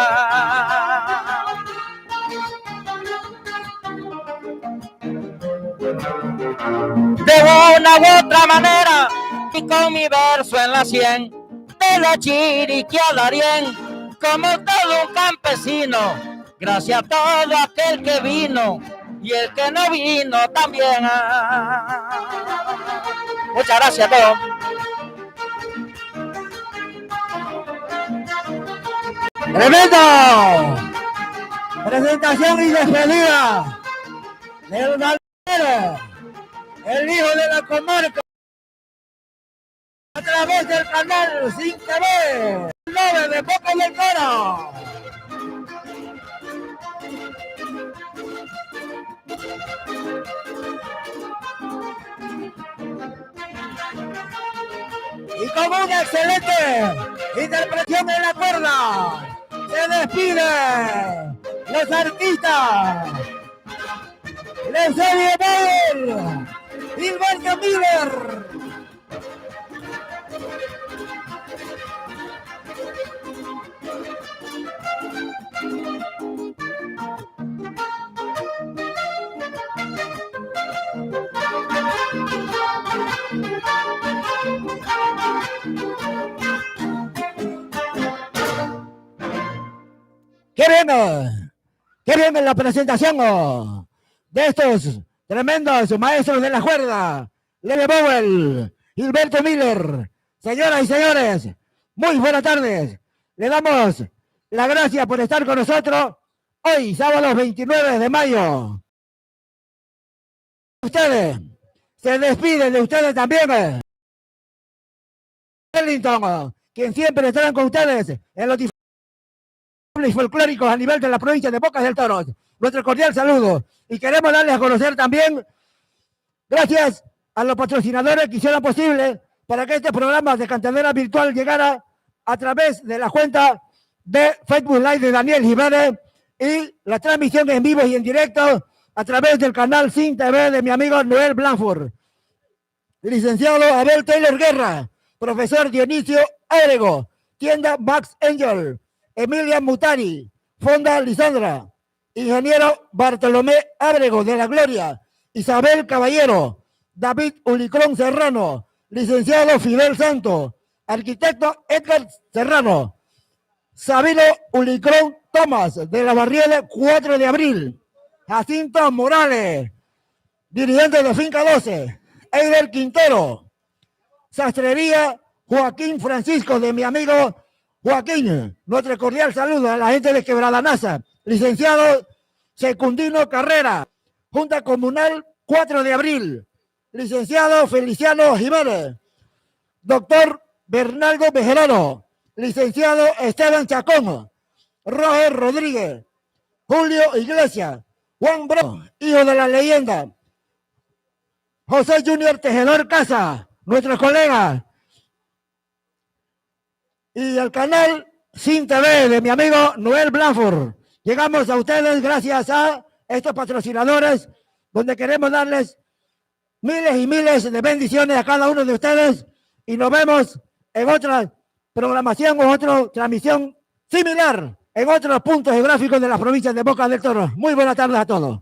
De una u otra manera y con mi verso en la 100, de la Chiriquí al Darién, como todo un campesino, gracias a todo aquel que vino y el que no vino también. Muchas gracias a todos. ¡Tremendo! Presentación y despedida de Don Alberto, el hijo de la comarca, a través del canal 5TV, 9 de Boca del Toro. Y con una excelente interpretación en la cuerda, se despiden los artistas. Leserio Bauer, Gilberto Miller. Qué bien la presentación de estos tremendos maestros de la cuerda, Leserio Bauer, Gilberto Miller. Señoras y señores, muy buenas tardes. Le damos las gracias por estar con nosotros hoy, sábado 29 de mayo. Ustedes, se despiden de ustedes también. Wellington, quien siempre estarán con ustedes en los diferentes folclóricos a nivel de la provincia de Bocas del Toro. Nuestro cordial saludo. Y queremos darles a conocer también, gracias a los patrocinadores que hicieron posible para que este programa de Cantadera Virtual llegara a través de la cuenta de Facebook Live de Daniel Jiménez y la transmisión en vivo y en directo a través del canal 5TV de mi amigo Noel Blanford. Licenciado Abel Taylor Guerra, profesor Dionisio Ábrego, tienda Max Angel, Emilia Mutari, Fonda Lisandra, ingeniero Bartolomé Ábrego de la Gloria, Isabel Caballero, David Ulicrón Serrano, licenciado Fidel Santo, arquitecto Edgar Serrano, Sabino Ulicrón Tomás de la Barriada 4 de Abril, Jacinto Morales, dirigente de Finca 12, Eider Quintero, Sastrería Joaquín Francisco de mi amigo Joaquín. Nuestro cordial saludo a la gente de Quebrada Nasa, licenciado Secundino Carrera, Junta Comunal 4 de abril, licenciado Feliciano Jiménez, doctor Bernardo Bejerano, licenciado Esteban Chacón, Roger Rodríguez, Julio Iglesias, Juan Bro, hijo de la leyenda, José Junior Tejedor Casa, nuestros colegas, y el canal Sin TV de mi amigo Noel Blanford. Llegamos a ustedes gracias a estos patrocinadores, donde queremos darles miles y miles de bendiciones a cada uno de ustedes, y nos vemos en otra programación o otra transmisión similar en otros puntos geográficos de las provincias de Boca del Toro. Muy buenas tardes a todos.